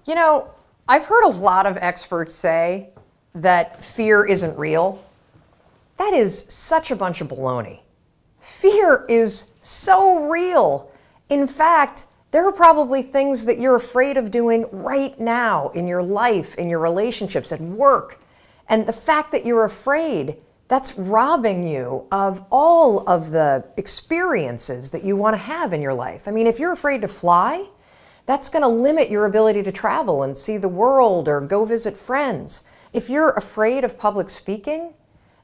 You know, I've heard a lot of experts say that fear isn't real. That is such a bunch of baloney. Fear is so real. In fact, there are probably things that you're afraid of doing right now in your life, in your relationships, at work. And the fact that you're afraid, that's robbing you of all of the experiences that you want to have in your life. I mean, if you're afraid to fly, that's going to limit your ability to travel and see the world or go visit friends. If you're afraid of public speaking,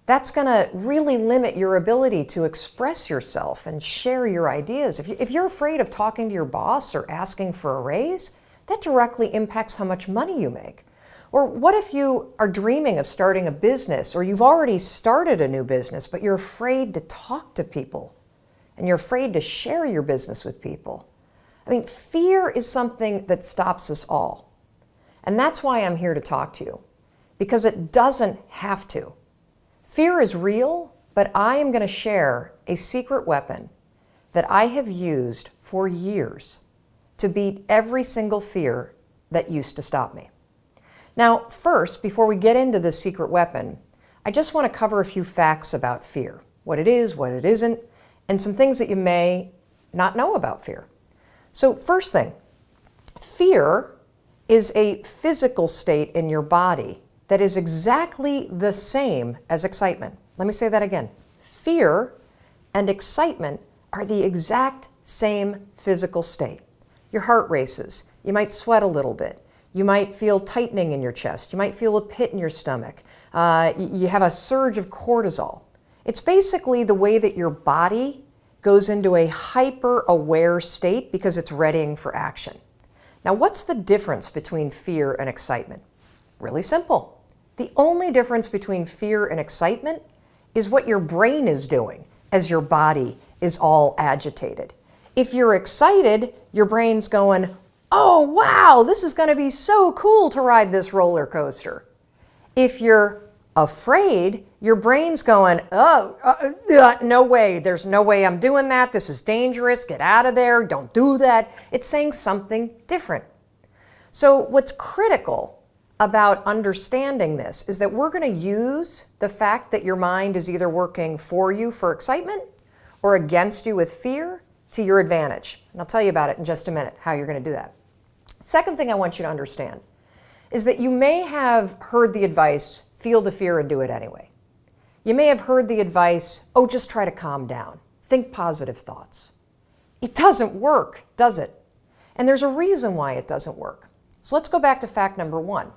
that's going to really limit your ability to express yourself and share your ideas. If you're afraid of talking to your boss or asking for a raise, that directly impacts how much money you make. Or what if you are dreaming of starting a business, or you've already started a new business, but you're afraid to talk to people and you're afraid to share your business with people? I mean, fear is something that stops us all. And that's why I'm here to talk to you, because it doesn't have to. Fear is real, but I am going to share a secret weapon that I have used for years to beat every single fear that used to stop me. Now, first, before we get into this secret weapon, I just want to cover a few facts about fear, what it is, what it isn't, and some things that you may not know about fear. So first thing, fear is a physical state in your body that is exactly the same as excitement. Let me say that again. Fear and excitement are the exact same physical state. Your heart races. You might sweat a little bit. You might feel tightening in your chest. You might feel a pit in your stomach. You have a surge of cortisol. It's basically the way that your body goes into a hyper-aware state because it's readying for action. Now, what's the difference between fear and excitement? Really simple. The only difference between fear and excitement is what your brain is doing as your body is all agitated. If you're excited, your brain's going, "Oh, wow, this is going to be so cool to ride this roller coaster." If you're afraid, your brain's going, no way, there's no way I'm doing that. This is dangerous. Get out of there. Don't do that. It's saying something different. So what's critical about understanding this is that we're going to use the fact that your mind is either working for you for excitement or against you with fear to your advantage. And I'll tell you about it in just a minute, how you're going to do that. Second thing I want you to understand is that you may have heard the advice, feel the fear and do it anyway. You may have heard the advice, oh, just try to calm down. Think positive thoughts. It doesn't work, does it? And there's a reason why it doesn't work. So let's go back to fact number one.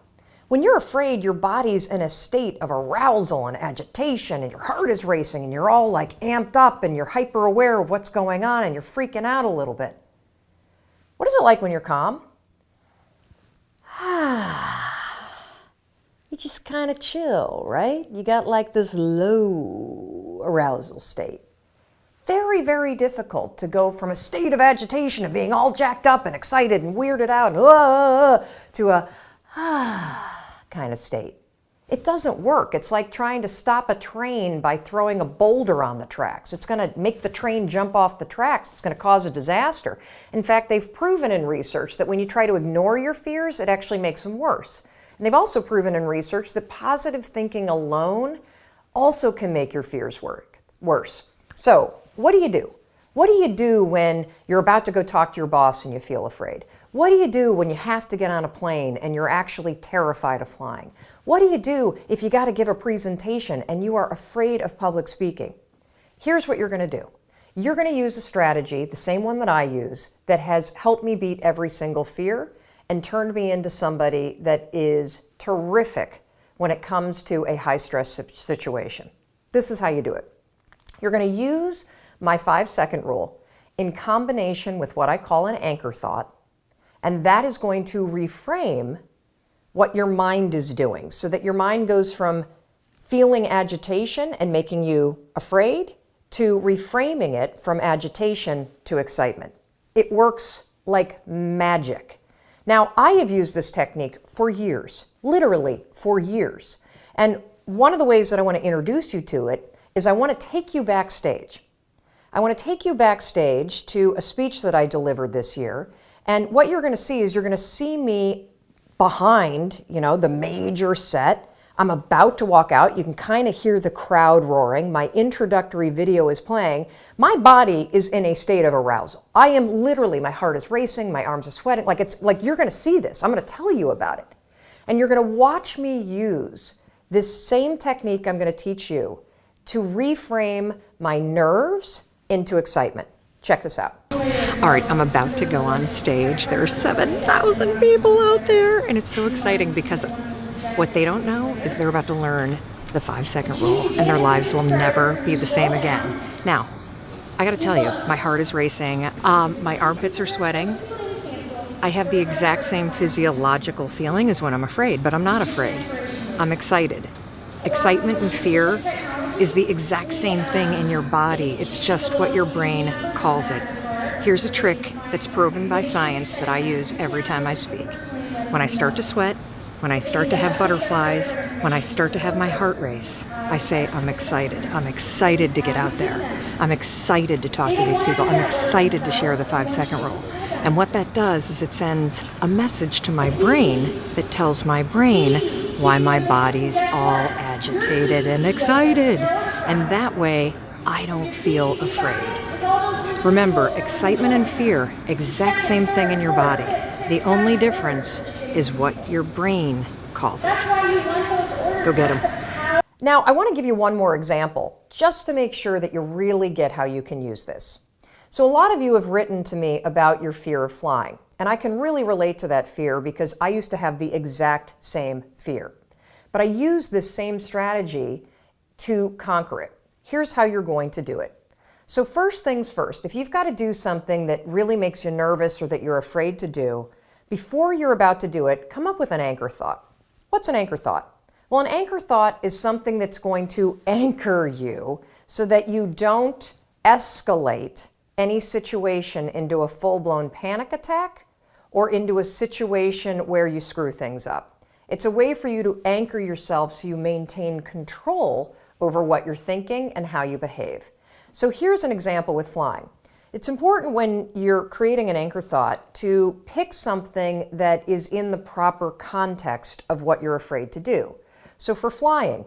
When you're afraid, your body's in a state of arousal and agitation, and your heart is racing, and you're all like amped up, and you're hyper aware of what's going on, and you're freaking out a little bit. What is it like when you're calm? You just kind of chill, right? You got like this low arousal state. Very, very difficult to go from a state of agitation and being all jacked up and excited and weirded out and to a kind of state. It doesn't work. It's like trying to stop a train by throwing a boulder on the tracks. It's going to make the train jump off the tracks. It's going to cause a disaster. In fact, they've proven in research that when you try to ignore your fears, it actually makes them worse. And they've also proven in research that positive thinking alone also can make your fears worse. So, what do you do? What do you do when you're about to go talk to your boss and you feel afraid? What do you do when you have to get on a plane and you're actually terrified of flying? What do you do if you got to give a presentation and you are afraid of public speaking? Here's what you're going to do. You're going to use a strategy, the same one that I use, that has helped me beat every single fear and turned me into somebody that is terrific when it comes to a high-stress situation. This is how you do it. You're going to use my 5-second rule in combination with what I call an anchor thought, and that is going to reframe what your mind is doing so that your mind goes from feeling agitation and making you afraid to reframing it from agitation to excitement. It works like magic. Now, I have used this technique for years, literally for years. And one of the ways that I want to introduce you to it is I want to take you backstage. I want to take you backstage to a speech that I delivered this year. And what you're going to see is you're going to see me behind, the major set. I'm about to walk out. You can kind of hear the crowd roaring. My introductory video is playing. My body is in a state of arousal. I am literally, my heart is racing, my arms are sweating. Like you're going to see this. I'm going to tell you about it. And you're going to watch me use this same technique I'm going to teach you to reframe my nerves into excitement. Check this out. All right, I'm about to go on stage. There are 7,000 people out there, and it's so exciting because what they don't know is they're about to learn the 5-second rule, and their lives will never be the same again. Now, I gotta tell you, my heart is racing, my armpits are sweating. I have the exact same physiological feeling as when I'm afraid, but I'm not afraid. I'm excited. Excitement and fear is the exact same thing in your body. It's just what your brain calls it. Here's a trick that's proven by science that I use every time I speak. When I start to sweat, when I start to have butterflies, when I start to have my heart race, I say, I'm excited. I'm excited to get out there. I'm excited to talk to these people. I'm excited to share the 5-second rule. And what that does is it sends a message to my brain that tells my brain why my body's all agitated and excited. And that way, I don't feel afraid. Remember, excitement and fear, exact same thing in your body. The only difference is what your brain calls it. Go get them. Now, I want to give you one more example, just to make sure that you really get how you can use this. So a lot of you have written to me about your fear of flying, and I can really relate to that fear because I used to have the exact same fear. But I use this same strategy to conquer it. Here's how you're going to do it. So first things first, if you've got to do something that really makes you nervous or that you're afraid to do, before you're about to do it, come up with an anchor thought. What's an anchor thought? Well, an anchor thought is something that's going to anchor you so that you don't escalate any situation into a full-blown panic attack or into a situation where you screw things up. It's a way for you to anchor yourself so you maintain control over what you're thinking and how you behave. So here's an example with flying. It's important when you're creating an anchor thought to pick something that is in the proper context of what you're afraid to do. So for flying,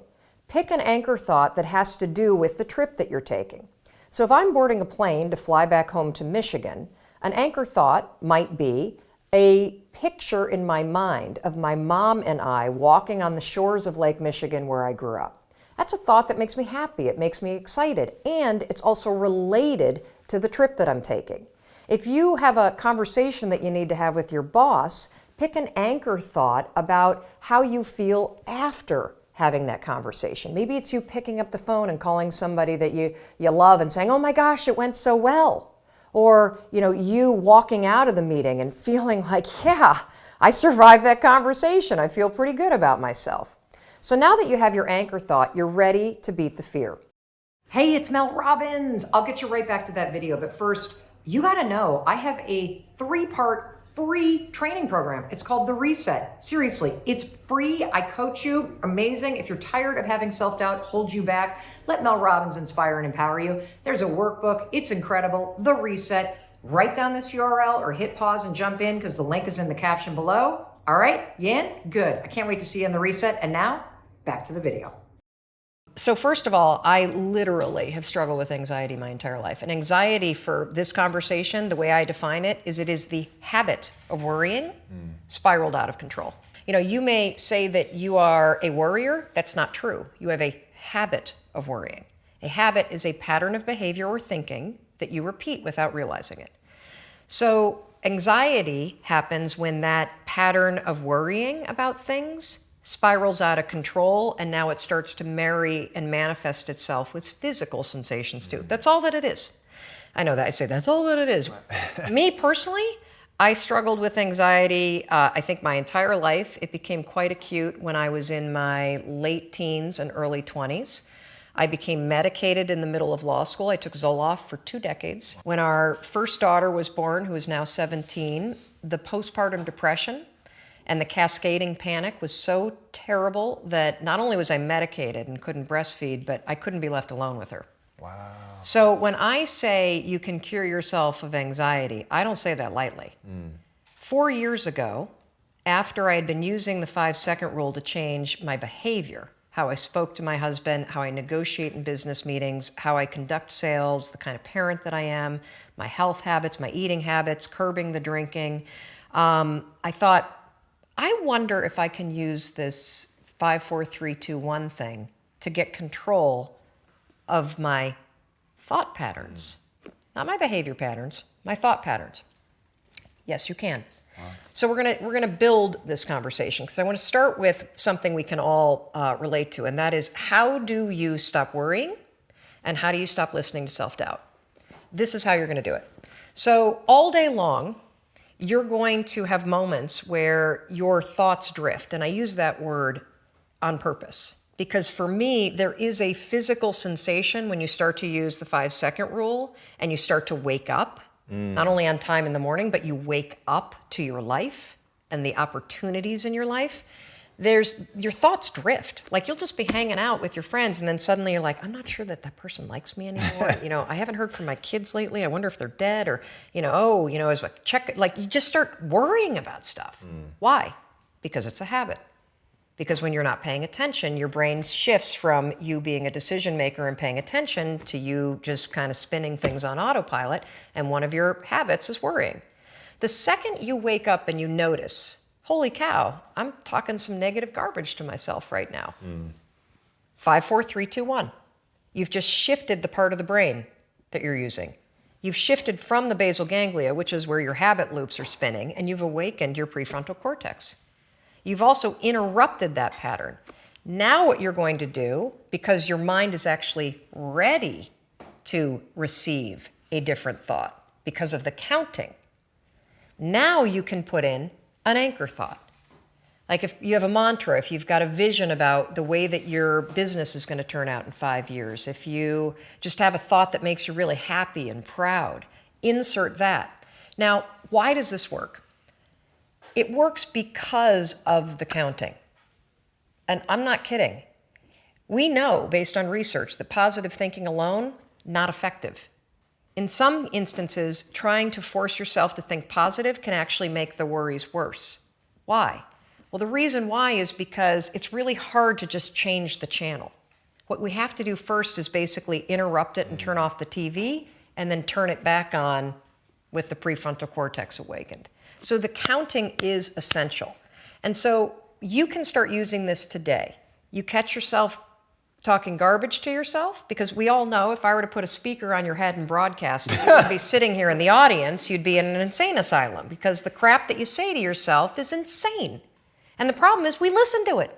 pick an anchor thought that has to do with the trip that you're taking. So if I'm boarding a plane to fly back home to Michigan, an anchor thought might be a picture in my mind of my mom and I walking on the shores of Lake Michigan where I grew up. That's a thought that makes me happy, it makes me excited, and it's also related to the trip that I'm taking. If you have a conversation that you need to have with your boss, pick an anchor thought about how you feel after having that conversation. Maybe it's you picking up the phone and calling somebody that you love and saying, oh my gosh, it went so well. Or you walking out of the meeting and feeling like, yeah, I survived that conversation. I feel pretty good about myself. So now that you have your anchor thought, you're ready to beat the fear. Hey, it's Mel Robbins. I'll get you right back to that video. But first, you got to know I have a 3-part free training program. It's called The Reset. Seriously, it's free. I coach you. Amazing. If you're tired of having self-doubt hold you back, let Mel Robbins inspire and empower you. There's a workbook. It's incredible. The Reset. Write down this URL or hit pause and jump in because the link is in the caption below. All right, you in? Good. I can't wait to see you in The Reset. And now, back to the video. So first of all, I literally have struggled with anxiety my entire life. And anxiety for this conversation, the way I define it is the habit of worrying spiraled out of control. You may say that you are a worrier. That's not true. You have a habit of worrying. A habit is a pattern of behavior or thinking that you repeat without realizing it. So anxiety happens when that pattern of worrying about things spirals out of control, and now it starts to marry and manifest itself with physical sensations too. That's all that it is. I know that I say that's all that it is. Me personally, I struggled with anxiety, I think my entire life. It became quite acute when I was in my late teens and early 20s. I became medicated in the middle of law school. I took Zoloft for 2 decades. When our first daughter was born, who is now 17, the postpartum depression and the cascading panic was so terrible that not only was I medicated and couldn't breastfeed, but I couldn't be left alone with her. Wow. So when I say you can cure yourself of anxiety, I don't say that lightly. 4 years ago, after I had been using the 5-second rule to change my behavior, how I spoke to my husband, how I negotiate in business meetings, how I conduct sales, the kind of parent that I am, my health habits, my eating habits, curbing the drinking, I thought, I wonder if I can use this 5, 4, 3, 2, 1 thing to get control of my thought patterns. Not my behavior patterns, my thought patterns. Yes, you can. Wow. So we're gonna build this conversation because I want to start with something we can all relate to, and that is, how do you stop worrying and how do you stop listening to self-doubt? This is how you're going to do it. So all day long, you're going to have moments where your thoughts drift, and I use that word on purpose because for me, there is a physical sensation when you start to use the 5-second rule and you start to wake up. Not only on time in the morning, but you wake up to your life and the opportunities in your life. Your thoughts drift. Like you'll just be hanging out with your friends and then suddenly you're like, I'm not sure that person likes me anymore. I haven't heard from my kids lately. I wonder if they're dead or, as a check, like you just start worrying about stuff. Why? Because it's a habit. Because when you're not paying attention, your brain shifts from you being a decision maker and paying attention to you just kind of spinning things on autopilot. And one of your habits is worrying. The second you wake up and you notice, holy cow, I'm talking some negative garbage to myself right now. 5, 4, 3, 2, 1. You've just shifted the part of the brain that you're using. You've shifted from the basal ganglia, which is where your habit loops are spinning, and you've awakened your prefrontal cortex. You've also interrupted that pattern. Now what you're going to do, because your mind is actually ready to receive a different thought because of the counting, now you can put in an anchor thought. Like if you have a mantra, if you've got a vision about the way that your business is going to turn out in 5 years, if you just have a thought that makes you really happy and proud, insert that. Now, why does this work? It works because of the counting. And I'm not kidding. We know, based on research, that positive thinking alone, not effective. In some instances, trying to force yourself to think positive can actually make the worries worse. Why? Well, the reason why is because it's really hard to just change the channel. What we have to do first is basically interrupt it and turn off the TV, and then turn it back on with the prefrontal cortex awakened. So the counting is essential. And so you can start using this today. You catch yourself talking garbage to yourself, because we all know if I were to put a speaker on your head and broadcast it, you would be sitting here in the audience, you'd be in an insane asylum, because the crap that you say to yourself is insane. And the problem is we listen to it.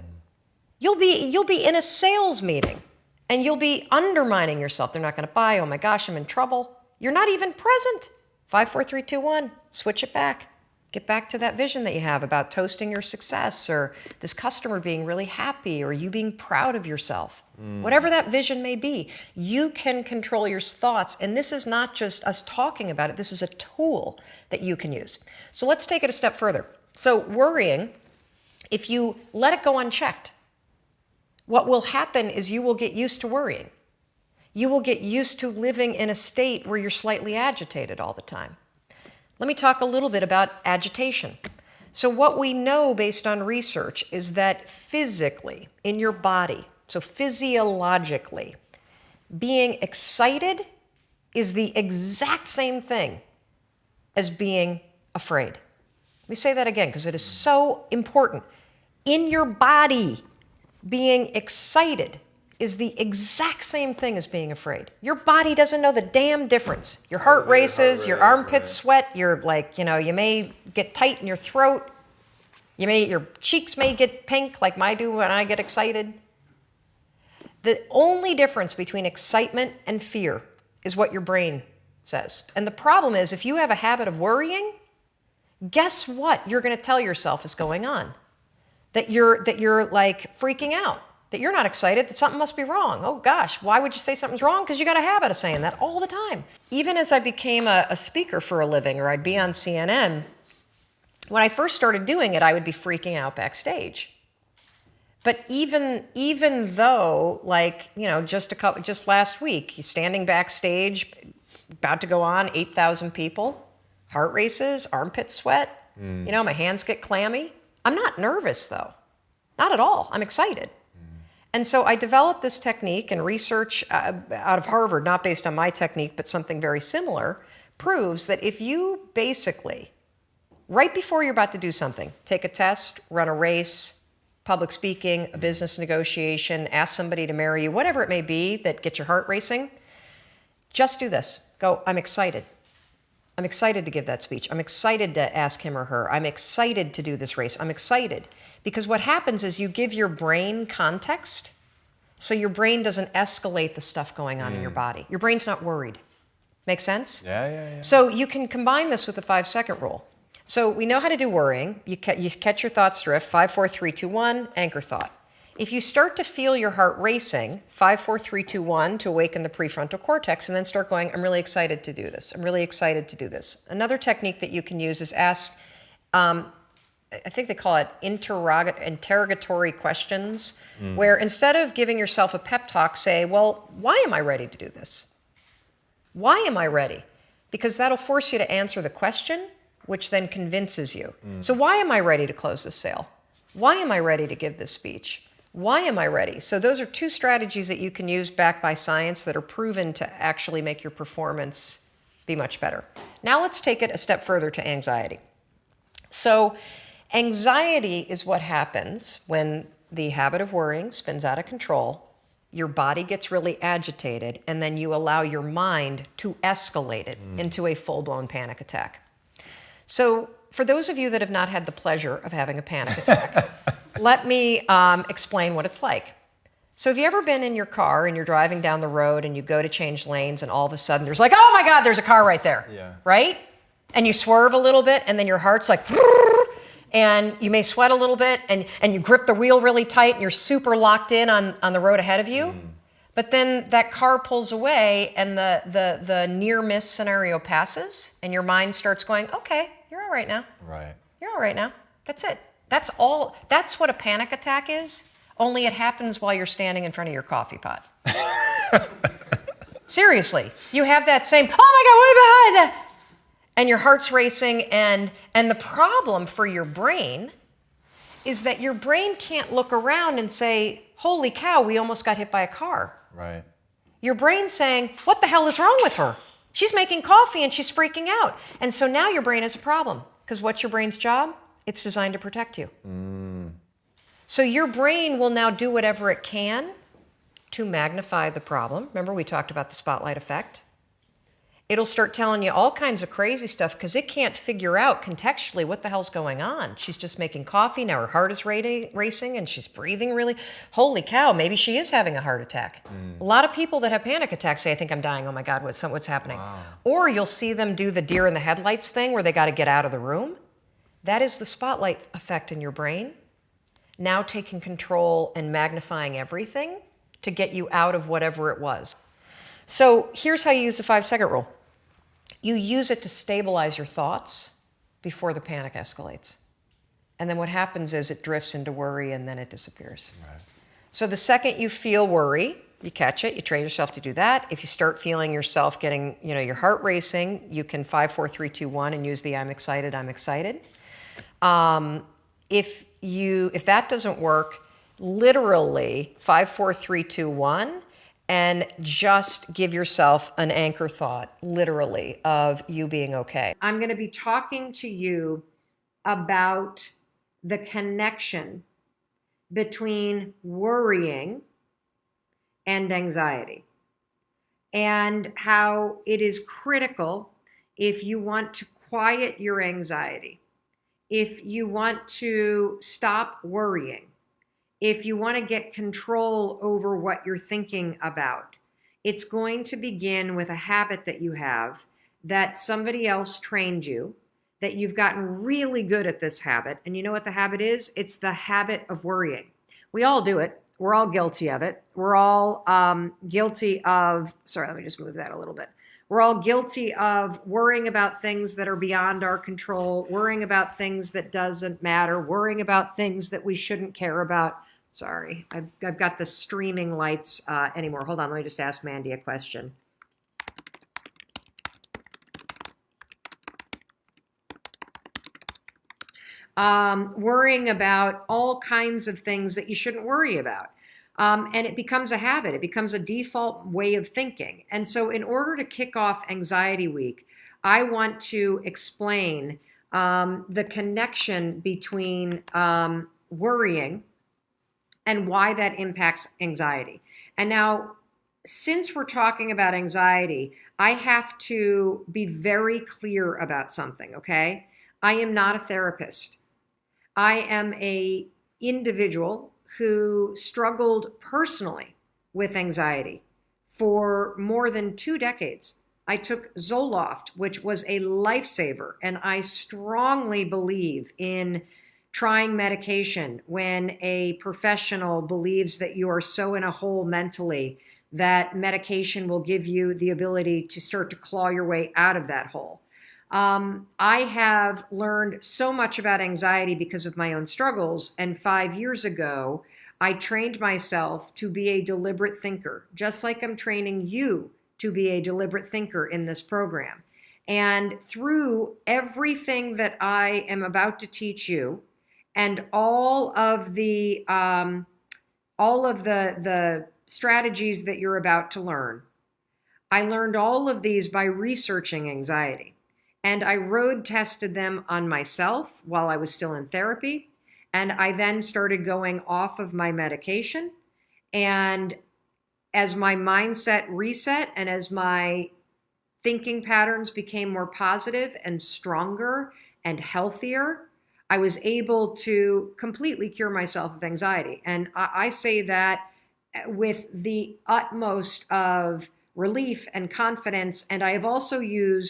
You'll be in a sales meeting and you'll be undermining yourself. They're not going to buy. Oh my gosh, I'm in trouble. You're not even present. 5, 4, 3, 2, 1. Switch it back. Get back to that vision that you have about toasting your success, or this customer being really happy, or you being proud of yourself. Whatever that vision may be, you can control your thoughts. And this is not just us talking about it. This is a tool that you can use. So let's take it a step further. So worrying, if you let it go unchecked, what will happen is you will get used to worrying. You will get used to living in a state where you're slightly agitated all the time. Let me talk a little bit about agitation. So what we know based on research is that physically, in your body, so physiologically, being excited is the exact same thing as being afraid. Let me say that again because it is so important. In your body, being excited is the exact same thing as being afraid. Your body doesn't know the damn difference. Your heart races, your armpits sweat, you're like, you may get tight in your throat. Your cheeks may get pink like mine do when I get excited. The only difference between excitement and fear is what your brain says. And the problem is, if you have a habit of worrying, guess what you're going to tell yourself is going on? That you're like freaking out. That you're not excited, that something must be wrong. Oh gosh, why would you say something's wrong? Because you got a habit of saying that all the time. Even as I became a speaker for a living, or I'd be on CNN, when I first started doing it, I would be freaking out backstage. But even though, just last week, standing backstage, about to go on, 8,000 people, heart races, armpit sweat, my hands get clammy. I'm not nervous though. Not at all. I'm excited. And so I developed this technique, and research out of Harvard, not based on my technique, but something very similar, proves that if you basically, right before you're about to do something, take a test, run a race, public speaking, a business negotiation, ask somebody to marry you, whatever it may be that gets your heart racing, just do this. Go, I'm excited. I'm excited to give that speech. I'm excited to ask him or her. I'm excited to do this race. I'm excited. Because what happens is you give your brain context, so your brain doesn't escalate the stuff going on in your body. Your brain's not worried. Make sense? Yeah. So you can combine this with the 5-second rule. So we know how to do worrying. You catch your thoughts drift, 5, 4, 3, 2, 1, anchor thought. If you start to feel your heart racing, 5, 4, 3, 2, 1 to awaken the prefrontal cortex, and then start going, I'm really excited to do this. I'm really excited to do this. Another technique that you can use is ask, I think they call it interrogatory questions, where instead of giving yourself a pep talk, say, well, why am I ready to do this? Why am I ready? Because that'll force you to answer the question, which then convinces you. So why am I ready to close this sale? Why am I ready to give this speech? Why am I ready? So those are two strategies that you can use backed by science that are proven to actually make your performance be much better. Now let's take it a step further to anxiety. So anxiety is what happens when the habit of worrying spins out of control, your body gets really agitated, and then you allow your mind to escalate it into a full-blown panic attack. So for those of you that have not had the pleasure of having a panic attack, let me explain what it's like. So have you ever been in your car and you're driving down the road and you go to change lanes and all of a sudden there's like, oh my God, there's a car right there, right? And you swerve a little bit and then your heart's like, and you may sweat a little bit and you grip the wheel really tight and you're super locked in on the road ahead of you. But then that car pulls away and the near miss scenario passes and your mind starts going, okay, you're all right now. Right. You're all right now. That's it. That's all. That's what a panic attack is, only it happens while you're standing in front of your coffee pot. Seriously. You have that same, oh my God, what behind that? And your heart's racing, and the problem for your brain is that your brain can't look around and say, holy cow, we almost got hit by a car. Right. Your brain's saying, what the hell is wrong with her? She's making coffee and she's freaking out. And so now your brain has a problem, because what's your brain's job? It's designed to protect you. So your brain will now do whatever it can to magnify the problem. Remember, we talked about the spotlight effect. It'll start telling you all kinds of crazy stuff because it can't figure out contextually what the hell's going on. She's just making coffee. Now her heart is racing and she's breathing really. Holy cow, maybe she is having a heart attack. A lot of people that have panic attacks say, I think I'm dying. Oh my God, what's happening? Wow. Or you'll see them do the deer in the headlights thing where they got to get out of the room. That is the spotlight effect in your brain, now taking control and magnifying everything to get you out of whatever it was. So here's how you use the 5-second rule. You use it to stabilize your thoughts before the panic escalates. And then what happens is it drifts into worry and then it disappears. Right. So the second you feel worry, you catch it, you train yourself to do that. If you start feeling yourself getting, your heart racing, you can 5, 4, 3, 2, 1 and use the I'm excited. If that doesn't work, literally 5, 4, 3, 2, 1, and just give yourself an anchor thought, literally, of you being okay. I'm going to be talking to you about the connection between worrying and anxiety, and how it is critical if you want to quiet your anxiety, if you want to stop worrying, if you want to get control over what you're thinking about. It's going to begin with a habit that you have, that somebody else trained you, that you've gotten really good at this habit. And you know what the habit is? It's the habit of worrying. We all do it. We're all guilty of it. We're all guilty of, sorry, let me just move that a little bit. We're all guilty of worrying about things that are beyond our control, worrying about things that doesn't matter, worrying about things that we shouldn't care about. Sorry, I've got the streaming lights anymore. Hold on, let me just ask Mandy a question. worrying about all kinds of things that you shouldn't worry about. And it becomes a habit. It becomes a default way of thinking. And so in order to kick off Anxiety Week, I want to explain the connection between worrying and why that impacts anxiety. And now, since we're talking about anxiety, I have to be very clear about something, okay? I am not a therapist. I am a individual who struggled personally with anxiety for more than 2 decades. I took Zoloft, which was a lifesaver, and I strongly believe in trying medication when a professional believes that you are so in a hole mentally that medication will give you the ability to start to claw your way out of that hole. I have learned so much about anxiety because of my own struggles, and 5 years ago, I trained myself to be a deliberate thinker, just like I'm training you to be a deliberate thinker in this program. And through everything that I am about to teach you, and all of the strategies that you're about to learn, I learned all of these by researching anxiety. And I road tested them on myself while I was still in therapy. And I then started going off of my medication. And as my mindset reset and as my thinking patterns became more positive and stronger and healthier, I was able to completely cure myself of anxiety. And I say that with the utmost of relief and confidence. And I have also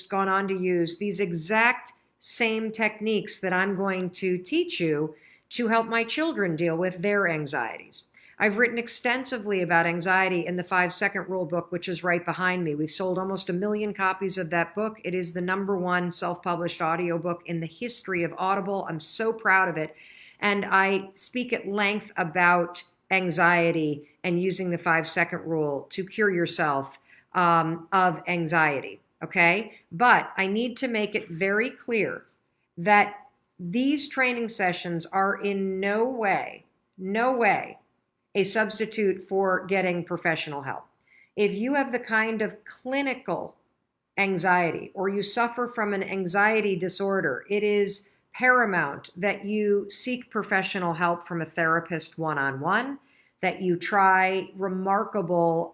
gone on to use these exact same techniques that I'm going to teach you to help my children deal with their anxieties. I've written extensively about anxiety in the 5-Second Rule book, which is right behind me. We've sold almost 1 million copies of that book. It is the #1 self-published audiobook in the history of Audible. I'm so proud of it. And I speak at length about anxiety and using the 5-Second Rule to cure yourself of anxiety, okay? But I need to make it very clear that these training sessions are in no way a substitute for getting professional help. If you have the kind of clinical anxiety or you suffer from an anxiety disorder, it is paramount that you seek professional help from a therapist one-on-one, that you try remarkable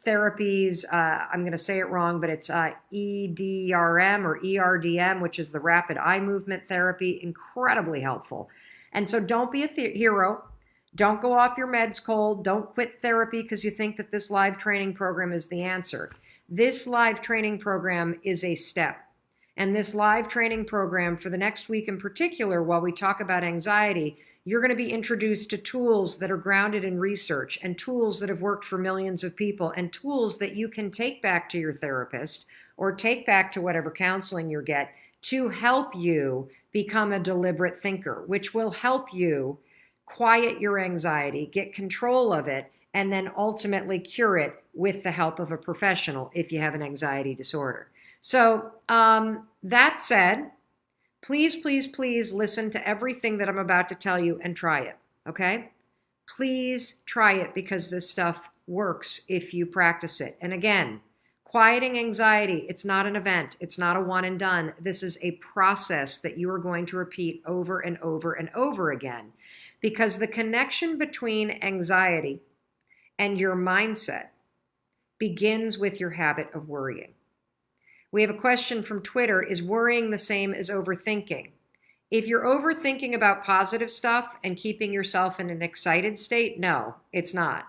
therapies. I'm going to say it wrong, but it's EDRM or ERDM, which is the rapid eye movement therapy, incredibly helpful. And so don't be a hero. Don't go off your meds cold. Don't quit therapy because you think that this live training program is the answer. This live training program is a step. And this live training program for the next week in particular, while we talk about anxiety, you're going to be introduced to tools that are grounded in research and tools that have worked for millions of people and tools that you can take back to your therapist or take back to whatever counseling you get to help you become a deliberate thinker, which will help you quiet your anxiety, get control of it, and then ultimately cure it with the help of a professional if you have an anxiety disorder. So that said, please, please, please listen to everything that I'm about to tell you and try it, okay? Please try it because this stuff works if you practice it. And again, quieting anxiety, it's not an event. It's not a one and done. This is a process that you are going to repeat over and over and over again because the connection between anxiety and your mindset begins with your habit of worrying. We have a question from Twitter. Is worrying the same as overthinking? If you're overthinking about positive stuff and keeping yourself in an excited state, no, it's not.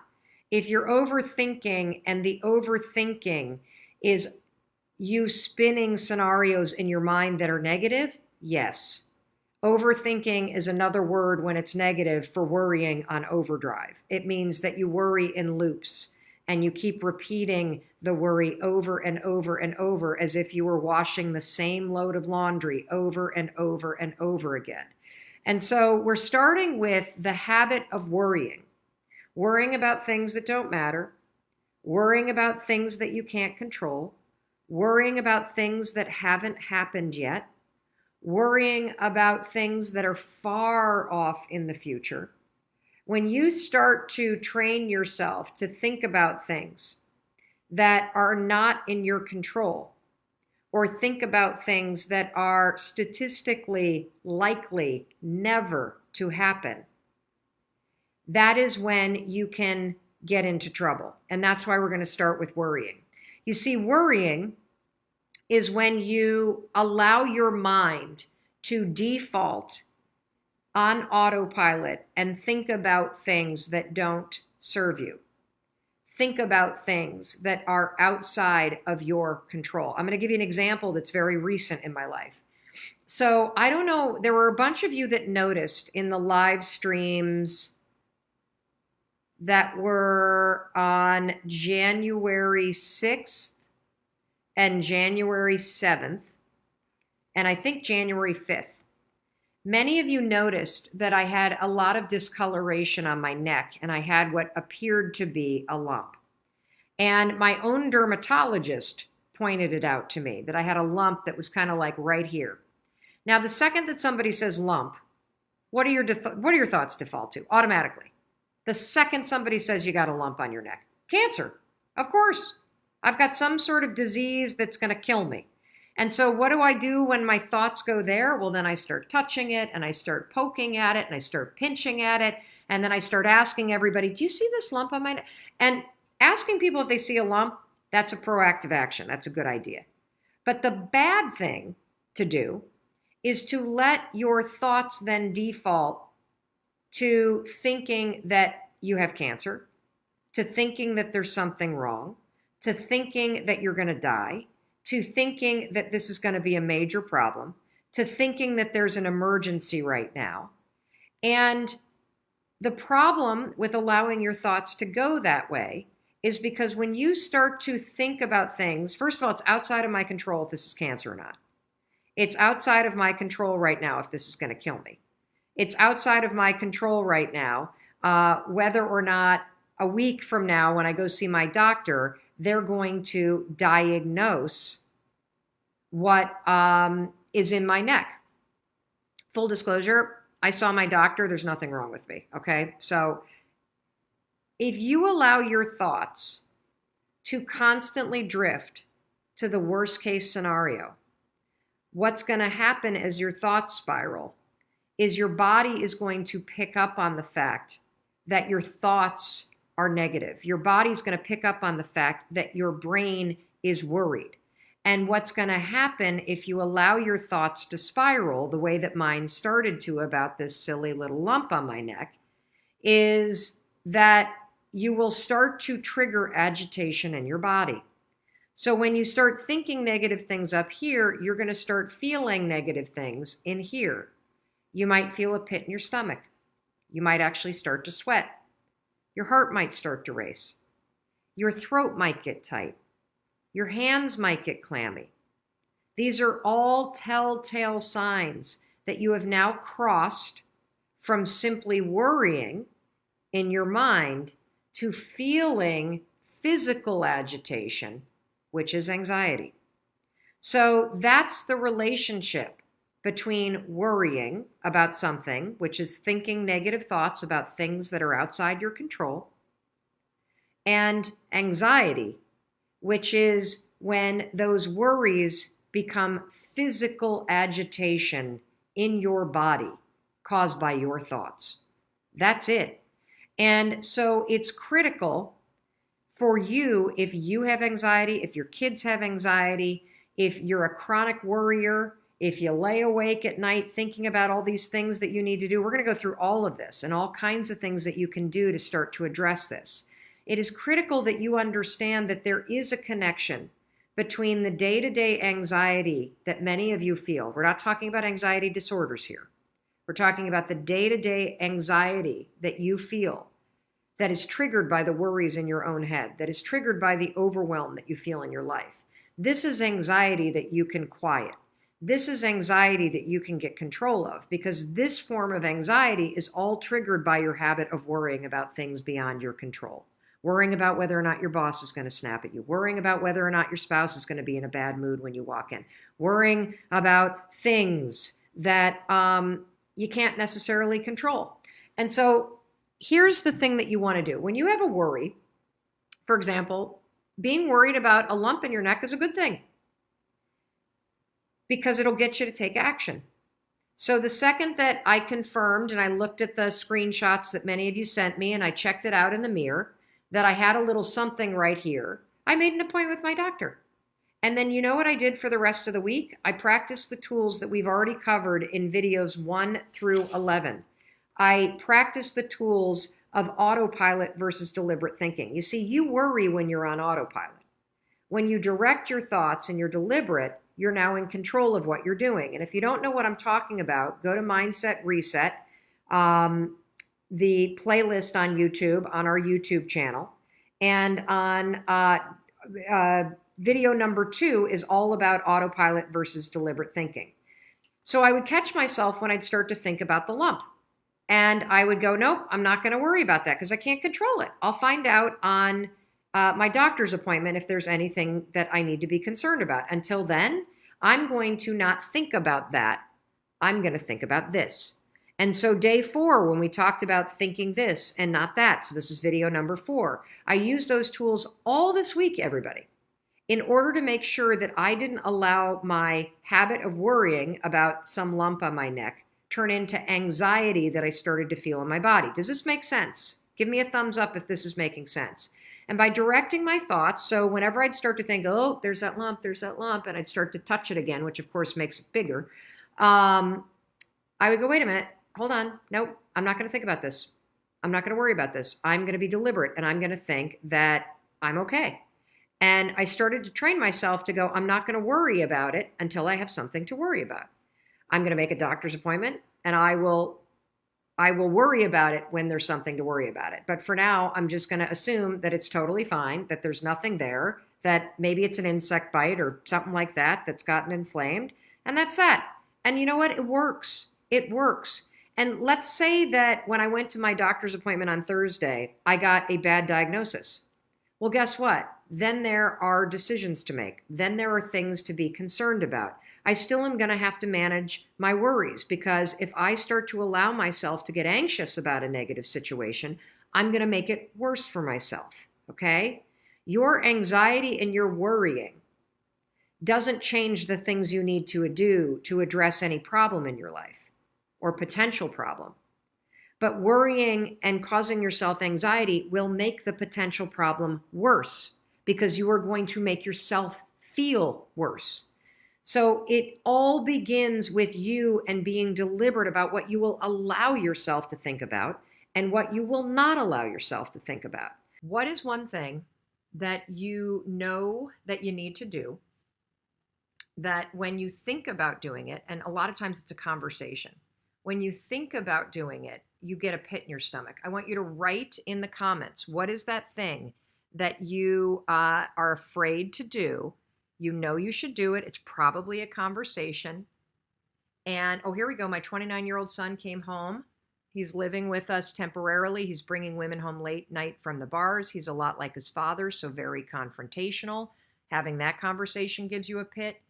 If you're overthinking and the overthinking is you spinning scenarios in your mind that are negative, yes. Overthinking is another word when it's negative for worrying on overdrive. It means that you worry in loops and you keep repeating the worry over and over and over as if you were washing the same load of laundry over and over and over again. And so we're starting with the habit of worrying about things that don't matter, worrying about things that you can't control, worrying about things that haven't happened yet, worrying about things that are far off in the future, when you start to train yourself to think about things that are not in your control, or think about things that are statistically likely never to happen, that is when you can get into trouble. And that's why we're going to start with worrying. You see, worrying is when you allow your mind to default on autopilot and think about things that don't serve you. Think about things that are outside of your control. I'm going to give you an example that's very recent in my life. So I don't know, there were a bunch of you that noticed in the live streams that were on January 6th and January 7th, and I think January 5th. Many of you noticed that I had a lot of discoloration on my neck, and I had what appeared to be a lump. And my own dermatologist pointed it out to me, that I had a lump that was kind of like right here. Now, the second that somebody says lump, what are your thoughts default to? Automatically. The second somebody says you got a lump on your neck, cancer, of course. I've got some sort of disease that's going to kill me. And so what do I do when my thoughts go there? Well, then I start touching it, and I start poking at it, and I start pinching at it, and then I start asking everybody, do you see this lump on my neck? And asking people if they see a lump, that's a proactive action. That's a good idea. But the bad thing to do is to let your thoughts then default to thinking that you have cancer, to thinking that there's something wrong, to thinking that you're going to die, to thinking that this is going to be a major problem, to thinking that there's an emergency right now. And the problem with allowing your thoughts to go that way is because when you start to think about things, first of all, it's outside of my control if this is cancer or not. It's outside of my control right now if this is going to kill me. It's outside of my control right now whether or not a week from now when I go see my doctor, they're going to diagnose what is in my neck. Full disclosure, I saw my doctor. There's nothing wrong with me, okay? So if you allow your thoughts to constantly drift to the worst case scenario, what's going to happen as your thoughts spiral is your body is going to pick up on the fact that your thoughts are negative. Your body's going to pick up on the fact that your brain is worried. And what's going to happen if you allow your thoughts to spiral the way that mine started to about this silly little lump on my neck is that you will start to trigger agitation in your body. So when you start thinking negative things up here, you're going to start feeling negative things in here. You might feel a pit in your stomach. You might actually start to sweat. Your heart might start to race. Your throat might get tight. Your hands might get clammy. These are all telltale signs that you have now crossed from simply worrying in your mind to feeling physical agitation, which is anxiety. So that's the relationship between worrying about something, which is thinking negative thoughts about things that are outside your control, and anxiety, which is when those worries become physical agitation in your body caused by your thoughts. That's it. And so it's critical for you, if you have anxiety, if your kids have anxiety, if you're a chronic worrier, if you lay awake at night thinking about all these things that you need to do, we're going to go through all of this and all kinds of things that you can do to start to address this. It is critical that you understand that there is a connection between the day-to-day anxiety that many of you feel. We're not talking about anxiety disorders here. We're talking about the day-to-day anxiety that you feel that is triggered by the worries in your own head, that is triggered by the overwhelm that you feel in your life. This is anxiety that you can quiet. This is anxiety that you can get control of, because this form of anxiety is all triggered by your habit of worrying about things beyond your control. worrying about whether or not your boss is going to snap at you, worrying about whether or not your spouse is going to be in a bad mood when you walk in, worrying about things that you can't necessarily control. And so here's the thing that you want to do. When you have a worry, for example, being worried about a lump in your neck is a good thing because it'll get you to take action. So the second that I confirmed and I looked at the screenshots that many of you sent me and I checked it out in the mirror, that I had a little something right here, I made an appointment with my doctor. And then you know what I did for the rest of the week? I practiced the tools that we've already covered in videos 1 through 11. I practiced the tools of autopilot versus deliberate thinking. You see, you worry when you're on autopilot. When you direct your thoughts and you're deliberate, you're now in control of what you're doing. And if you don't know what I'm talking about, go to Mindset Reset, the playlist on YouTube, on our YouTube channel. And on video number 2 is all about autopilot versus deliberate thinking. So I would catch myself when I'd start to think about the lump. And I would go, nope, I'm not going to worry about that because I can't control it. I'll find out on my doctor's appointment if there's anything that I need to be concerned about. Until then, I'm going to not think about that. I'm going to think about this. And so day 4, when we talked about thinking this and not that, so this is video number 4, I used those tools all this week, everybody, in order to make sure that I didn't allow my habit of worrying about some lump on my neck turn into anxiety that I started to feel in my body. Does this make sense? Give me a thumbs up if this is making sense. And by directing my thoughts, so whenever I'd start to think, oh, there's that lump, and I'd start to touch it again, which of course makes it bigger, I would go, wait a minute, hold on, nope, I'm not going to think about this. I'm not going to worry about this. I'm going to be deliberate, and I'm going to think that I'm okay. And I started to train myself to go, I'm not going to worry about it until I have something to worry about. I'm going to make a doctor's appointment, and I will worry about it when there's something to worry about it. But for now, I'm just going to assume that it's totally fine, that there's nothing there, that maybe it's an insect bite or something like that that's gotten inflamed, and that's that. And you know what? It works. It works. And let's say that when I went to my doctor's appointment on Thursday, I got a bad diagnosis. Well, guess what? Then there are decisions to make. Then there are things to be concerned about. I still am going to have to manage my worries because if I start to allow myself to get anxious about a negative situation, I'm going to make it worse for myself, okay? Your anxiety and your worrying doesn't change the things you need to do to address any problem in your life or potential problem. But worrying and causing yourself anxiety will make the potential problem worse because you are going to make yourself feel worse. So it all begins with you and being deliberate about what you will allow yourself to think about and what you will not allow yourself to think about. What is one thing that you know that you need to do that when you think about doing it, and a lot of times it's a conversation, when you think about doing it, you get a pit in your stomach. I want you to write in the comments, what is that thing that you are afraid to do? You know you should do it. It's probably a conversation. And, oh, here we go. My 29-year-old son came home. He's living with us temporarily. He's bringing women home late night from the bars. He's a lot like his father, so very confrontational. Having that conversation gives you a pit.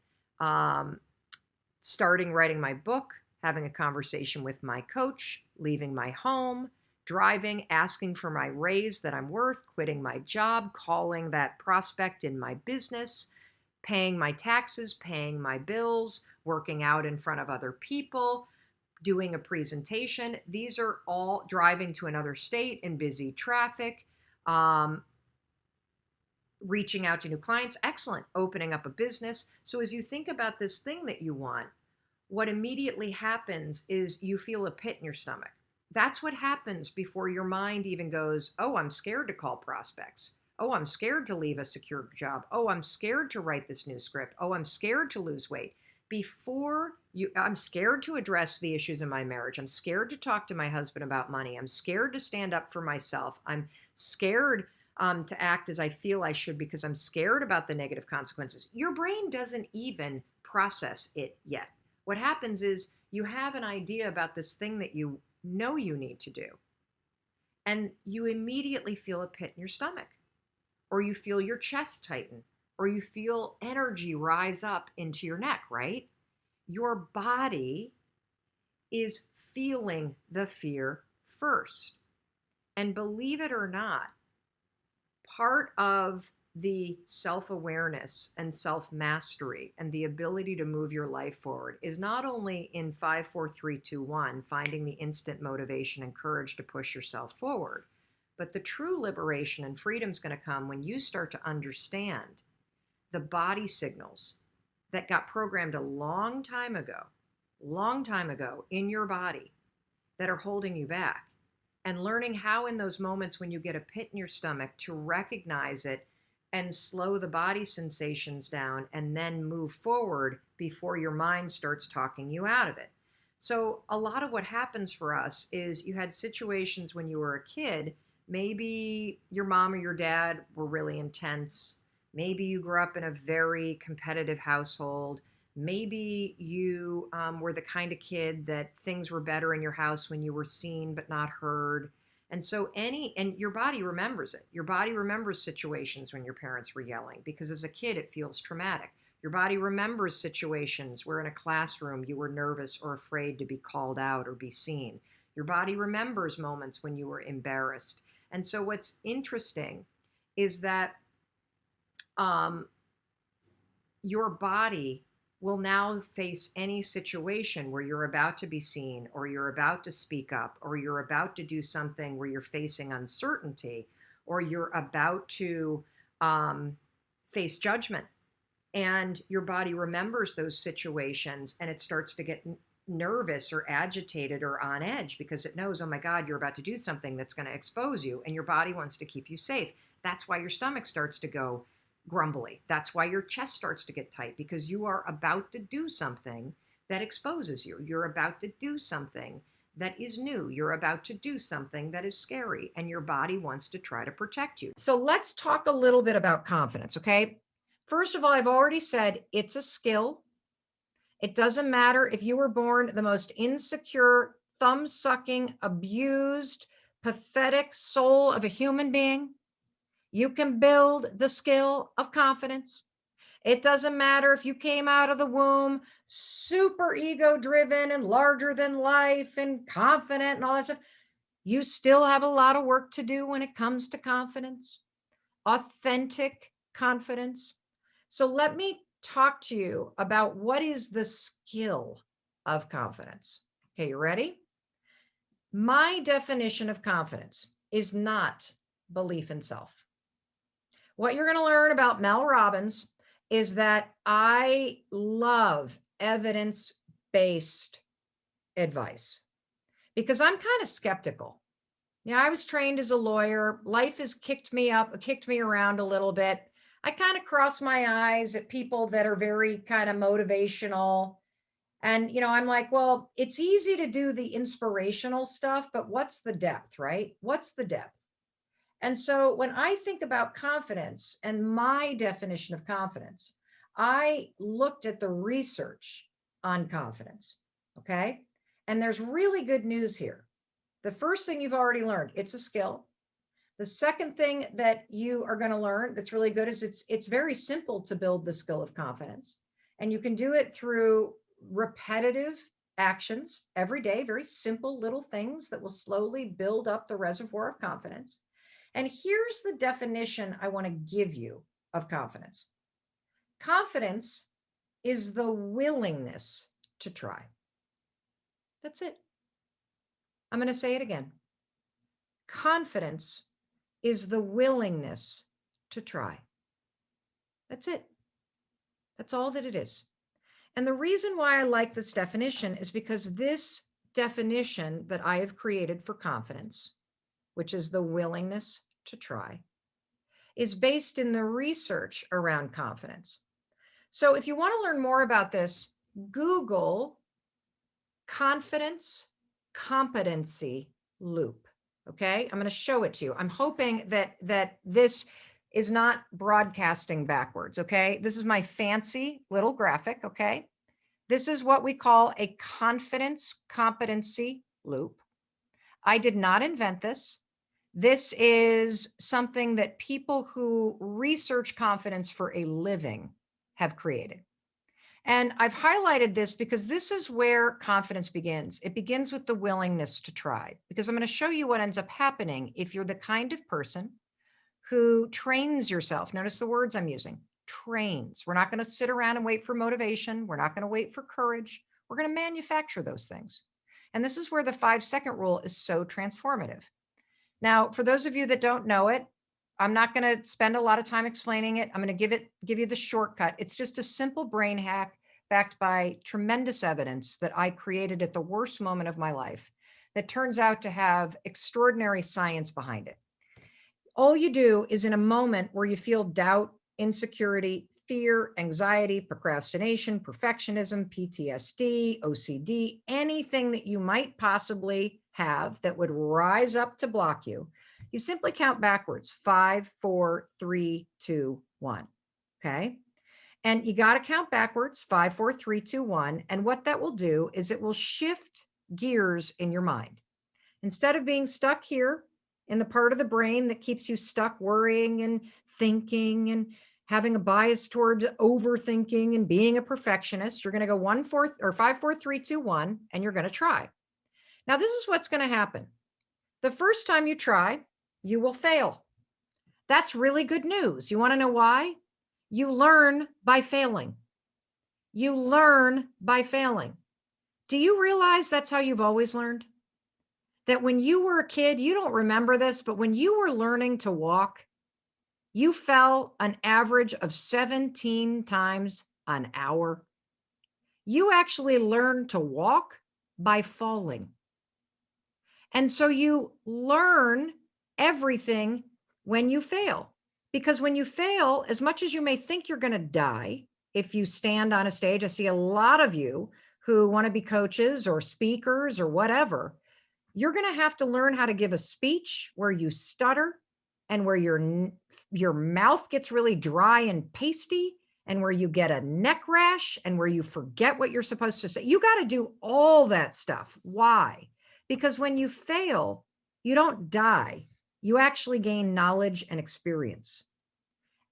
Starting writing my book, having a conversation with my coach, leaving my home, driving, asking for my raise that I'm worth, quitting my job, calling that prospect in my business, paying my taxes, paying my bills, working out in front of other people, doing a presentation. These are all driving to another state in busy traffic, reaching out to new clients. Excellent. Opening up a business. So as you think about this thing that you want, what immediately happens is you feel a pit in your stomach. That's what happens before your mind even goes, oh, I'm scared to call prospects. Oh, I'm scared to leave a secure job. Oh, I'm scared to write this new script. Oh, I'm scared to lose weight. I'm scared to address the issues in my marriage. I'm scared to talk to my husband about money. I'm scared to stand up for myself. I'm scared to act as I feel I should because I'm scared about the negative consequences. Your brain doesn't even process it yet. What happens is you have an idea about this thing that you know you need to do. and you immediately feel a pit in your stomach, or you feel your chest tighten, or you feel energy rise up into your neck, right? Your body is feeling the fear first. And believe it or not, part of the self awareness and self mastery and the ability to move your life forward is not only in 5, 4, 3, 2, 1, finding the instant motivation and courage to push yourself forward, but the true liberation and freedom is going to come when you start to understand the body signals that got programmed a long time ago in your body that are holding you back, and learning how in those moments when you get a pit in your stomach to recognize it and slow the body sensations down and then move forward before your mind starts talking you out of it. So a lot of what happens for us is you had situations when you were a kid, maybe your mom or your dad were really intense. Maybe you grew up in a very competitive household. Maybe you were the kind of kid that things were better in your house when you were seen but not heard. And your body remembers it. Your body remembers situations when your parents were yelling because as a kid it feels traumatic. Your body remembers situations where in a classroom you were nervous or afraid to be called out or be seen. Your body remembers moments when you were embarrassed. And so what's interesting is that your body will now face any situation where you're about to be seen or you're about to speak up or you're about to do something where you're facing uncertainty or you're about to face judgment. And your body remembers those situations and it starts to get nervous or agitated or on edge because it knows, oh my God, you're about to do something that's going to expose you, and your body wants to keep you safe. That's why your stomach starts to go grumbly. That's why your chest starts to get tight, because you are about to do something that exposes you. You're about to do something that is new. You're about to do something that is scary, and your body wants to try to protect you. So let's talk a little bit about confidence, okay? First of all, I've already said it's a skill. It doesn't matter if you were born the most insecure, thumb-sucking, abused, pathetic soul of a human being. You can build the skill of confidence. It doesn't matter if you came out of the womb super ego driven and larger than life and confident and all that stuff. You still have a lot of work to do when it comes to confidence, authentic confidence. So let me talk to you about what is the skill of confidence. Okay, you ready? My definition of confidence is not belief in self. What you're going to learn about Mel Robbins is that I love evidence-based advice because I'm kind of skeptical. I was trained as a lawyer. Life has kicked me around a little bit. I kind of cross my eyes at people that are very kind of motivational. And, I'm like, well, it's easy to do the inspirational stuff, but what's the depth, right? What's the depth? And so when I think about confidence and my definition of confidence, I looked at the research on confidence. Okay. And there's really good news here. The first thing you've already learned, it's a skill. The second thing that you are going to learn that's really good is it's very simple to build the skill of confidence. And you can do it through repetitive actions every day, very simple little things that will slowly build up the reservoir of confidence. And here's the definition I want to give you of confidence. Confidence is the willingness to try. That's it. I'm going to say it again. Confidence is the willingness to try. That's it. That's all that it is. And the reason why I like this definition is because this definition that I have created for confidence, which is the willingness to try, is based in the research around confidence. So if you want to learn more about this, Google confidence competency loop. Okay, I'm going to show it to you. I'm hoping that this is not broadcasting backwards. Okay, this is my fancy little graphic. Okay, this is what we call a confidence competency loop. I did not invent this. This is something that people who research confidence for a living have created. And I've highlighted this because this is where confidence begins. It begins with the willingness to try, because I'm going to show you what ends up happening if you're the kind of person who trains yourself. Notice the words I'm using, trains. We're not going to sit around and wait for motivation. We're not going to wait for courage. We're going to manufacture those things. And this is where the 5-second rule is so transformative. Now, for those of you that don't know it, I'm not going to spend a lot of time explaining it. I'm going to give you the shortcut. It's just a simple brain hack backed by tremendous evidence that I created at the worst moment of my life that turns out to have extraordinary science behind it. All you do is in a moment where you feel doubt, insecurity, fear, anxiety, procrastination, perfectionism, PTSD, OCD, anything that you might possibly have that would rise up to block you, you simply count backwards, 5, 4, 3, 2, 1. Okay. And you got to count backwards, 5, 4, 3, 2, 1. And what that will do is it will shift gears in your mind. Instead of being stuck here in the part of the brain that keeps you stuck worrying and thinking and having a bias towards overthinking and being a perfectionist, you're going to go 1, 4, or 5, 4, 3, 2, 1, and you're going to try. Now, this is what's going to happen. The first time you try, you will fail. That's really good news. You want to know why? You learn by failing. You learn by failing. Do you realize that's how you've always learned? That when you were a kid, you don't remember this, but when you were learning to walk, you fell an average of 17 times an hour. You actually learned to walk by falling. And so you learn everything when you fail. Because when you fail, as much as you may think you're going to die, if you stand on a stage, I see a lot of you who want to be coaches or speakers or whatever. You're going to have to learn how to give a speech where you stutter and where your mouth gets really dry and pasty and where you get a neck rash and where you forget what you're supposed to say. You got to do all that stuff. Why? Because when you fail, you don't die. You actually gain knowledge and experience.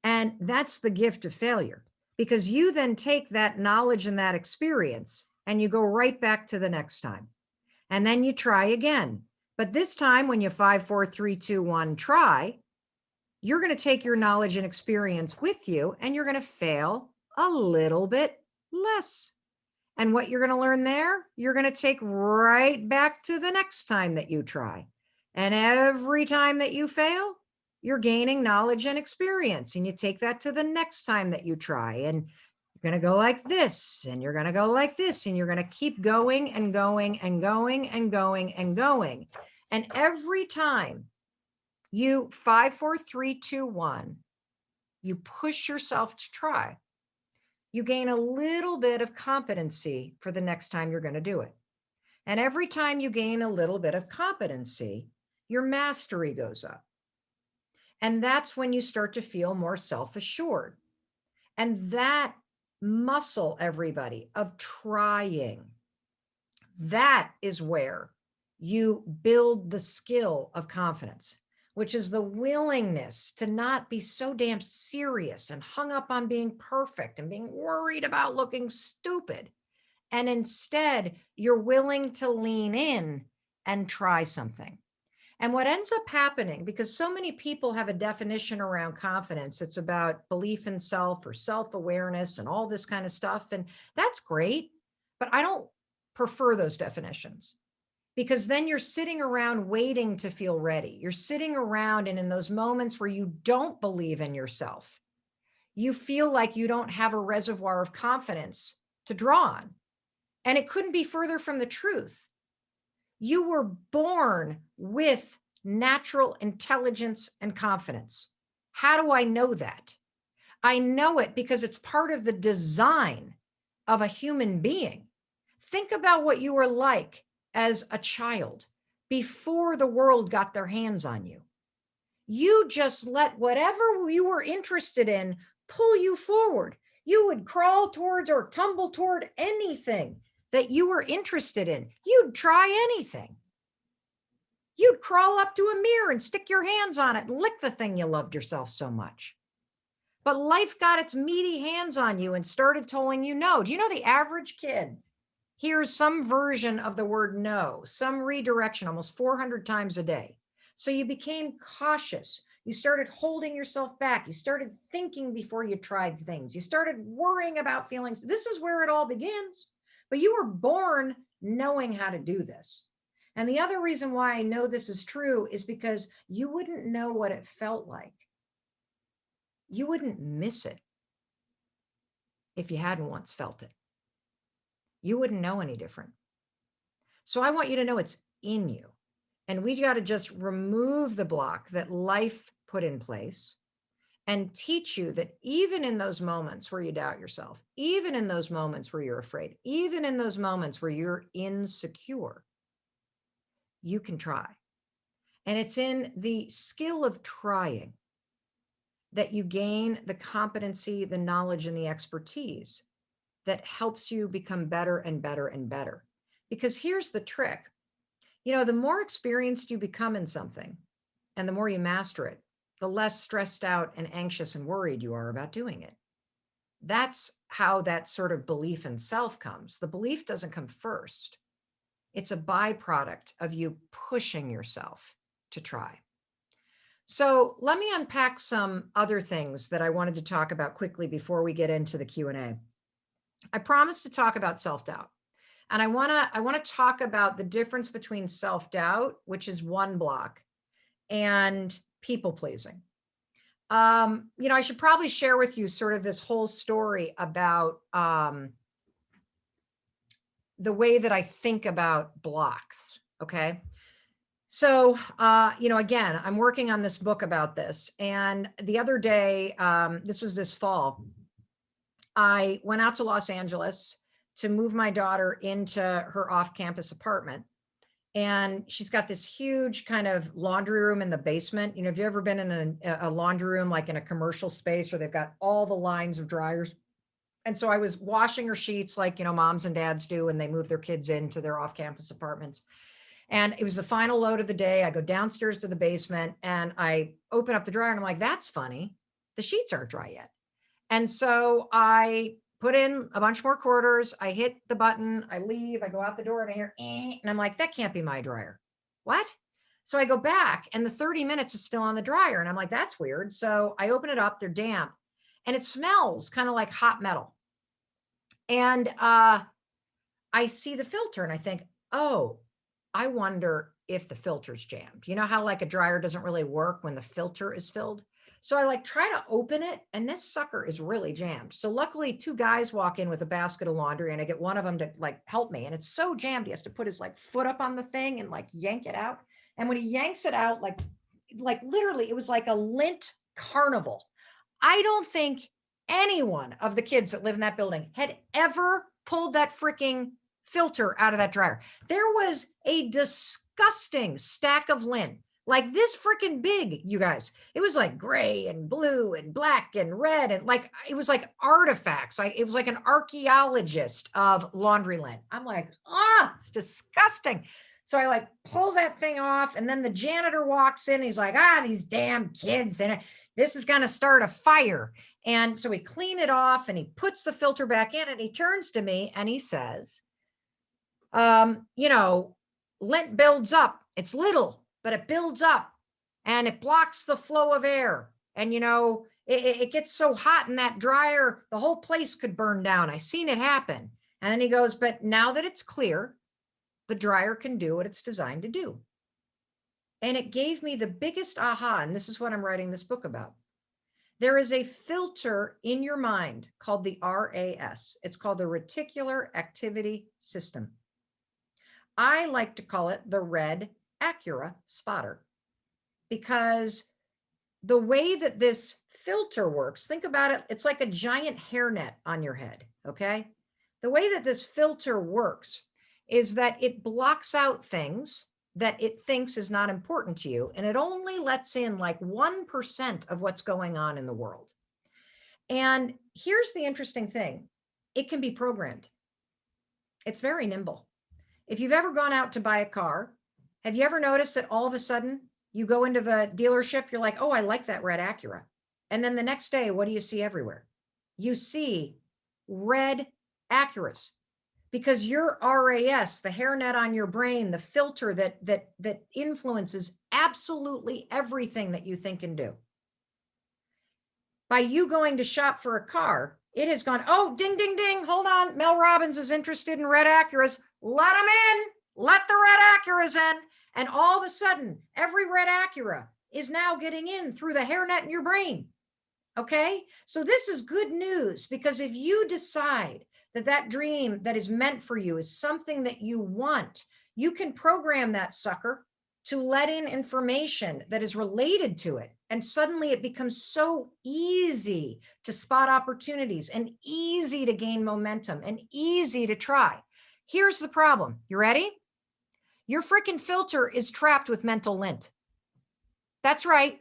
And that's the gift of failure, because you then take that knowledge and that experience and you go right back to the next time. And then you try again. But this time, when you 5, 4, 3, 2, 1 try, you're going to take your knowledge and experience with you and you're going to fail a little bit less. And what you're going to learn there, you're going to take right back to the next time that you try. And every time that you fail, you're gaining knowledge and experience. And you take that to the next time that you try. And you're going to go like this, and you're going to go like this, and you're going to keep going and going and going and going and going. And every time you 5, 4, 3, 2, 1, you push yourself to try, you gain a little bit of competency for the next time you're going to do it. And every time you gain a little bit of competency, your mastery goes up. And that's when you start to feel more self-assured. And that muscle, everybody, of trying, that is where you build the skill of confidence, which is the willingness to not be so damn serious and hung up on being perfect and being worried about looking stupid. And instead, you're willing to lean in and try something. And what ends up happening, because so many people have a definition around confidence, it's about belief in self or self-awareness and all this kind of stuff. And that's great, but I don't prefer those definitions, because then you're sitting around waiting to feel ready. You're sitting around, and in those moments where you don't believe in yourself, you feel like you don't have a reservoir of confidence to draw on. And it couldn't be further from the truth. You were born with natural intelligence and confidence. How do I know that? I know it because it's part of the design of a human being. Think about what you were like as a child before the world got their hands on you. You just let whatever you were interested in pull you forward. You would crawl towards or tumble toward anything that you were interested in. You'd try anything. You'd crawl up to a mirror and stick your hands on it and lick the thing you loved yourself so much. But life got its meaty hands on you and started telling you no. Do you know the average kid hears some version of the word no, some redirection almost 400 times a day? So you became cautious. You started holding yourself back. You started thinking before you tried things. You started worrying about feelings. This is where it all begins. But you were born knowing how to do this. And the other reason why I know this is true is because you wouldn't know what it felt like. You wouldn't miss it if you hadn't once felt it. You wouldn't know any different. So I want you to know it's in you. And we got to just remove the block that life put in place and teach you that even in those moments where you doubt yourself, even in those moments where you're afraid, even in those moments where you're insecure, you can try. And it's in the skill of trying that you gain the competency, the knowledge, and the expertise that helps you become better and better and better. Because here's the trick. You know, the more experienced you become in something and the more you master it, the less stressed out and anxious and worried you are about doing it. That's how that sort of belief in self comes. The belief doesn't come first. It's a byproduct of you pushing yourself to try. So let me unpack some other things that I wanted to talk about quickly before we get into the Q&A. I promised to talk about self-doubt. And I want to talk about the difference between self-doubt, which is one block, and people-pleasing. I should probably share with you sort of this whole story about the way that I think about blocks. Okay. So, again, I'm working on this book about this. And the other day, this was this fall, I went out to Los Angeles to move my daughter into her off-campus apartment. And she's got this huge kind of laundry room in the basement. You know, have you ever been in a laundry room, like in a commercial space where they've got all the lines of dryers? And so I was washing her sheets like, moms and dads do when they move their kids into their off-campus apartments. And it was the final load of the day. I go downstairs to the basement and I open up the dryer and I'm like, that's funny. The sheets aren't dry yet. And so I put in a bunch more quarters. I hit the button. I leave. I go out the door and I hear, and I'm like, that can't be my dryer. What? So I go back and the 30 minutes is still on the dryer. And I'm like, that's weird. So I open it up. They're damp and it smells kind of like hot metal. And I see the filter and I think, oh, I wonder if the filter's jammed. You know how like a dryer doesn't really work when the filter is filled? So I try to open it and this sucker is really jammed. So luckily 2 guys walk in with a basket of laundry and I get one of them to help me. And it's so jammed. He has to put his foot up on the thing and yank it out. And when he yanks it out, literally it was like a lint carnival. I don't think anyone of the kids that live in that building had ever pulled that freaking filter out of that dryer. There was a disgusting stack of lint, like this freaking big, you guys. It was like gray and blue and black and red. And it was like artifacts. It was like an archaeologist of laundry lint. I'm like, it's disgusting. So I pull that thing off and then the janitor walks in. And he's like, these damn kids. And this is going to start a fire. And so we clean it off and he puts the filter back in and he turns to me and he says, lint builds up. It's little, but it builds up and it blocks the flow of air. And, it gets so hot in that dryer, the whole place could burn down. I seen it happen. And then he goes, but now that it's clear, the dryer can do what it's designed to do. And it gave me the biggest aha. And this is what I'm writing this book about. There is a filter in your mind called the RAS. It's called the Reticular Activity System. I like to call it the red Acura spotter because the way that this filter works, think about it, it's like a giant hairnet on your head, okay? The way that this filter works is that it blocks out things that it thinks is not important to you, and it only lets in 1% of what's going on in the world. And here's the interesting thing. It can be programmed. It's very nimble. If you've ever gone out to buy a car Have you ever noticed that all of a sudden you go into the dealership, you're like, oh, I like that red Acura. And then the next day, what do you see everywhere? You see red Acuras, because your RAS, the hairnet on your brain, the filter that influences absolutely everything that you think and do. By you going to shop for a car, it has gone, oh, ding, ding, ding, hold on. Mel Robbins is interested in red Acuras. Let them in. Let the red Acuras in. And all of a sudden, every red Acura is now getting in through the hairnet in your brain. Okay? So this is good news, because if you decide that that dream that is meant for you is something that you want, you can program that sucker to let in information that is related to it. And suddenly it becomes so easy to spot opportunities and easy to gain momentum and easy to try. Here's the problem. You ready? Your freaking filter is trapped with mental lint. That's right.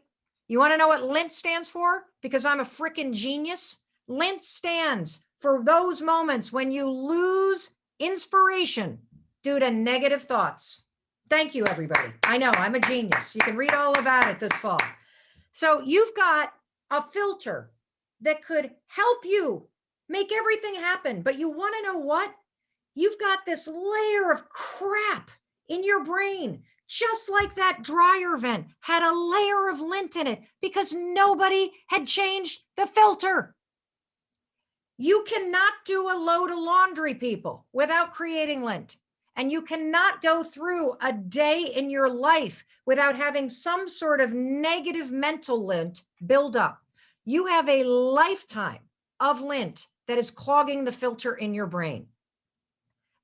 You want to know what LINT stands for? Because I'm a freaking genius. LINT stands for those moments when you lose inspiration due to negative thoughts. Thank you, everybody. I know I'm a genius. You can read all about it this fall. So you've got a filter that could help you make everything happen. But you want to know what? You've got this layer of crap in your brain, just like that dryer vent had a layer of lint in it because nobody had changed the filter. You cannot do a load of laundry, people, without creating lint. And you cannot go through a day in your life without having some sort of negative mental lint build up. You have a lifetime of lint that is clogging the filter in your brain.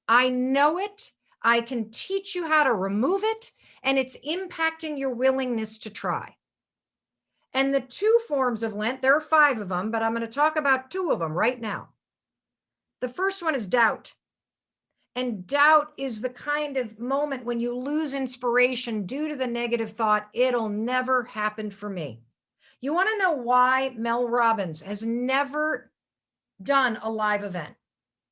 I know it. I can teach you how to remove it, and it's impacting your willingness to try. And the two forms of lint, there are 5 of them, but I'm going to talk about 2 of them right now. The first one is doubt. And doubt is the kind of moment when you lose inspiration due to the negative thought, it'll never happen for me. You want to know why Mel Robbins has never done a live event?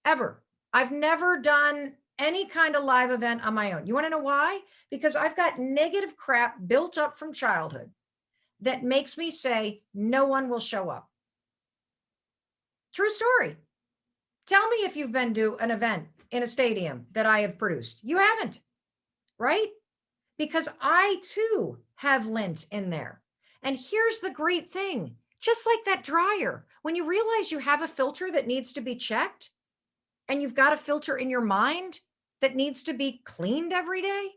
Ever. I've never done any kind of live event on my own. You want to know why? Because I've got negative crap built up from childhood that makes me say, no one will show up. True story. Tell me if you've been to an event in a stadium that I have produced. You haven't, right? Because I too have lint in there. And here's the great thing. Just like that dryer, when you realize you have a filter that needs to be checked, and you've got a filter in your mind that needs to be cleaned every day,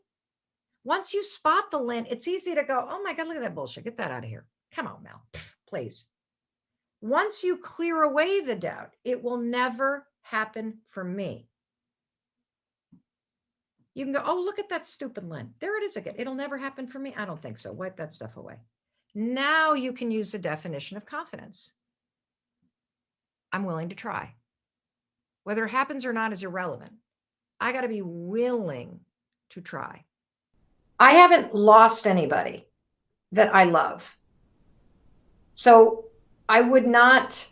once you spot the lint, it's easy to go, oh my God, look at that bullshit. Get that out of here. Come on, Mel, please. Once you clear away the doubt, it will never happen for me. You can go, oh, look at that stupid lint. There it is again. It'll never happen for me. I don't think so. Wipe that stuff away. Now you can use the definition of confidence. I'm willing to try. Whether it happens or not is irrelevant. I got to be willing to try. I haven't lost anybody that I love. So I would not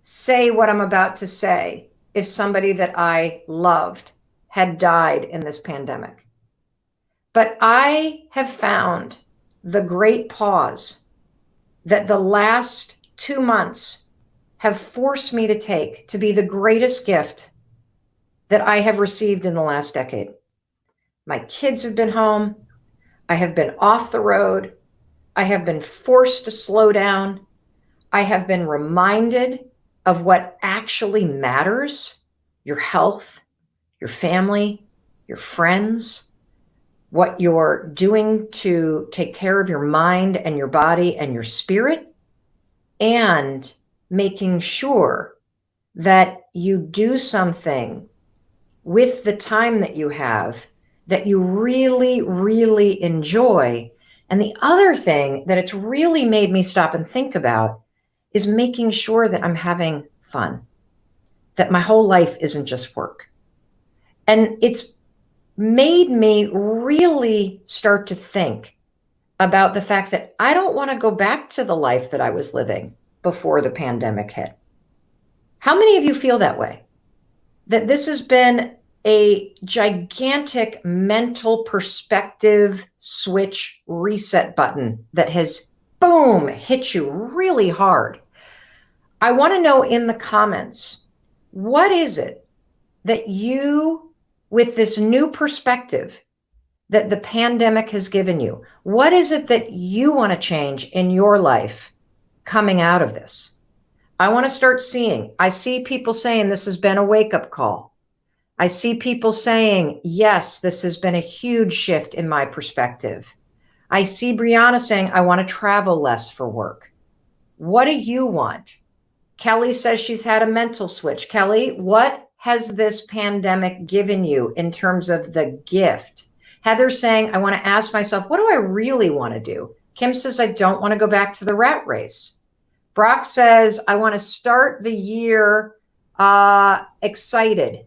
say what I'm about to say if somebody that I loved had died in this pandemic. But I have found the great pause that the last 2 months have forced me to take to be the greatest gift that I have received in the last decade. My kids have been home. I have been off the road. I have been forced to slow down. I have been reminded of what actually matters: your health, your family, your friends, what you're doing to take care of your mind and your body and your spirit, and making sure that you do something with the time that you have that you really, really enjoy. And the other thing that it's really made me stop and think about is making sure that I'm having fun, that my whole life isn't just work. And it's made me really start to think about the fact that I don't want to go back to the life that I was living before the pandemic hit. How many of you feel that way? That this has been a gigantic mental perspective switch reset button that has, boom, hit you really hard. I want to know in the comments, what is it that you, with this new perspective that the pandemic has given you, what is it that you want to change in your life coming out of this? I want to start seeing, I see people saying this has been a wake-up call. I see people saying, yes, this has been a huge shift in my perspective. I see Brianna saying, I want to travel less for work. What do you want? Kelly says she's had a mental switch. Kelly, what has this pandemic given you in terms of the gift? Heather's saying, I want to ask myself, what do I really want to do? Kim says, I don't want to go back to the rat race. Brock says, I want to start the year excited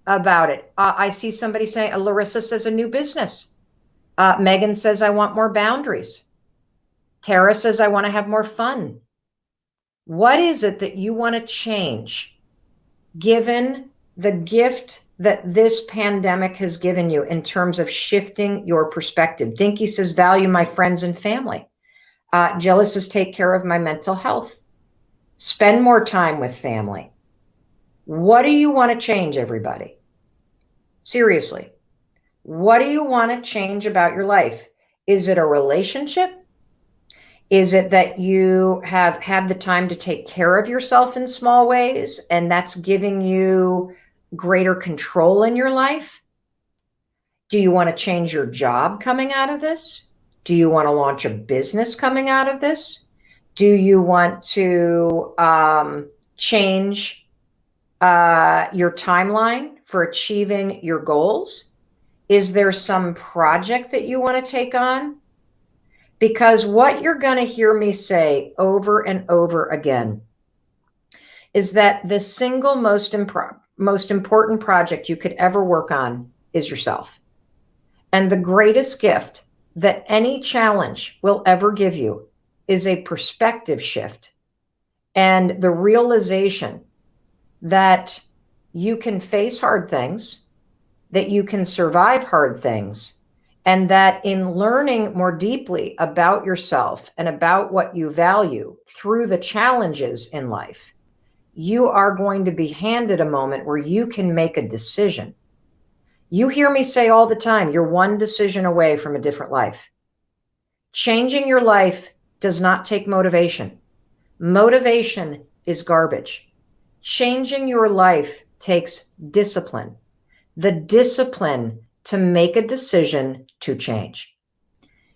about it. I see somebody saying, Larissa says a new business. Megan says, I want more boundaries. Tara says, I want to have more fun. What is it that you want to change given the gift that this pandemic has given you in terms of shifting your perspective? Dinky says, value my friends and family. Jilla says, take care of my mental health. Spend more time with family. What do you want to change, everybody? Seriously, what do you want to change about your life? Is it a relationship? Is it that you have had the time to take care of yourself in small ways and that's giving you greater control in your life? Do you want to change your job coming out of this? Do you want to launch a business coming out of this? Do you want to change your timeline for achieving your goals? Is there some project that you want to take on? Because what you're going to hear me say over and over again is that the single most important project you could ever work on is yourself. And the greatest gift that any challenge will ever give you is a perspective shift and the realization that you can face hard things, that you can survive hard things, and that in learning more deeply about yourself and about what you value through the challenges in life, you are going to be handed a moment where you can make a decision. You hear me say all the time, you're one decision away from a different life. Changing your life does not take motivation. Motivation is garbage. Changing your life takes discipline. The discipline to make a decision to change.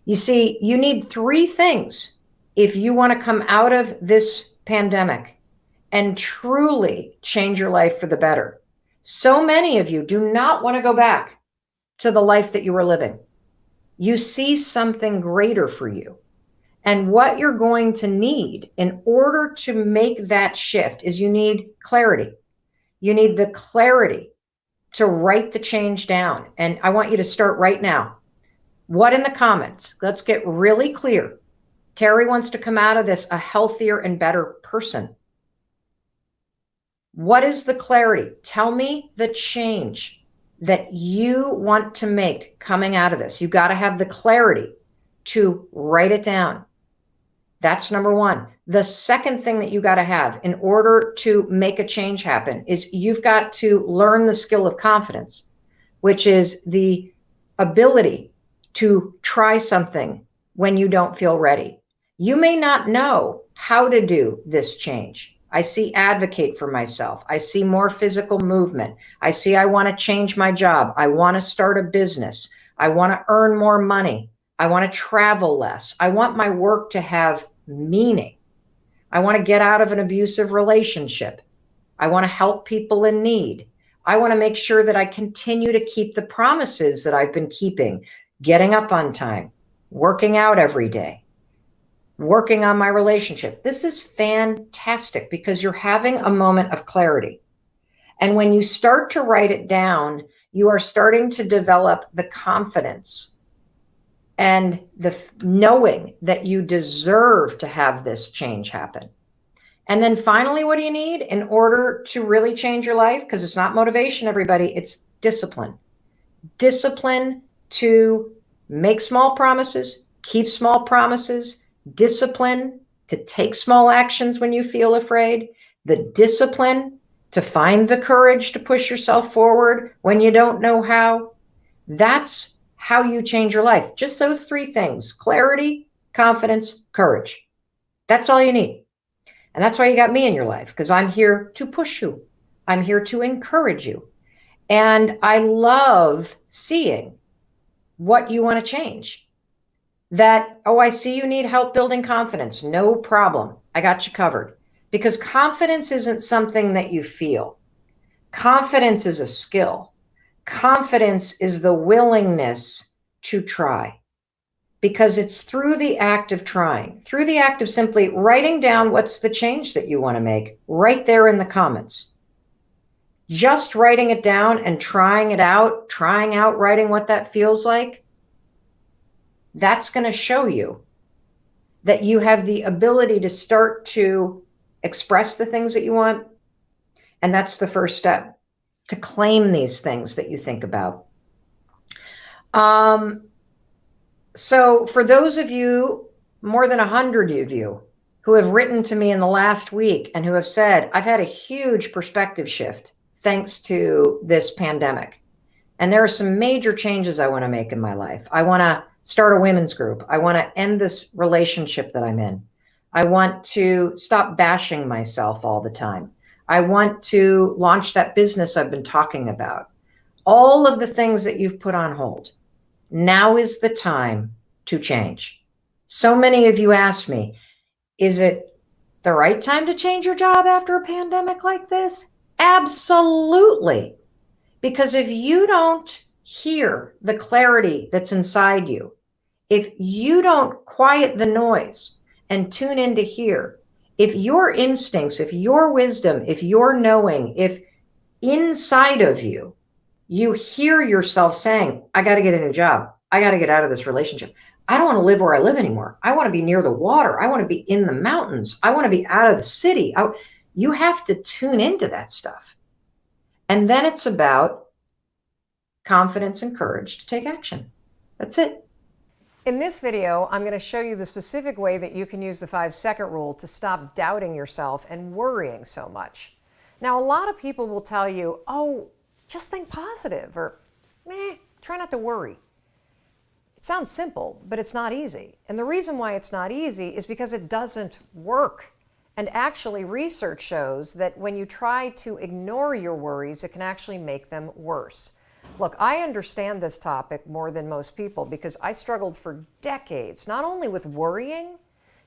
You see, you need three things if you want to come out of this pandemic and truly change your life for the better. So many of you do not want to go back to the life that you were living. You see something greater for you. And what you're going to need in order to make that shift is you need clarity. You need the clarity to write the change down. And I want you to start right now. What in the comments? Let's get really clear. Terry wants to come out of this a healthier and better person. What is the clarity? Tell me the change that you want to make coming out of this. You got to have the clarity to write it down. That's number one. The second thing that you got to have in order to make a change happen is you've got to learn the skill of confidence, which is the ability to try something when you don't feel ready. You may not know how to do this change. I see advocate for myself. I see more physical movement. I see I want to change my job. I want to start a business. I want to earn more money. I want to travel less. I want my work to have meaning. I want to get out of an abusive relationship. I want to help people in need. I want to make sure that I continue to keep the promises that I've been keeping, getting up on time, working out every day, working on my relationship. This is fantastic because you're having a moment of clarity. And when you start to write it down, you are starting to develop the confidence and the knowing that you deserve to have this change happen. And then finally, what do you need in order to really change your life? Because it's not motivation, everybody. It's discipline. Discipline to make small promises, keep small promises, discipline to take small actions when you feel afraid, the discipline to find the courage to push yourself forward when you don't know how. That's how you change your life. Just those three things: clarity, confidence, courage. That's all you need. And that's why you got me in your life, because I'm here to push you. I'm here to encourage you. And I love seeing what you want to change. That, oh, I see you need help building confidence. No problem. I got you covered. Because confidence isn't something that you feel. Confidence is a skill. Confidence is the willingness to try. Because it's through the act of trying, through the act of simply writing down what's the change that you want to make right there in the comments. Just writing it down and trying out writing what that feels like, that's going to show you that you have the ability to start to express the things that you want. And that's the first step, to claim these things that you think about. So for those of you, more than 100 of you, who have written to me in the last week and who have said, I've had a huge perspective shift thanks to this pandemic. And there are some major changes I want to make in my life. I want to start a women's group. I want to end this relationship that I'm in. I want to stop bashing myself all the time. I want to launch that business I've been talking about. All of the things that you've put on hold. Now is the time to change. So many of you asked me, is it the right time to change your job after a pandemic like this? Absolutely. Because if you don't hear the clarity that's inside you, if you don't quiet the noise and tune in to hear, if your instincts, if your wisdom, if your knowing, if inside of you, you hear yourself saying, I got to get a new job. I got to get out of this relationship. I don't want to live where I live anymore. I want to be near the water. I want to be in the mountains. I want to be out of the city. You have to tune into that stuff. And then it's about confidence and courage to take action. That's it. In this video, I'm going to show you the specific way that you can use the 5-second rule to stop doubting yourself and worrying so much. Now, a lot of people will tell you, oh, just think positive, or try not to worry. It sounds simple, but it's not easy. And the reason why it's not easy is because it doesn't work. And actually, research shows that when you try to ignore your worries, it can actually make them worse. Look, I understand this topic more than most people because I struggled for decades, not only with worrying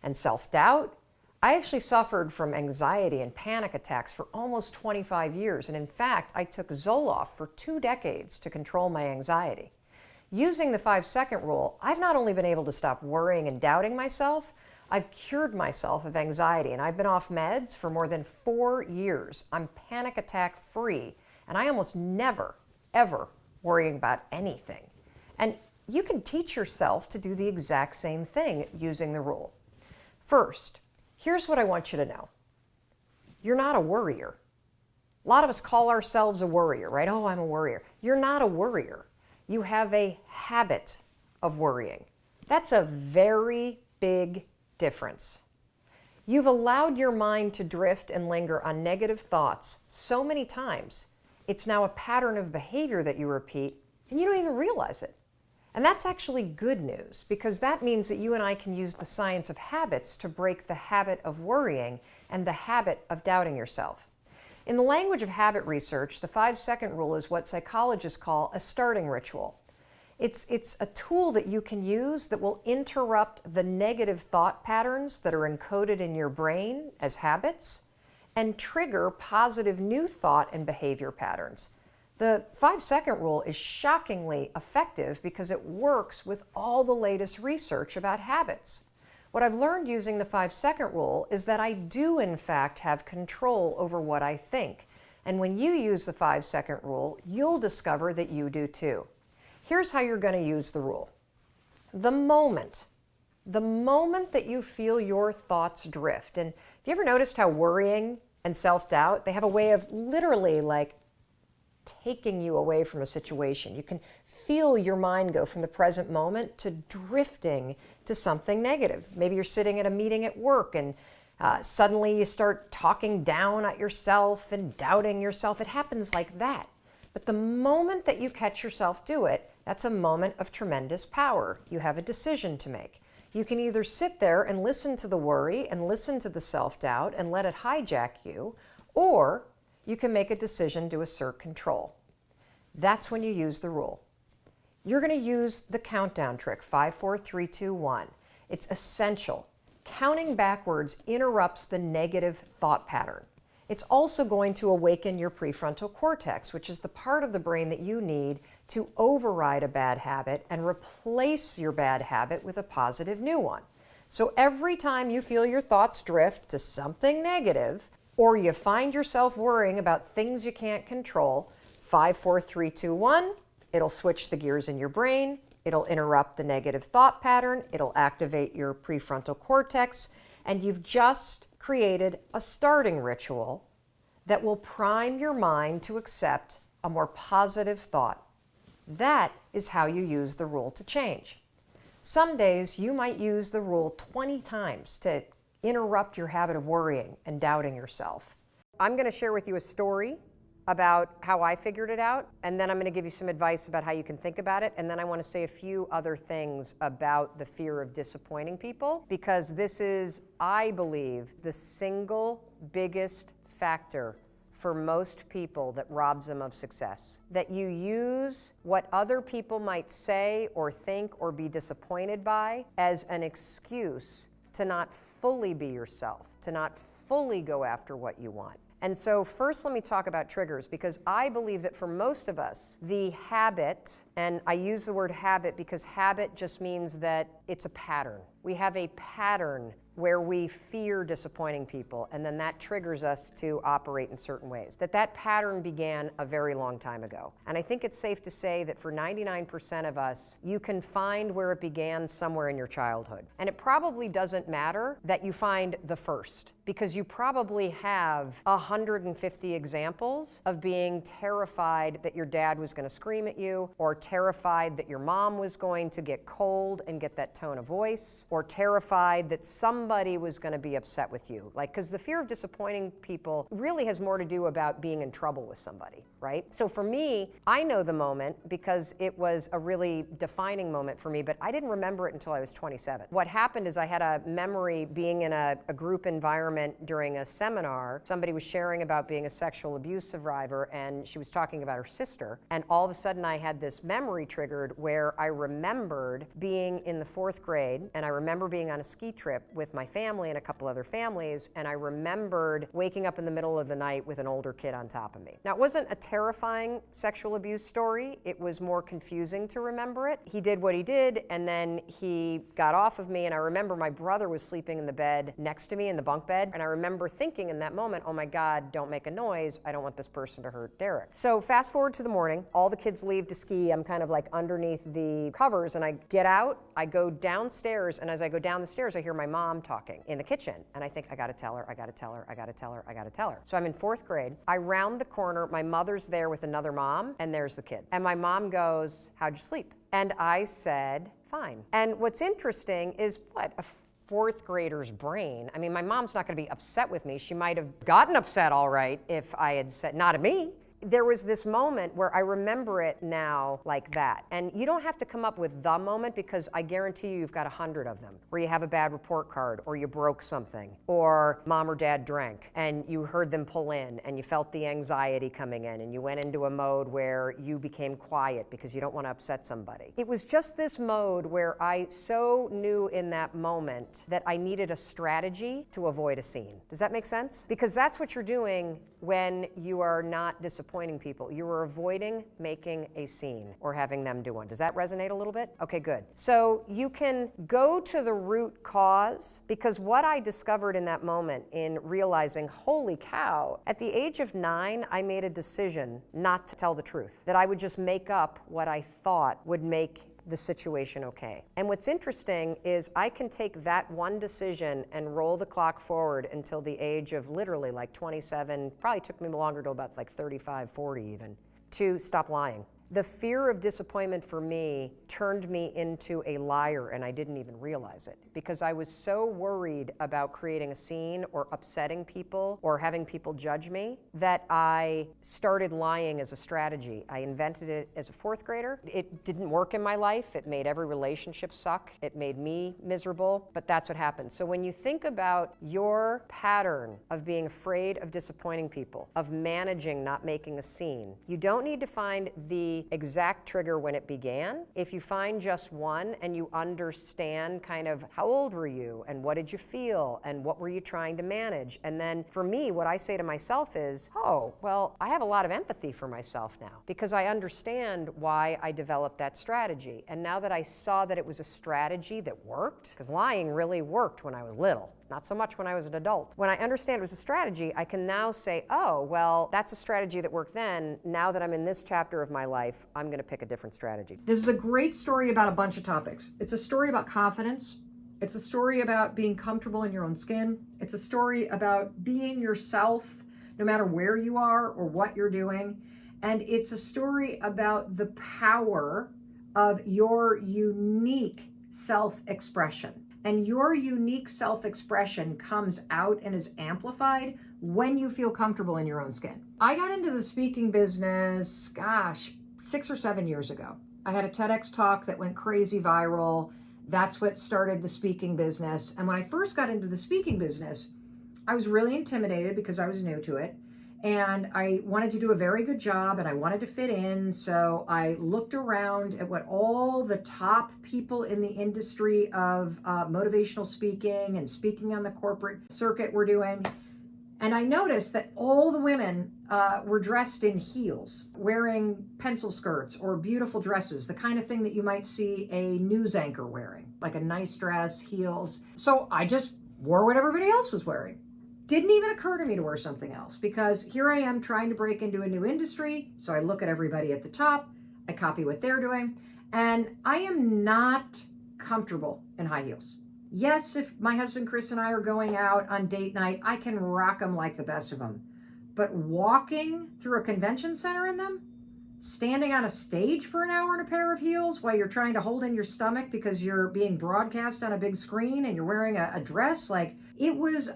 and self-doubt, I actually suffered from anxiety and panic attacks for almost 25 years. And in fact, I took Zoloft for 2 decades to control my anxiety. Using the 5-second rule, I've not only been able to stop worrying and doubting myself, I've cured myself of anxiety, and I've been off meds for more than 4 years. I'm panic attack free, and I almost never, ever worrying about anything. And you can teach yourself to do the exact same thing using the rule. First, here's what I want you to know. You're not a worrier. A lot of us call ourselves a worrier, right? Oh, I'm a worrier. You're not a worrier. You have a habit of worrying. That's a very big difference. You've allowed your mind to drift and linger on negative thoughts so many times, it's now a pattern of behavior that you repeat, and you don't even realize it. And that's actually good news, because that means that you and I can use the science of habits to break the habit of worrying and the habit of doubting yourself. In the language of habit research, the 5-second rule is what psychologists call a starting ritual. It's a tool that you can use that will interrupt the negative thought patterns that are encoded in your brain as habits and trigger positive new thought and behavior patterns. The 5-second rule is shockingly effective because it works with all the latest research about habits. What I've learned using the 5-second rule is that I do in fact have control over what I think. And when you use the 5-second rule, you'll discover that you do too. Here's how you're going to use the rule. The moment that you feel your thoughts drift, and have you ever noticed how worrying and self-doubt, they have a way of literally like taking you away from a situation. You can feel your mind go from the present moment to drifting to something negative. Maybe you're sitting at a meeting at work and suddenly you start talking down at yourself and doubting yourself. It happens like that. But the moment that you catch yourself do it, that's a moment of tremendous power. You have a decision to make. You can either sit there and listen to the worry and listen to the self-doubt and let it hijack you, or you can make a decision to assert control. That's when you use the rule. You're going to use the countdown trick, 5, 4, 3, 2, 1. It's essential. Counting backwards interrupts the negative thought pattern. It's also going to awaken your prefrontal cortex, which is the part of the brain that you need to override a bad habit and replace your bad habit with a positive new one. So every time you feel your thoughts drift to something negative, or you find yourself worrying about things you can't control, 5, 4, 3, 2, 1, it'll switch the gears in your brain, it'll interrupt the negative thought pattern, it'll activate your prefrontal cortex, and you've just created a starting ritual that will prime your mind to accept a more positive thought. That is how you use the rule to change. Some days you might use the rule 20 times to interrupt your habit of worrying and doubting yourself. I'm going to share with you a story about how I figured it out, and then I'm going to give you some advice about how you can think about it, and then I want to say a few other things about the fear of disappointing people, because this is, I believe, the single biggest factor for most people that robs them of success. That you use what other people might say or think or be disappointed by as an excuse to not fully be yourself, to not fully go after what you want. And so first let me talk about triggers, because I believe that for most of us, the habit, and I use the word habit because habit just means that it's a pattern. We have a pattern where we fear disappointing people, and then that triggers us to operate in certain ways. That pattern began a very long time ago. And I think it's safe to say that for 99% of us, you can find where it began somewhere in your childhood. And it probably doesn't matter that you find the first, because you probably have 150 examples of being terrified that your dad was going to scream at you, or terrified that your mom was going to get cold and get that tone of voice, or terrified that somebody was going to be upset with you. Like, because the fear of disappointing people really has more to do about being in trouble with somebody, right? So for me, I know the moment because it was a really defining moment for me, but I didn't remember it until I was 27. What happened is I had a memory being in a group environment during a seminar. Somebody was sharing about being a sexual abuse survivor, and she was talking about her sister, and all of a sudden I had this memory triggered where I remembered being in the 4th grade, and I remember being on a ski trip with my family and a couple other families, and I remembered waking up in the middle of the night with an older kid on top of me. Now, it wasn't a terrifying sexual abuse story. It was more confusing to remember it. He did what he did, and then he got off of me, and I remember my brother was sleeping in the bed next to me in the bunk bed, and I remember thinking in that moment, oh my God, don't make a noise. I don't want this person to hurt Derek. So fast forward to the morning, all the kids leave to ski. I'm kind of like underneath the covers, and I get out, I go downstairs, and as I go down the stairs, I hear my mom talking in the kitchen, and I think, I gotta tell her, I gotta tell her, I gotta tell her, I gotta tell her. So I'm in 4th grade. I round the corner, my mother's there with another mom, and there's the kid. And my mom goes, how'd you sleep? And I said, fine. And what's interesting is what? A 4th grader's brain. I mean, my mom's not gonna be upset with me. She might have gotten upset all right if I had said, not at me. There was this moment where I remember it now like that. And you don't have to come up with the moment, because I guarantee you've got 100 of them, where you have a bad report card, or you broke something, or mom or dad drank and you heard them pull in and you felt the anxiety coming in and you went into a mode where you became quiet because you don't want to upset somebody. It was just this mode where I so knew in that moment that I needed a strategy to avoid a scene. Does that make sense? Because that's what you're doing when you are not disappointing people. You are avoiding making a scene or having them do one. Does that resonate a little bit? Okay, good. So you can go to the root cause, because what I discovered in that moment in realizing, holy cow, at the age of 9, I made a decision not to tell the truth, that I would just make up what I thought would make the situation okay. And what's interesting is I can take that one decision and roll the clock forward until the age of literally like 27, probably took me longer till about like 35, 40 even, to stop lying. The fear of disappointment for me turned me into a liar, and I didn't even realize it because I was so worried about creating a scene or upsetting people or having people judge me that I started lying as a strategy. I invented it as a fourth grader. It didn't work in my life. It made every relationship suck. It made me miserable, but that's what happened. So when you think about your pattern of being afraid of disappointing people, of managing not making a scene, you don't need to find the exact trigger when it began. If you find just one and you understand kind of how old were you and what did you feel and what were you trying to manage, and then for me what I say to myself is, oh, well, I have a lot of empathy for myself now because I understand why I developed that strategy. And now that I saw that it was a strategy that worked, because lying really worked when I was little, not so much when I was an adult. When I understand it was a strategy, I can now say, oh, well, that's a strategy that worked then. Now that I'm in this chapter of my life, I'm going to pick a different strategy. This is a great story about a bunch of topics. It's a story about confidence. It's a story about being comfortable in your own skin. It's a story about being yourself, no matter where you are or what you're doing. And it's a story about the power of your unique self-expression. And your unique self-expression comes out and is amplified when you feel comfortable in your own skin. I got into the speaking business, 6 or 7 years ago. I had a TEDx talk that went crazy viral. That's what started the speaking business. And when I first got into the speaking business, I was really intimidated because I was new to it. And I wanted to do a very good job and I wanted to fit in. So I looked around at what all the top people in the industry of motivational speaking and speaking on the corporate circuit were doing. And I noticed that all the women were dressed in heels, wearing pencil skirts or beautiful dresses, the kind of thing that you might see a news anchor wearing, like a nice dress, heels. So I just wore what everybody else was wearing. Didn't even occur to me to wear something else because here I am trying to break into a new industry. So I look at everybody at the top, I copy what they're doing, and I am not comfortable in high heels. Yes, if my husband Chris and I are going out on date night, I can rock them like the best of them. But walking through a convention center in them, standing on a stage for an hour in a pair of heels while you're trying to hold in your stomach because you're being broadcast on a big screen and you're wearing a dress, like it was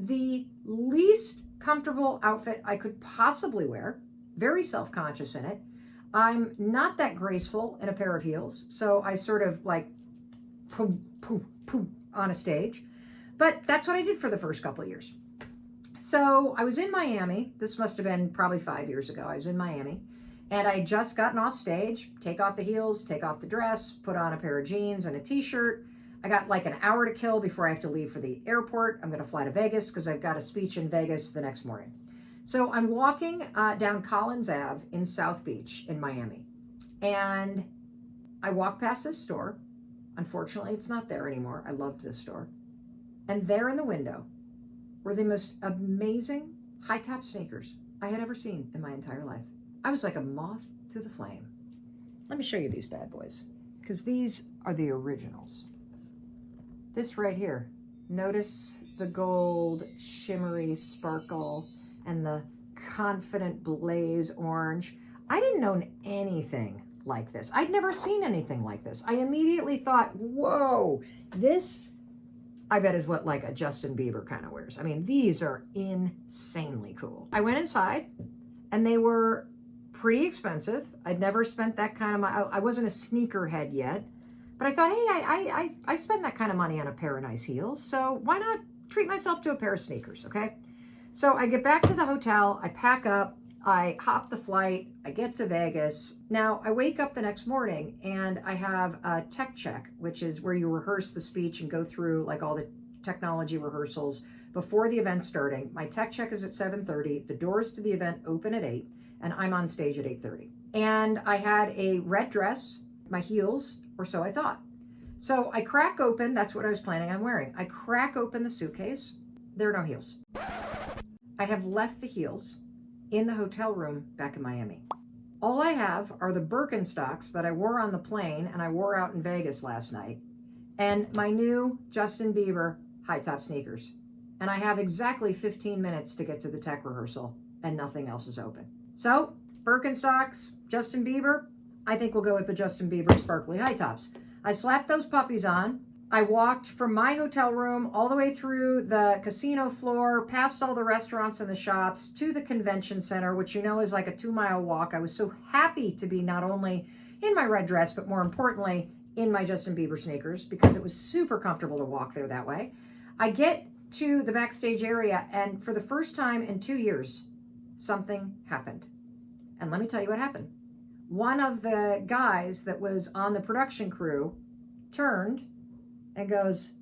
the least comfortable outfit I could possibly wear, very self-conscious in it. I'm not that graceful in a pair of heels, so I sort of like poo, poo, poo on a stage. But that's what I did for the first couple of years. So I was in Miami. This must have been probably 5 years ago. I was in Miami and I had just gotten off stage, take off the heels, take off the dress, put on a pair of jeans and a t-shirt. I got like an hour to kill before I have to leave for the airport. I'm going to fly to Vegas because I've got a speech in Vegas the next morning. So I'm walking down Collins Ave in South Beach in Miami. And I walk past this store. Unfortunately, it's not there anymore. I loved this store. And there in the window were the most amazing high-top sneakers I had ever seen in my entire life. I was like a moth to the flame. Let me show you these bad boys because these are the originals. This right here, notice the gold shimmery sparkle and the confident blaze orange. I didn't own anything like this. I'd never seen anything like this. I immediately thought, whoa, this I bet is what like a Justin Bieber kind of wears. I mean, these are insanely cool. I went inside and they were pretty expensive. I'd never spent that kind of money. I wasn't a sneakerhead yet. But I thought, hey, I spend that kind of money on a pair of nice heels, so why not treat myself to a pair of sneakers, okay? So I get back to the hotel, I pack up, I hop the flight, I get to Vegas. Now, I wake up the next morning and I have a tech check, which is where you rehearse the speech and go through like all the technology rehearsals before the event starting. My tech check is at 7:30, the doors to the event open at 8, and I'm on stage at 8:30. And I had a red dress, my heels, or so I thought. So I crack open, that's what I was planning on wearing. I crack open the suitcase, there are no heels. I have left the heels in the hotel room back in Miami. All I have are the Birkenstocks that I wore on the plane and I wore out in Vegas last night, and my new Justin Bieber high top sneakers. And I have exactly 15 minutes to get to the tech rehearsal and nothing else is open. So Birkenstocks, Justin Bieber, I think we'll go with the Justin Bieber sparkly high tops. I slapped those puppies on. I walked from my hotel room all the way through the casino floor, past all the restaurants and the shops, to the convention center, which you know is like a 2-mile walk. I was so happy to be not only in my red dress, but more importantly, in my Justin Bieber sneakers, because it was super comfortable to walk there that way. I get to the backstage area, and for the first time in 2 years, something happened. And let me tell you what happened. One of the guys that was on the production crew turned and goes,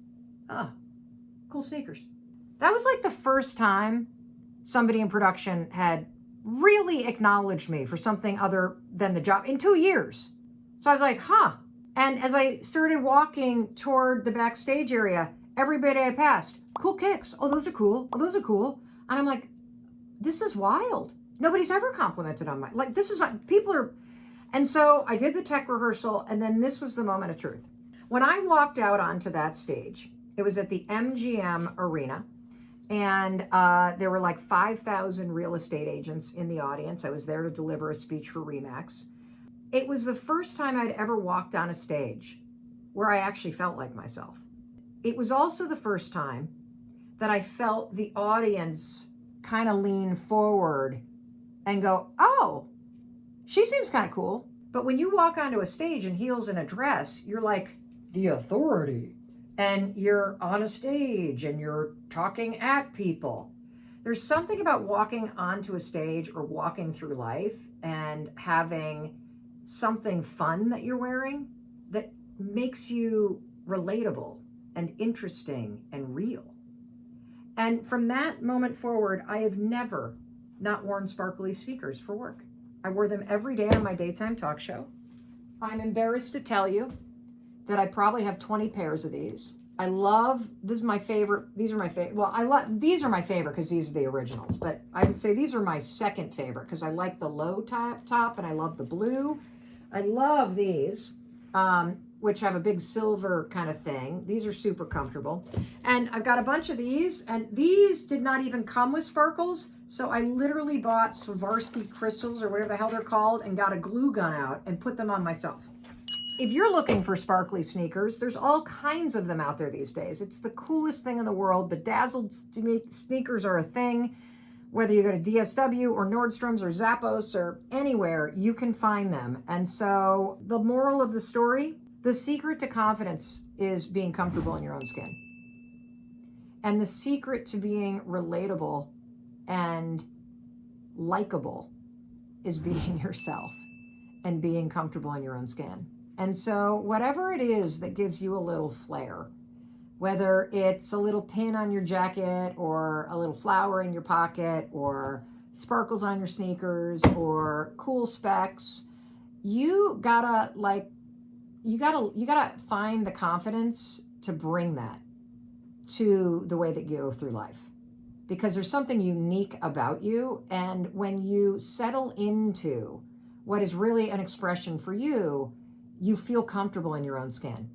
"Ah, cool sneakers." That was like the first time somebody in production had really acknowledged me for something other than the job in 2 years. So I was like, huh. And as I started walking toward the backstage area, everybody I passed, "Cool kicks. Oh, those are cool. Oh, those are cool." And I'm like, this is wild. Nobody's ever complimented on my, like, this is like, people are. And so I did the tech rehearsal, and then this was the moment of truth. When I walked out onto that stage, it was at the MGM Arena, and there were like 5,000 real estate agents in the audience. I was there to deliver a speech for RE/MAX. It was the first time I'd ever walked on a stage where I actually felt like myself. It was also the first time that I felt the audience kind of lean forward and go, "Oh, she seems kind of cool." But when you walk onto a stage in heels and a dress, you're like the authority, and you're on a stage and you're talking at people. There's something about walking onto a stage or walking through life and having something fun that you're wearing that makes you relatable and interesting and real. And from that moment forward, I have never not worn sparkly sneakers for work. I wore them every day on my daytime talk show. I'm embarrassed to tell you that I probably have 20 pairs of these. I love, this is my favorite, these are my favorite, well, these are my favorite because these are the originals, but I would say these are my second favorite because I like the low top and I love the blue. I love these, which have a big silver kind of thing. These are super comfortable. And I've got a bunch of these, and these did not even come with sparkles. So I literally bought Swarovski crystals or whatever the hell they're called and got a glue gun out and put them on myself. If you're looking for sparkly sneakers, there's all kinds of them out there these days. It's the coolest thing in the world. Bedazzled sneakers are a thing. Whether you go to DSW or Nordstrom's or Zappos or anywhere, you can find them. And so the moral of the story, the secret to confidence is being comfortable in your own skin. And the secret to being relatable and likable is being yourself and being comfortable in your own skin. And so whatever it is that gives you a little flair, whether it's a little pin on your jacket or a little flower in your pocket or sparkles on your sneakers or cool specs, you gotta find the confidence to bring that to the way that you go through life, because there's something unique about you. And when you settle into what is really an expression for you, you feel comfortable in your own skin.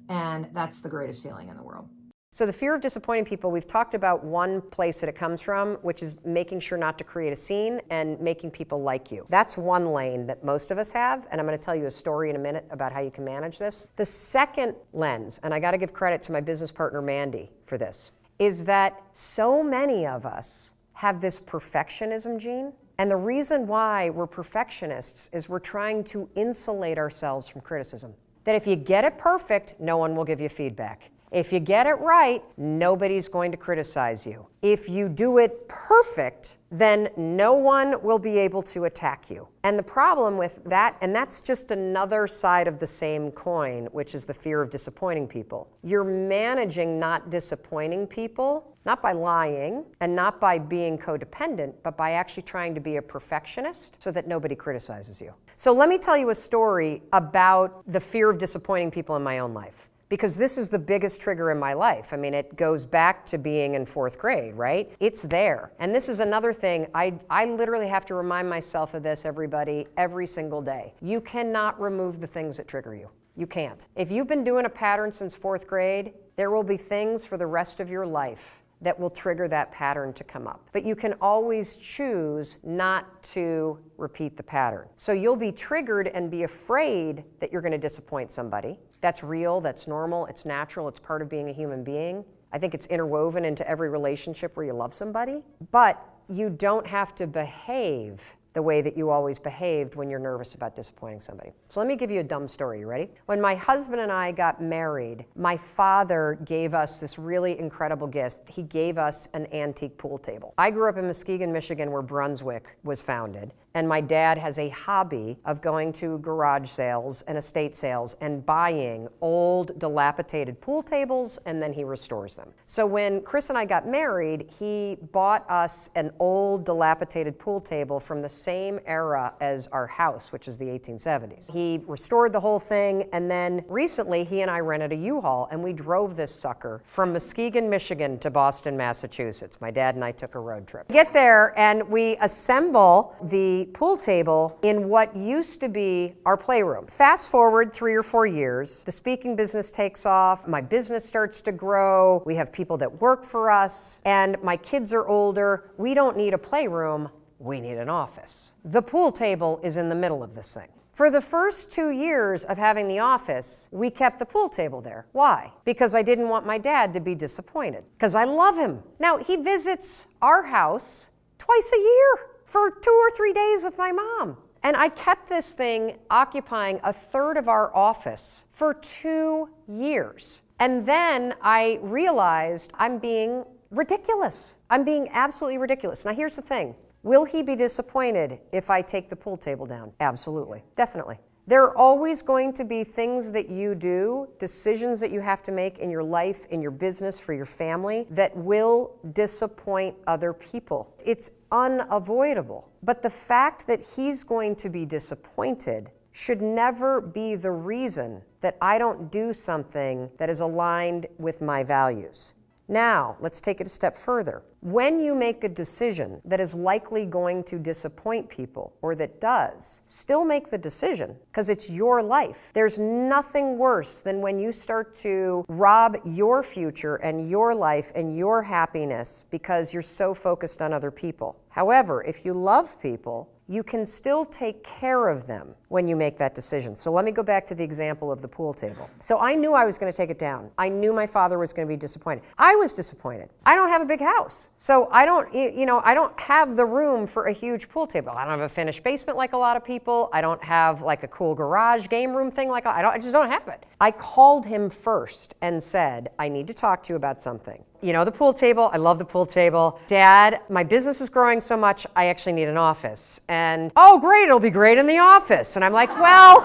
And that's the greatest feeling in the world. So the fear of disappointing people, we've talked about one place that it comes from, which is making sure not to create a scene and making people like you. That's one lane that most of us have, and I'm going to tell you a story in a minute about how you can manage this. The second lens, and I got to give credit to my business partner Mandy for this, is that so many of us have this perfectionism gene. And the reason why we're perfectionists is we're trying to insulate ourselves from criticism. That if you get it perfect, no one will give you feedback. If you get it right, nobody's going to criticize you. If you do it perfect, then no one will be able to attack you. And the problem with that, and that's just another side of the same coin, which is the fear of disappointing people. You're managing not disappointing people, not by lying and not by being codependent, but by actually trying to be a perfectionist so that nobody criticizes you. So let me tell you a story about the fear of disappointing people in my own life, because this is the biggest trigger in my life. I mean, it goes back to being in 4th grade, right? It's there. And this is another thing, I literally have to remind myself of this, everybody, every single day. You cannot remove the things that trigger you. You can't. If you've been doing a pattern since 4th grade, there will be things for the rest of your life that will trigger that pattern to come up. But you can always choose not to repeat the pattern. So you'll be triggered and be afraid that you're going to disappoint somebody. That's real, that's normal, it's natural, it's part of being a human being. I think it's interwoven into every relationship where you love somebody. But you don't have to behave the way that you always behaved when you're nervous about disappointing somebody. So let me give you a dumb story. You ready? When my husband and I got married, my father gave us this really incredible gift. He gave us an antique pool table. I grew up in Muskegon, Michigan, where Brunswick was founded. And my dad has a hobby of going to garage sales and estate sales and buying old, dilapidated pool tables, and then he restores them. So when Chris and I got married, he bought us an old, dilapidated pool table from the same era as our house, which is the 1870s. He restored the whole thing, and then recently he and I rented a U-Haul, and we drove this sucker from Muskegon, Michigan to Boston, Massachusetts. My dad and I took a road trip. Get there, and we assemble the pool table in what used to be our playroom. Fast forward 3 or 4 years, the speaking business takes off, my business starts to grow, we have people that work for us, and my kids are older. We don't need a playroom, we need an office. The pool table is in the middle of this thing. For the first 2 years of having the office, we kept the pool table there. Why? Because I didn't want my dad to be disappointed. Because I love him. Now, he visits our house twice a year for 2 or 3 days with my mom. And I kept this thing occupying a third of our office for 2 years. And then I realized I'm being ridiculous. I'm being absolutely ridiculous. Now here's the thing. Will he be disappointed if I take the pool table down? Absolutely, definitely. There are always going to be things that you do, decisions that you have to make in your life, in your business, for your family, that will disappoint other people. It's unavoidable. But the fact that he's going to be disappointed should never be the reason that I don't do something that is aligned with my values. Now, let's take it a step further. When you make a decision that is likely going to disappoint people, or that does, still make the decision, because it's your life. There's nothing worse than when you start to rob your future and your life and your happiness because you're so focused on other people. However, if you love people, you can still take care of them when you make that decision. So let me go back to the example of the pool table. So I knew I was going to take it down. I knew my father was going to be disappointed. I was disappointed. I don't have a big house. So I don't have the room for a huge pool table. I don't have a finished basement like a lot of people. I don't have like a cool garage game room thing like I just don't have it. I called him first and said, I need to talk to you about something. You know, the pool table, I love the pool table. Dad, my business is growing so much, I actually need an office. And, oh great, it'll be great in the office. And I'm like, well,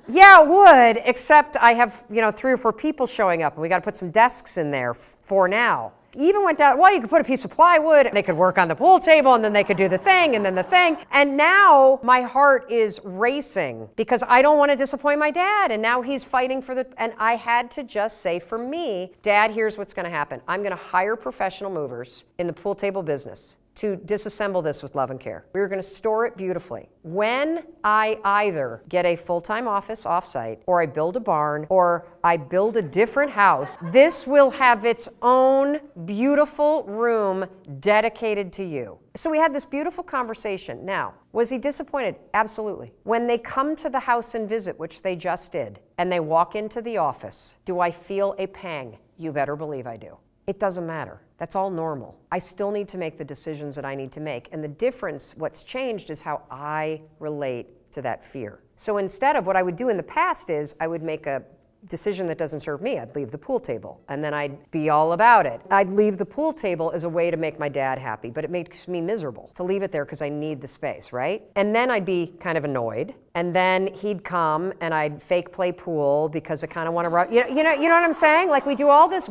yeah, it would, except I have, 3 or 4 people showing up and we got to put some desks in there for now. Even went down, well, you could put a piece of plywood, and they could work on the pool table, and then they could do the thing, and then the thing. And now my heart is racing because I don't want to disappoint my dad. And now he's fighting and I had to just say, for me, Dad, here's what's going to happen. I'm going to hire professional movers in the pool table business to disassemble this with love and care. We were going to store it beautifully. When I either get a full-time office offsite, or I build a barn, or I build a different house, this will have its own beautiful room dedicated to you. So we had this beautiful conversation. Now, was he disappointed? Absolutely. When they come to the house and visit, which they just did, and they walk into the office, do I feel a pang? You better believe I do. It doesn't matter. That's all normal. I still need to make the decisions that I need to make. And the difference, what's changed, is how I relate to that fear. So instead of what I would do in the past is I would make a decision that doesn't serve me. I'd leave the pool table and then I'd be all about it. I'd leave the pool table as a way to make my dad happy, but it makes me miserable to leave it there because I need the space, right? And then I'd be kind of annoyed. And then he'd come and I'd fake play pool because I kind of want to, you know what I'm saying? Like, we do all this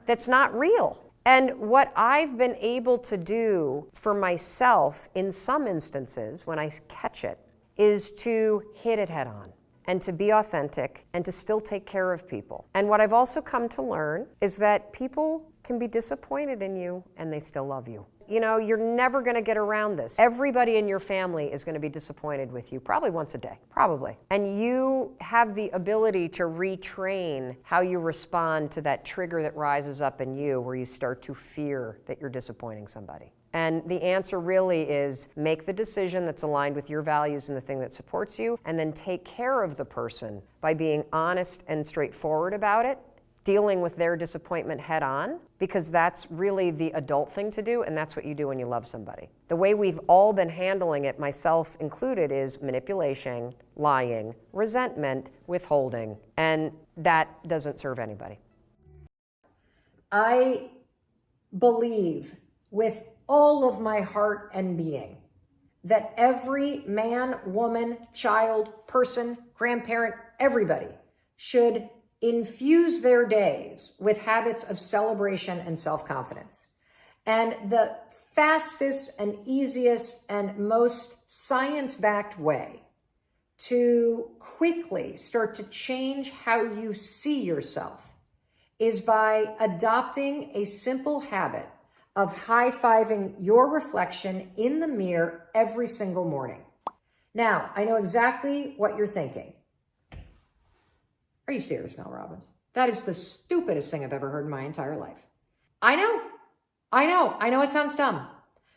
that's not real. And what I've been able to do for myself in some instances when I catch it is to hit it head on and to be authentic and to still take care of people. And what I've also come to learn is that people can be disappointed in you and they still love you. you know, you're never going to get around this. Everybody in your family is going to be disappointed with you, probably once a day, probably. And you have the ability to retrain how you respond to that trigger that rises up in you where you start to fear that you're disappointing somebody. And the answer really is make the decision that's aligned with your values and the thing that supports you, and then take care of the person by being honest and straightforward about it, dealing with their disappointment head on, because that's really the adult thing to do, and that's what you do when you love somebody. The way we've all been handling it, myself included, is manipulation, lying, resentment, withholding, and that doesn't serve anybody. I believe with all of my heart and being that every man, woman, child, person, grandparent, everybody should infuse their days with habits of celebration and self-confidence. And the fastest and easiest and most science-backed way to quickly start to change how you see yourself is by adopting a simple habit of high-fiving your reflection in the mirror every single morning. Now, I know exactly what you're thinking. Are you serious, Mel Robbins? That is the stupidest thing I've ever heard in my entire life. I know it sounds dumb.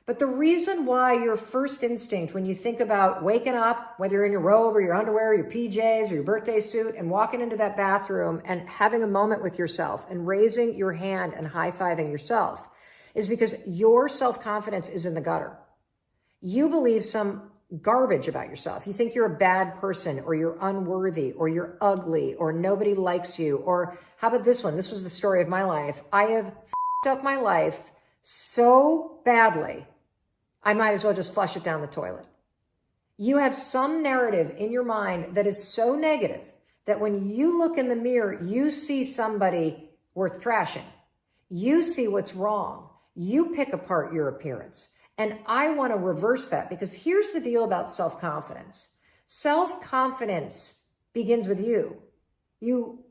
But the reason why your first instinct when you think about waking up, whether you're in your robe or your underwear, or your PJs or your birthday suit, and walking into that bathroom and having a moment with yourself and raising your hand and high-fiving yourself is because your self-confidence is in the gutter. You believe some garbage about yourself. You think you're a bad person, or you're unworthy, or you're ugly, or nobody likes you. Or how about this one? This was the story of my life. I have f***ed up my life so badly, I might as well just flush it down the toilet. You have some narrative in your mind that is so negative that when you look in the mirror, you see somebody worth trashing. You see what's wrong. You pick apart your appearance. And I want to reverse that, because here's the deal about self-confidence. Self-confidence begins with you. You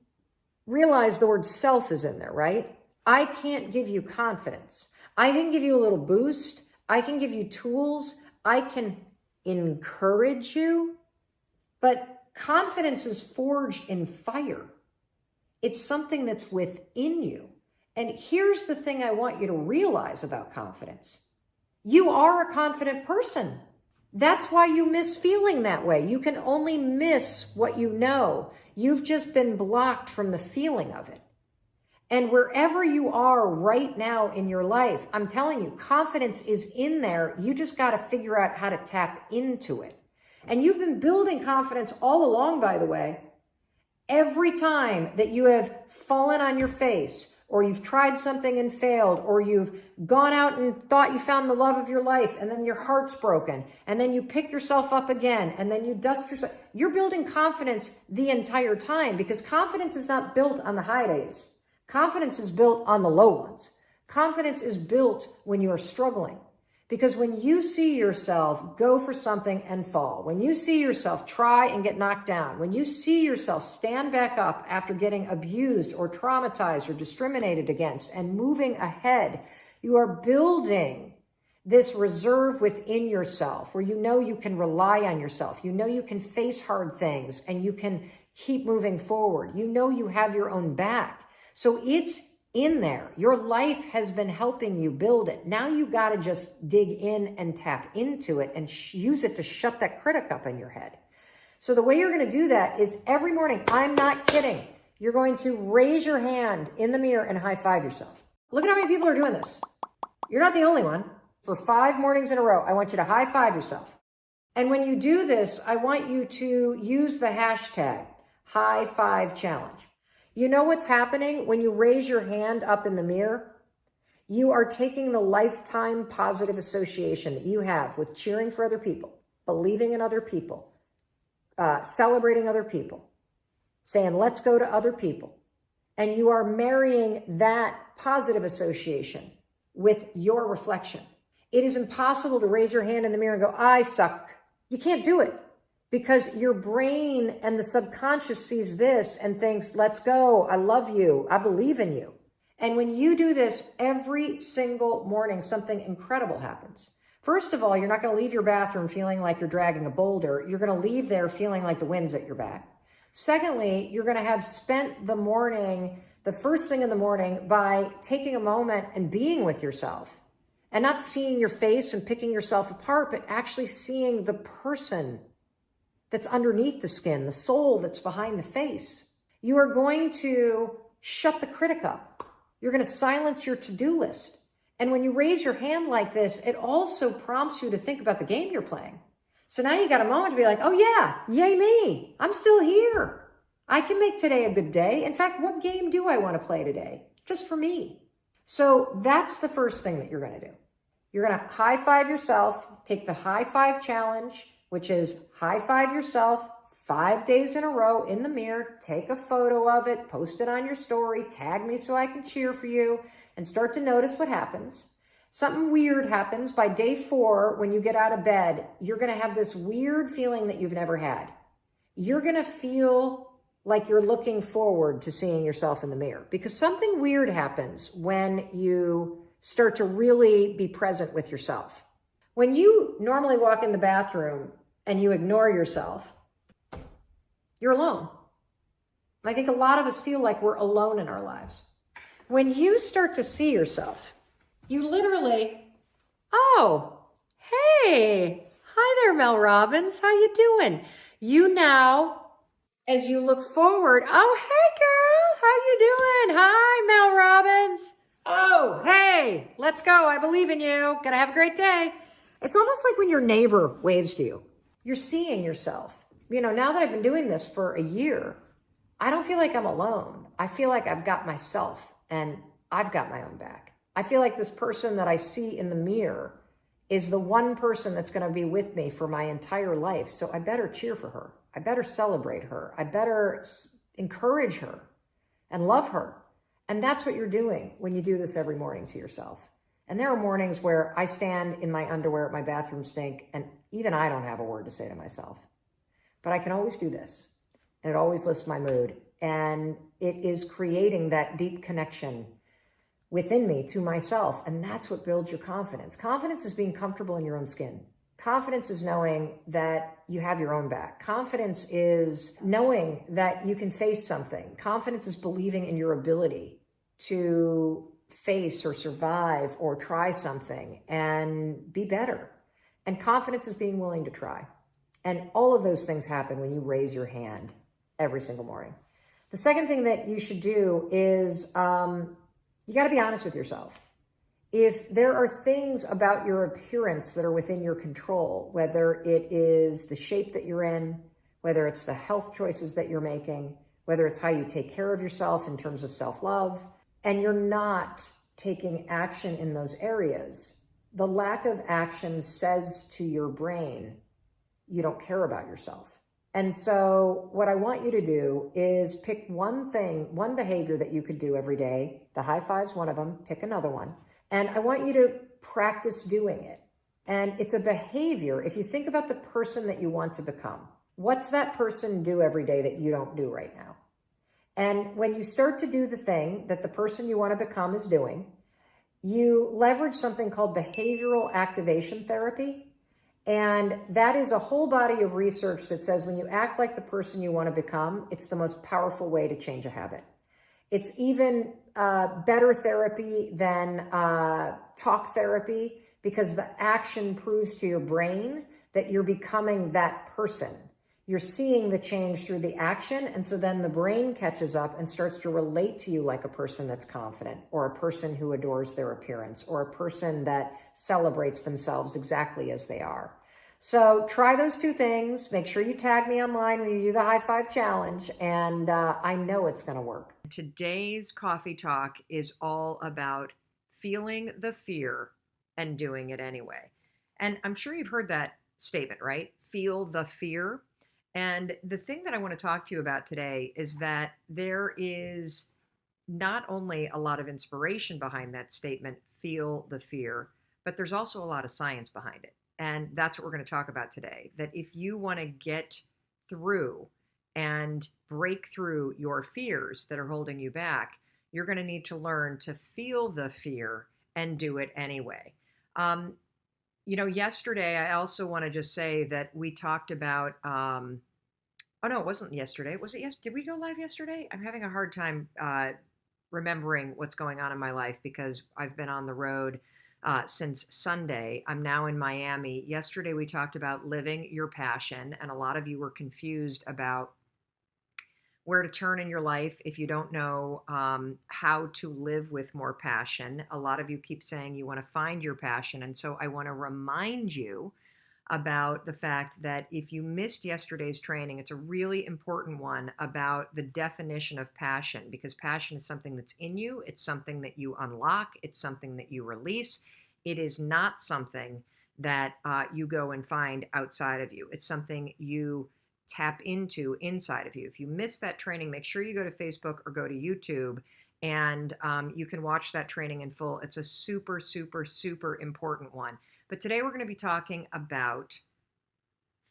realize the word self is in there, right? I can't give you confidence. I can give you a little boost. I can give you tools. I can encourage you. But confidence is forged in fire. It's something that's within you. And here's the thing I want you to realize about confidence. You are a confident person. That's why you miss feeling that way. You can only miss what you know. You've just been blocked from the feeling of it. And wherever you are right now in your life, I'm telling you, confidence is in there. You just got to figure out how to tap into it. And you've been building confidence all along, by the way. Every time that you have fallen on your face, or you've tried something and failed, or you've gone out and thought you found the love of your life, and then your heart's broken, and then you pick yourself up again, and then you dust yourself. You're building confidence the entire time, because confidence is not built on the high days. Confidence is built on the low ones. Confidence is built when you are struggling. Because when you see yourself go for something and fall, when you see yourself try and get knocked down, when you see yourself stand back up after getting abused or traumatized or discriminated against and moving ahead, you are building this reserve within yourself where you know you can rely on yourself. You know you can face hard things and you can keep moving forward. You know you have your own back. So it's in there. Your life has been helping you build it. Now you got to just dig in and tap into it and use it to shut that critic up in your head. So the way you're going to do that is every morning, I'm not kidding, you're going to raise your hand in the mirror and high five yourself. Look at how many people are doing this. You're not the only one. For 5 mornings in a row, I want you to high five yourself. And when you do this, I want you to use the hashtag high five challenge. You know what's happening when you raise your hand up in the mirror? You are taking the lifetime positive association that you have with cheering for other people, believing in other people, celebrating other people, saying, let's go to other people. And you are marrying that positive association with your reflection. It is impossible to raise your hand in the mirror and go, I suck. You can't do it. Because your brain and the subconscious sees this and thinks, let's go, I love you, I believe in you. And when you do this every single morning, something incredible happens. First of all, you're not going to leave your bathroom feeling like you're dragging a boulder. You're going to leave there feeling like the wind's at your back. Secondly, you're going to have spent the morning, the first thing in the morning, by taking a moment and being with yourself and not seeing your face and picking yourself apart, but actually seeing the person that's underneath the skin, the soul that's behind the face. You are going to shut the critic up. You're going to silence your to-do list. And when you raise your hand like this, it also prompts you to think about the game you're playing. So now you got a moment to be like, oh yeah, yay me. I'm still here. I can make today a good day. In fact, what game do I want to play today? Just for me. So that's the first thing that you're going to do. You're going to high five yourself, take the high five challenge, which is high five yourself 5 days in a row in the mirror, take a photo of it, post it on your story, tag me so I can cheer for you, and start to notice what happens. Something weird happens by day 4 when you get out of bed. You're going to have this weird feeling that you've never had. You're going to feel like you're looking forward to seeing yourself in the mirror because something weird happens when you start to really be present with yourself. When you normally walk in the bathroom and you ignore yourself, you're alone. I think a lot of us feel like we're alone in our lives. When you start to see yourself, you literally, oh, hey, hi there, Mel Robbins. How you doing? You now, as you look forward, oh, hey, girl, how you doing? Hi, Mel Robbins. Oh, hey, let's go. I believe in you. Gonna have a great day. It's almost like when your neighbor waves to you. You're seeing yourself. You know, now that I've been doing this for a year, I don't feel like I'm alone. I feel like I've got myself and I've got my own back. I feel like this person that I see in the mirror is the one person that's going to be with me for my entire life. So I better cheer for her. I better celebrate her. I better encourage her and love her. And that's what you're doing when you do this every morning to yourself. And there are mornings where I stand in my underwear at my bathroom sink and even I don't have a word to say to myself. But I can always do this. And it always lifts my mood. And it is creating that deep connection within me to myself. And that's what builds your confidence. Confidence is being comfortable in your own skin. Confidence is knowing that you have your own back. Confidence is knowing that you can face something. Confidence is believing in your ability to face or survive or try something and be better. And confidence is being willing to try. And all of those things happen when you raise your hand every single morning. The second thing that you should do is you got to be honest with yourself. If there are things about your appearance that are within your control, whether it is the shape that you're in, whether it's the health choices that you're making, whether it's how you take care of yourself in terms of self-love, and you're not taking action in those areas, the lack of action says to your brain, you don't care about yourself. And so what I want you to do is pick one thing, one behavior that you could do every day. The high five's one of them. Pick another one. And I want you to practice doing it. And it's a behavior. If you think about the person that you want to become, what's that person do every day that you don't do right now? And when you start to do the thing that the person you want to become is doing, you leverage something called behavioral activation therapy. And that is a whole body of research that says when you act like the person you want to become, it's the most powerful way to change a habit. It's even better therapy than talk therapy because the action proves to your brain that you're becoming that person. You're seeing the change through the action. And so then the brain catches up and starts to relate to you like a person that's confident or a person who adores their appearance or a person that celebrates themselves exactly as they are. So try those two things. Make sure you tag me online when you do the high five challenge. And I know it's going to work. Today's coffee talk is all about feeling the fear and doing it anyway. And I'm sure you've heard that statement, right? Feel the fear. And the thing that I want to talk to you about today is that there is not only a lot of inspiration behind that statement, feel the fear, but there's also a lot of science behind it. And that's what we're going to talk about today, that if you want to get through and break through your fears that are holding you back, you're going to need to learn to feel the fear and do it anyway. Yesterday, I also want to just say that we talked about, oh no, it wasn't yesterday. Was it yes? Did we go live yesterday? I'm having a hard time remembering what's going on in my life because I've been on the road since Sunday. I'm now in Miami. Yesterday, we talked about living your passion, and a lot of you were confused about where to turn in your life if you don't know how to live with more passion. A lot of you keep saying you want to find your passion. And so I want to remind you about the fact that if you missed yesterday's training, it's a really important one about the definition of passion, because passion is something that's in you. It's something that you unlock. It's something that you release. It is not something that you go and find outside of you. It's something you tap into inside of you. If you missed that training, make sure you go to Facebook or go to YouTube, and you can watch that training in full. It's a super, super, super important one. But today we're going to be talking about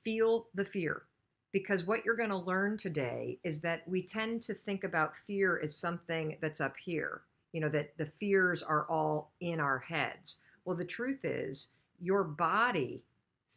feel the fear, because what you're going to learn today is that we tend to think about fear as something that's up here, that the fears are all in our heads. Well, the truth is your body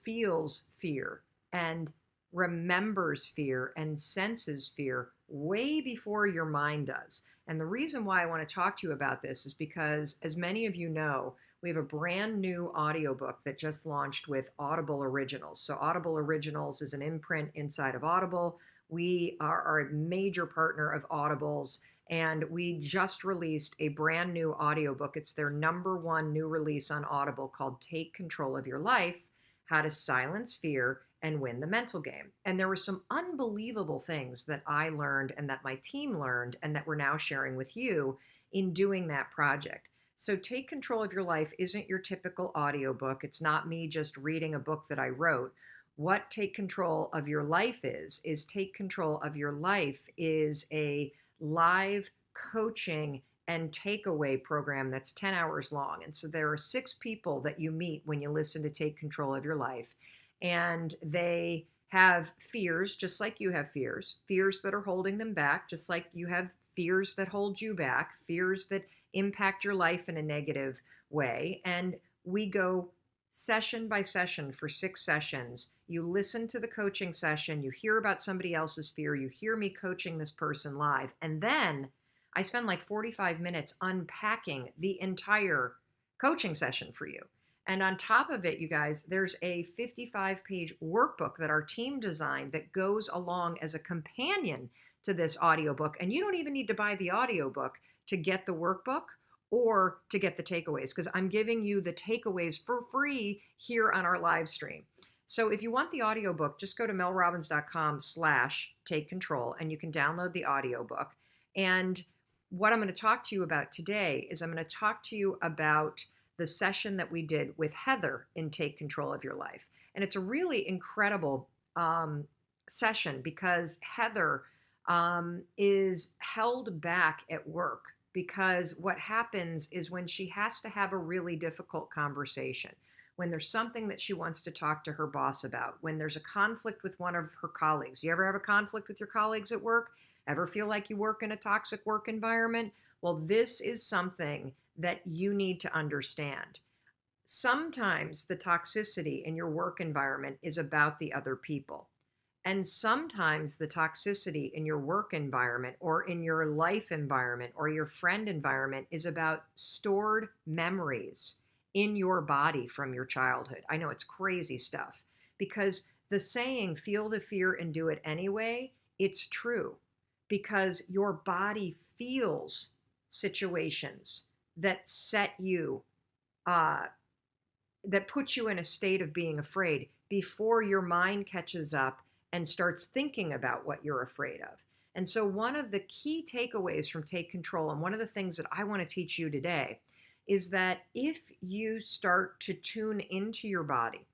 feels fear and remembers fear and senses fear way before your mind does. And the reason why I want to talk to you about this is because, as many of you know, we have a brand new audiobook that just launched with Audible Originals. So Audible Originals is an imprint inside of Audible. We are a major partner of Audible's, and we just released a brand new audiobook. It's their #1 new release on Audible called Take Control of Your Life: How to Silence Fear and Win the Mental Game. And there were some unbelievable things that I learned and that my team learned and that we're now sharing with you in doing that project. So Take Control of Your Life isn't your typical audiobook. It's not me just reading a book that I wrote. What Take Control of Your Life is Take Control of Your Life is a live coaching and takeaway program that's 10 hours long. And so there are 6 people that you meet when you listen to Take Control of Your Life. And they have fears, just like you have fears that are holding them back, just like you have fears that hold you back, fears that impact your life in a negative way. And we go session by session for 6 sessions. You listen to the coaching session, you hear about somebody else's fear, you hear me coaching this person live, and then I spend like 45 minutes unpacking the entire coaching session for you. And on top of it, you guys, there's a 55-page workbook that our team designed that goes along as a companion to this audiobook. And you don't even need to buy the audiobook to get the workbook or to get the takeaways, because I'm giving you the takeaways for free here on our live stream. So if you want the audiobook, just go to melrobbins.com/take control and you can download the audiobook. And what I'm going to talk to you about today is I'm going to talk to you about the session that we did with Heather in Take Control of Your Life. And it's a really incredible session because Heather is held back at work, because what happens is when she has to have a really difficult conversation, when there's something that she wants to talk to her boss about, when there's a conflict with one of her colleagues. You ever have a conflict with your colleagues at work? Ever feel like you work in a toxic work environment? Well, this is something that you need to understand. Sometimes the toxicity in your work environment is about the other people. And sometimes the toxicity in your work environment or in your life environment or your friend environment is about stored memories in your body from your childhood. I know it's crazy stuff, because the saying, feel the fear and do it anyway, it's true, because your body feels situations that set you, that put you in a state of being afraid before your mind catches up and starts thinking about what you're afraid of. And so one of the key takeaways from Take Control, and one of the things that I want to teach you today, is that if you start to tune into your body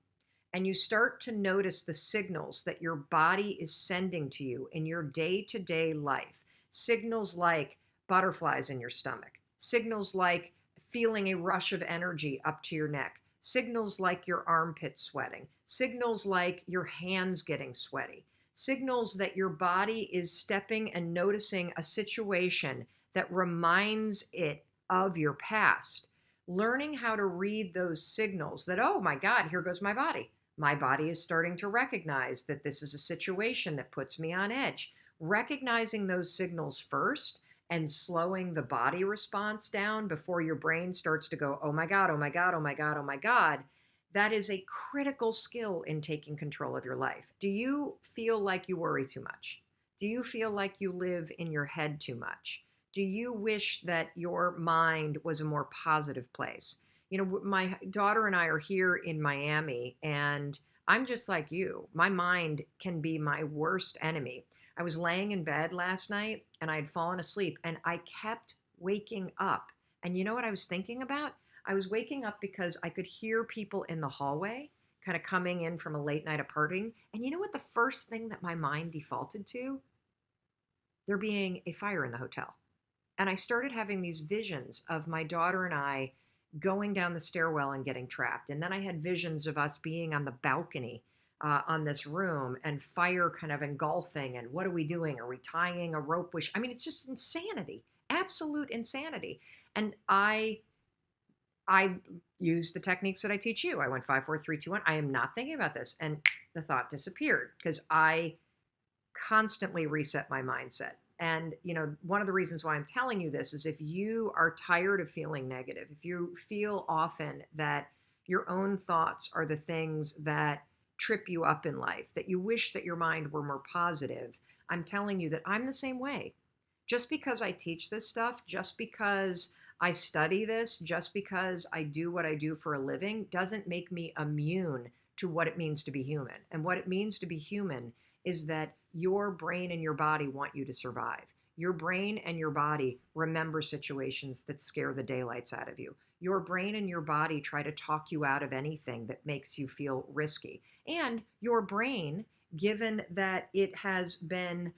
and you start to notice the signals that your body is sending to you in your day-to-day life, signals like butterflies in your stomach, signals like feeling a rush of energy up to your neck, signals like your armpits sweating, signals like your hands getting sweaty, signals that your body is stepping and noticing a situation that reminds it of your past. Learning how to read those signals that, oh my God, here goes my body. My body is starting to recognize that this is a situation that puts me on edge. Recognizing those signals first and slowing the body response down before your brain starts to go, oh my God, oh my God, oh my God, oh my God. That is a critical skill in taking control of your life. Do you feel like you worry too much? Do you feel like you live in your head too much? Do you wish that your mind was a more positive place? You know, my daughter and I are here in Miami, and I'm just like you. My mind can be my worst enemy. I was laying in bed last night and I had fallen asleep and I kept waking up. And you know what I was thinking about? I was waking up because I could hear people in the hallway kind of coming in from a late night of partying. And you know what the first thing that my mind defaulted to? There being a fire in the hotel. And I started having these visions of my daughter and I going down the stairwell and getting trapped. And then I had visions of us being on the balcony on this room and fire kind of engulfing. And what are we doing? Are we tying a rope? I mean, it's just insanity, absolute insanity. And I used the techniques that I teach you. I went 5, 4, 3, 2, 1. I am not thinking about this. And the thought disappeared because I constantly reset my mindset. And, you know, one of the reasons why I'm telling you this is if you are tired of feeling negative, if you feel often that your own thoughts are the things that trip you up in life, that you wish that your mind were more positive, I'm telling you that I'm the same way. Just because I teach this stuff, just because I study this, just because I do what I do for a living, doesn't make me immune to what it means to be human. And what it means to be human is that your brain and your body want you to survive. Your brain and your body remember situations that scare the daylights out of you. Your brain and your body try to talk you out of anything that makes you feel risky. And your brain, given that it has been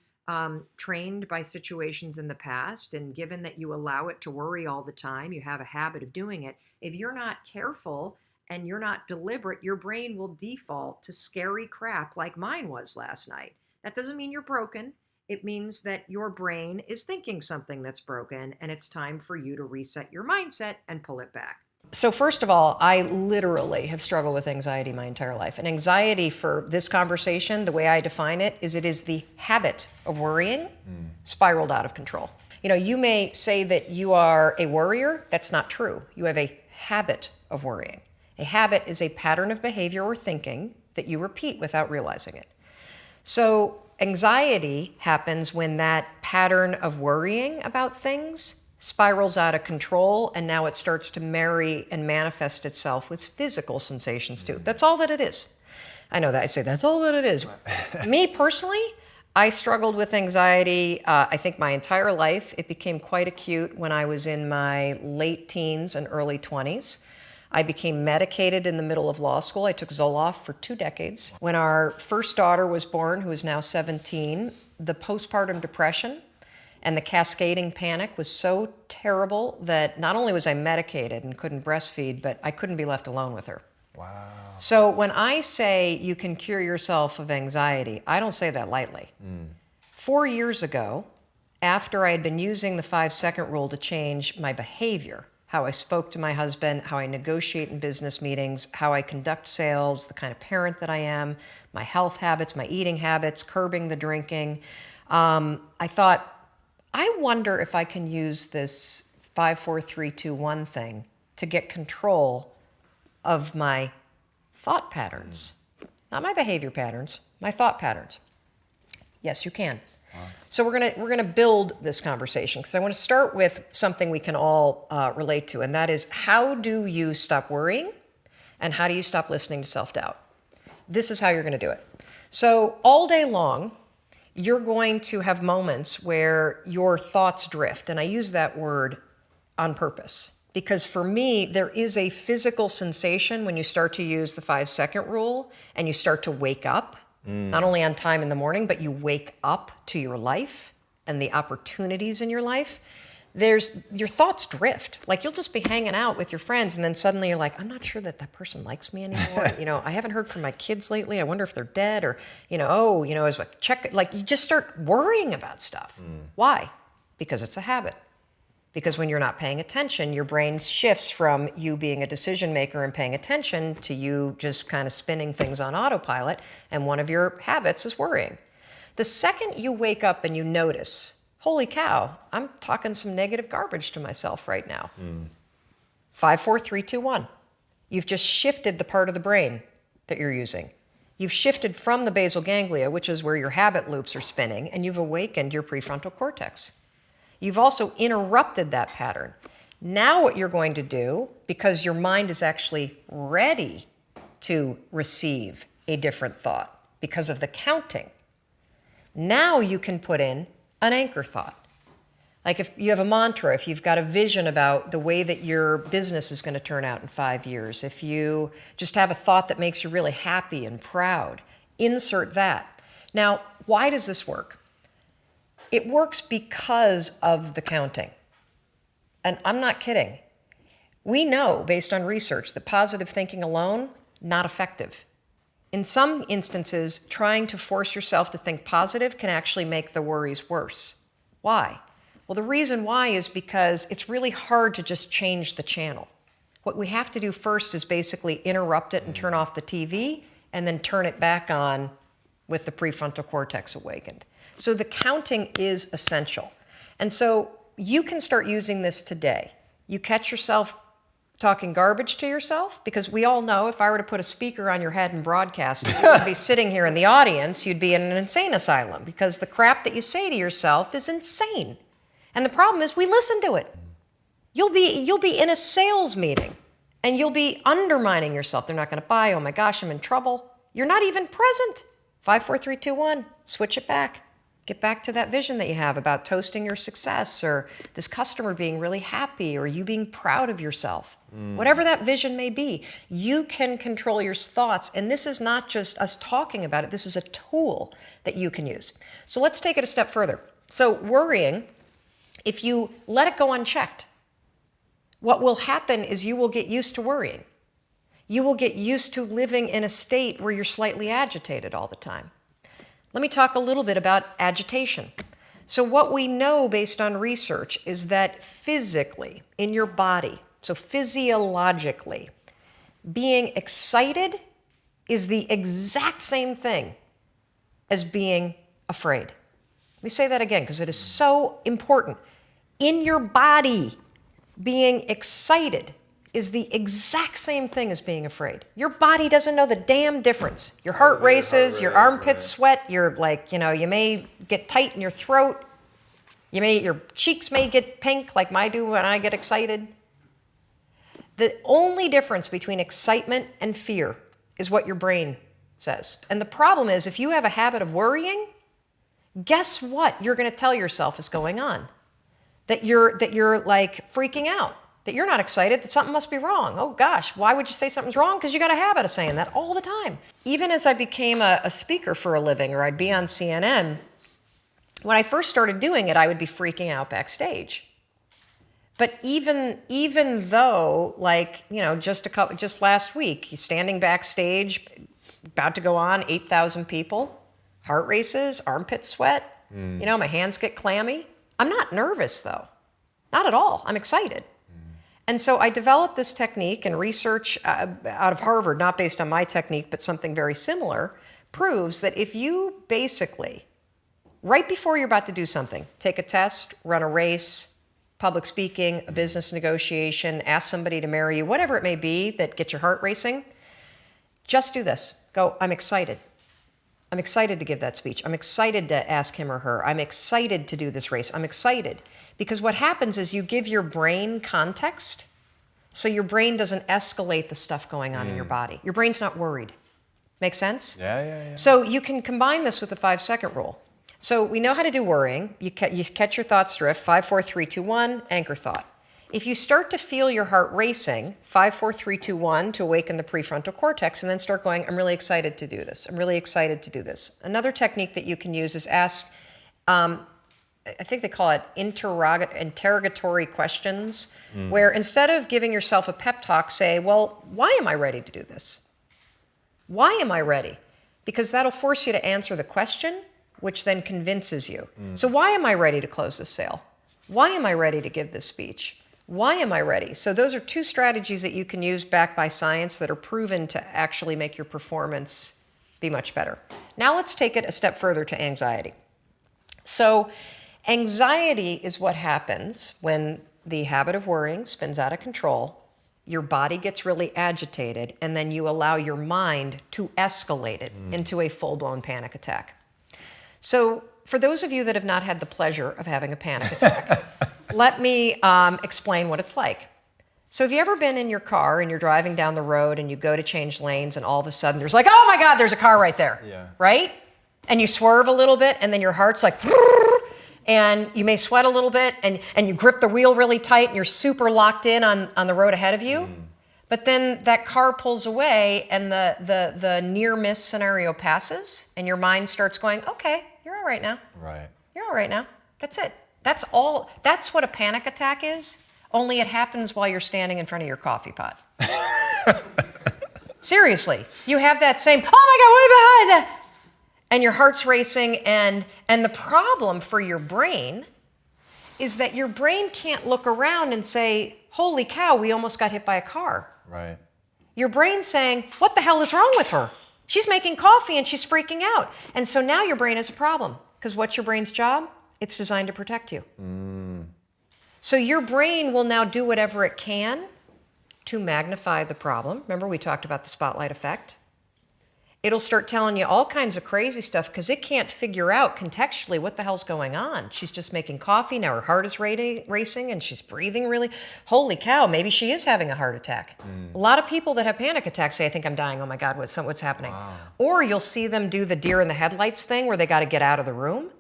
trained by situations in the past, and given that you allow it to worry all the time, you have a habit of doing it, if you're not careful and you're not deliberate, your brain will default to scary crap like mine was last night. That doesn't mean you're broken. It means that your brain is thinking something that's broken, and it's time for you to reset your mindset and pull it back. So first of all, I literally have struggled with anxiety my entire life. And anxiety for this conversation, the way I define it is the habit of worrying spiraled out of control. You know, you may say that you are a worrier. That's not true. You have a habit of worrying. A habit is a pattern of behavior or thinking that you repeat without realizing it. So anxiety happens when that pattern of worrying about things spirals out of control, and now it starts to marry and manifest itself with physical sensations too. That's all that it is. I know that I say that's all that it is. Me personally, I struggled with anxiety, I think my entire life. It became quite acute when I was in my late teens and early 20s. I became medicated in the middle of law school. I took Zoloft for 2 decades. When our first daughter was born, who is now 17, the postpartum depression and the cascading panic was so terrible that not only was I medicated and couldn't breastfeed, but I couldn't be left alone with her. Wow. So when I say you can cure yourself of anxiety, I don't say that lightly. 4 years ago, after I had been using the 5-second rule to change my behavior, how I spoke to my husband, how I negotiate in business meetings, how I conduct sales, the kind of parent that I am, my health habits, my eating habits, curbing the drinking, I thought, I wonder if I can use this 5, 4, 3, 2, 1 thing to get control of my thought patterns. Not my behavior patterns, my thought patterns. Yes, you can. Wow. So we're gonna build this conversation because I want to start with something we can all relate to, and that is, how do you stop worrying and how do you stop listening to self-doubt? This is how you're going to do it. So all day long, you're going to have moments where your thoughts drift. And I use that word on purpose because for me, there is a physical sensation when you start to use the 5-second rule and you start to wake up, not only on time in the morning, but you wake up to your life and the opportunities in your life. Your thoughts drift. Like you'll just be hanging out with your friends and then suddenly you're like, I'm not sure that person likes me anymore. I haven't heard from my kids lately. I wonder if they're dead or, as I check, like you just start worrying about stuff. Why? Because it's a habit. Because when you're not paying attention, your brain shifts from you being a decision maker and paying attention to you just kind of spinning things on autopilot. And one of your habits is worrying. The second you wake up and you notice, holy cow, I'm talking some negative garbage to myself right now. 5, 4, 3, 2, 1. You've just shifted the part of the brain that you're using. You've shifted from the basal ganglia, which is where your habit loops are spinning, and you've awakened your prefrontal cortex. You've also interrupted that pattern. Now what you're going to do, because your mind is actually ready to receive a different thought because of the counting, now you can put in an anchor thought. Like if you have a mantra, if you've got a vision about the way that your business is going to turn out in 5 years, if you just have a thought that makes you really happy and proud, insert that. Now, why does this work? It works because of the counting. And I'm not kidding. We know, based on research, that positive thinking alone, not effective. In some instances, trying to force yourself to think positive can actually make the worries worse. Why? Well, the reason why is because it's really hard to just change the channel. What we have to do first is basically interrupt it and turn off the TV and then turn it back on with the prefrontal cortex awakened. So the counting is essential. And so you can start using this today. You catch yourself talking garbage to yourself, because we all know if I were to put a speaker on your head and broadcast, you would be sitting here in the audience, you'd be in an insane asylum, because the crap that you say to yourself is insane. And the problem is we listen to it. You'll be in a sales meeting and you'll be undermining yourself. They're not going to buy. Oh my gosh, I'm in trouble. You're not even present. 5, 4, 3, 2, 1. Switch it back. Get back to that vision that you have about toasting your success, or this customer being really happy, or you being proud of yourself. Whatever that vision may be, you can control your thoughts. And this is not just us talking about it. This is a tool that you can use. So let's take it a step further. So worrying, if you let it go unchecked, what will happen is you will get used to worrying. You will get used to living in a state where you're slightly agitated all the time. Let me talk a little bit about agitation. So what we know based on research is that physically, in your body, so physiologically, being excited is the exact same thing as being afraid. Let me say that again, because it is so important. In your body, being excited is the exact same thing as being afraid. Your body doesn't know the damn difference. Your heart races, your armpits sweat, you're like, you may get tight in your throat. Your cheeks may get pink like mine do when I get excited. The only difference between excitement and fear is what your brain says. And the problem is, if you have a habit of worrying, guess what you're going to tell yourself is going on? That you're like freaking out. That you're not excited, that something must be wrong. Oh gosh, why would you say something's wrong? Because you got a habit of saying that all the time. Even as I became a speaker for a living, or I'd be on CNN, when I first started doing it, I would be freaking out backstage. But even though, just last week, standing backstage, about to go on, 8,000 people, heart races, armpit sweat, my hands get clammy. I'm not nervous though, not at all. I'm excited. And so I developed this technique, and research out of Harvard, not based on my technique, but something very similar, proves that if you basically, right before you're about to do something, take a test, run a race, public speaking, a business negotiation, ask somebody to marry you, whatever it may be that gets your heart racing, just do this. Go, I'm excited. I'm excited to give that speech. I'm excited to ask him or her. I'm excited to do this race. I'm excited. Because what happens is you give your brain context, so your brain doesn't escalate the stuff going on in your body. Your brain's not worried. Make sense? Yeah. So you can combine this with the 5-second rule. So we know how to do worrying. You catch your thoughts drift, 5, 4, 3, 2, 1, anchor thought. If you start to feel your heart racing, 5, 4, 3, 2, 1, to awaken the prefrontal cortex, and then start going, I'm really excited to do this. I'm really excited to do this. Another technique that you can use is ask, I think they call it interrogatory questions, where instead of giving yourself a pep talk, say, well, why am I ready to do this? Why am I ready? Because that'll force you to answer the question, which then convinces you. So why am I ready to close this sale? Why am I ready to give this speech? Why am I ready? So those are two strategies that you can use backed by science that are proven to actually make your performance be much better. Now let's take it a step further to anxiety. So anxiety is what happens when the habit of worrying spins out of control, your body gets really agitated, and then you allow your mind to escalate it into a full-blown panic attack. So for those of you that have not had the pleasure of having a panic attack, let me explain what it's like. So have you ever been in your car and you're driving down the road and you go to change lanes and all of a sudden there's like, oh my God, there's a car right there, right? And you swerve a little bit and then your heart's like, and you may sweat a little bit and you grip the wheel really tight and you're super locked in on the road ahead of you. But then that car pulls away and the near miss scenario passes and your mind starts going, okay, you're all right now. Right. You're all right now. That's it. That's all. That's what a panic attack is, only it happens while you're standing in front of your coffee pot. Seriously, you have that same, oh my God, what behind that? And your heart's racing, and the problem for your brain is that your brain can't look around and say, holy cow, we almost got hit by a car. Right. Your brain's saying, what the hell is wrong with her? She's making coffee and she's freaking out. And so now your brain has a problem, because what's your brain's job? It's designed to protect you. So your brain will now do whatever it can to magnify the problem. Remember, we talked about the spotlight effect. It'll start telling you all kinds of crazy stuff because it can't figure out contextually what the hell's going on. She's just making coffee, now her heart is racing and she's breathing really. Holy cow, maybe she is having a heart attack. A lot of people that have panic attacks say, I think I'm dying, oh my God, what's happening? Wow. Or you'll see them do the deer in the headlights thing where they got to get out of the room.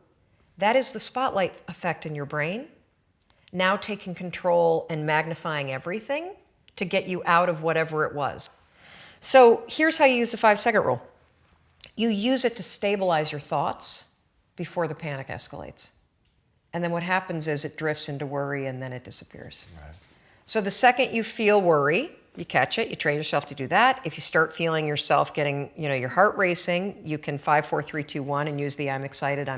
That is the spotlight effect in your brain, now taking control and magnifying everything to get you out of whatever it was. So here's how you use the 5-second rule. You use it to stabilize your thoughts before the panic escalates. And then what happens is it drifts into worry and then it disappears. Right. So the second you feel worry, you catch it, you train yourself to do that. If you start feeling yourself getting, your heart racing, you can 5, 4, 3, 2, 1 and use the I'm excited.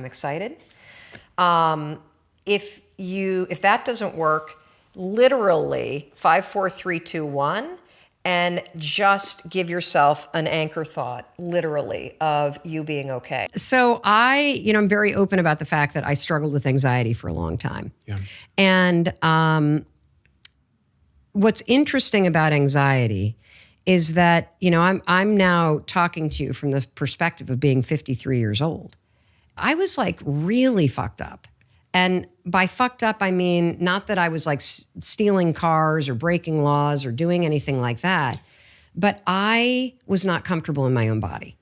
If that doesn't work, literally 5, 4, 3, 2, 1, and just give yourself an anchor thought, literally, of you being okay. So I'm very open about the fact that I struggled with anxiety for a long time. Yeah. And what's interesting about anxiety is that, I'm now talking to you from the perspective of being 53 years old. I was like really fucked up. And by fucked up, I mean, not that I was like stealing cars or breaking laws or doing anything like that, but I was not comfortable in my own body.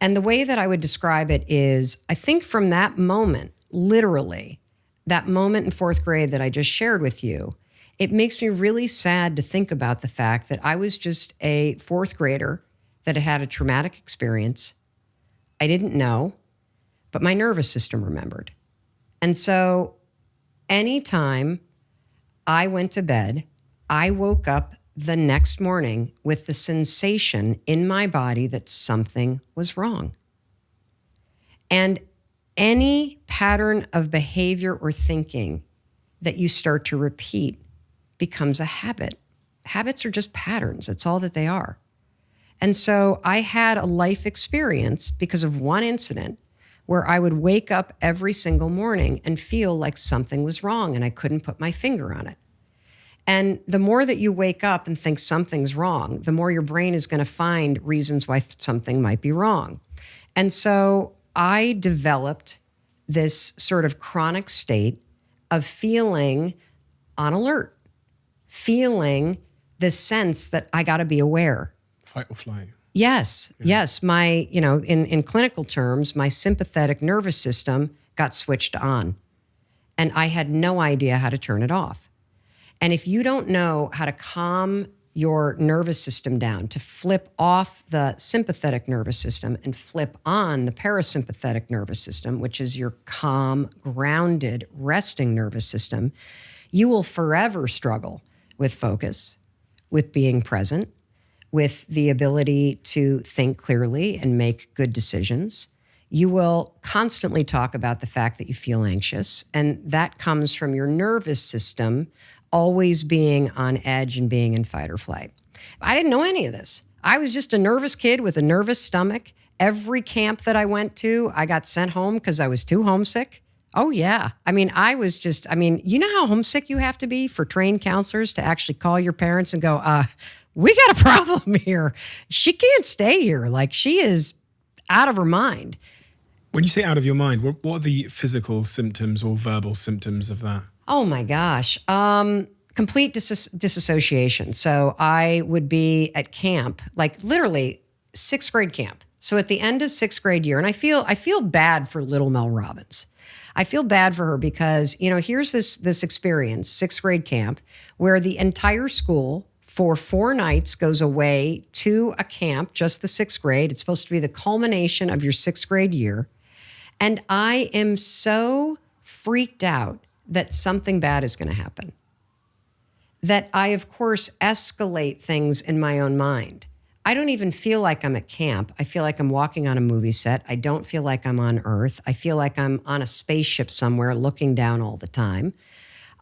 And the way that I would describe it is, I think from that moment, literally, that moment in 4th grade that I just shared with you, it makes me really sad to think about the fact that I was just a 4th grader that had had a traumatic experience. I didn't know, but my nervous system remembered. And so anytime I went to bed, I woke up the next morning with the sensation in my body that something was wrong. And any pattern of behavior or thinking that you start to repeat becomes a habit. Habits are just patterns. That's all that they are. And so I had a life experience because of one incident where I would wake up every single morning and feel like something was wrong and I couldn't put my finger on it. And the more that you wake up and think something's wrong, the more your brain is going to find reasons why something might be wrong. And so I developed this sort of chronic state of feeling on alert, feeling this sense that I got to be aware. Fight or flight. Yes, yes. My, in clinical terms, my sympathetic nervous system got switched on. And I had no idea how to turn it off. And if you don't know how to calm your nervous system down, to flip off the sympathetic nervous system and flip on the parasympathetic nervous system, which is your calm, grounded, resting nervous system, you will forever struggle with focus, with being present, with the ability to think clearly and make good decisions. You will constantly talk about the fact that you feel anxious, and that comes from your nervous system always being on edge and being in fight or flight. I didn't know any of this. I was just a nervous kid with a nervous stomach. Every camp that I went to, I got sent home because I was too homesick. Oh, yeah. I mean, you know how homesick you have to be for trained counselors to actually call your parents and go, we got a problem here. She can't stay here. Like, she is out of her mind. When you say out of your mind, what are the physical symptoms or verbal symptoms of that? Oh, my gosh. Complete disassociation. So I would be at camp, like literally 6th grade camp. So at the end of 6th grade year, and I feel bad for little Mel Robbins. I feel bad for her because, here's this experience, 6th grade camp, where the entire school for 4 nights goes away to a camp, just the 6th grade. It's supposed to be the culmination of your 6th grade year. And I am so freaked out that something bad is going to happen, that I, of course, escalate things in my own mind. I don't even feel like I'm at camp. I feel like I'm walking on a movie set. I don't feel like I'm on Earth. I feel like I'm on a spaceship somewhere looking down all the time.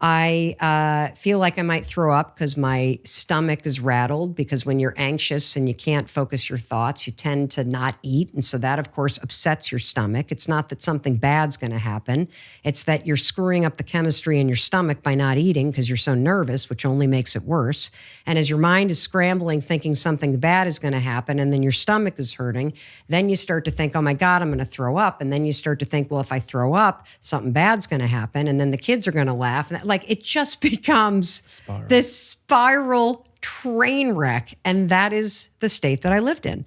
I feel like I might throw up because my stomach is rattled, because when you're anxious and you can't focus your thoughts, you tend to not eat. And so that, of course, upsets your stomach. It's not that something bad's going to happen. It's that you're screwing up the chemistry in your stomach by not eating because you're so nervous, which only makes it worse. And as your mind is scrambling, thinking something bad is going to happen, and then your stomach is hurting, then you start to think, oh my God, I'm going to throw up. And then you start to think, well, if I throw up, something bad's going to happen. And then the kids are going to laugh. And like, it just becomes this spiral train wreck. And that is the state that I lived in.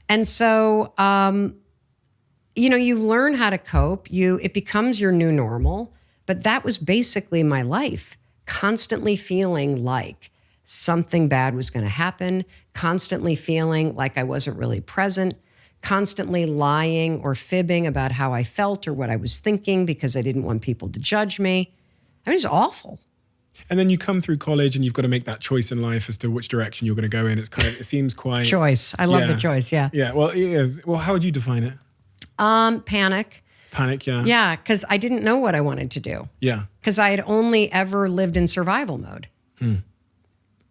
And so, you learn how to cope. It becomes your new normal. But that was basically my life, constantly feeling like something bad was going to happen, constantly feeling like I wasn't really present, constantly lying or fibbing about how I felt or what I was thinking because I didn't want people to judge me. I mean, it's awful. And then you come through college and you've got to make that choice in life as to which direction you're going to go in. It seems quite... Choice. I love the choice, yeah. Yeah, well, how would you define it? Panic. Panic, yeah. Yeah, because I didn't know what I wanted to do. Yeah. Because I had only ever lived in survival mode.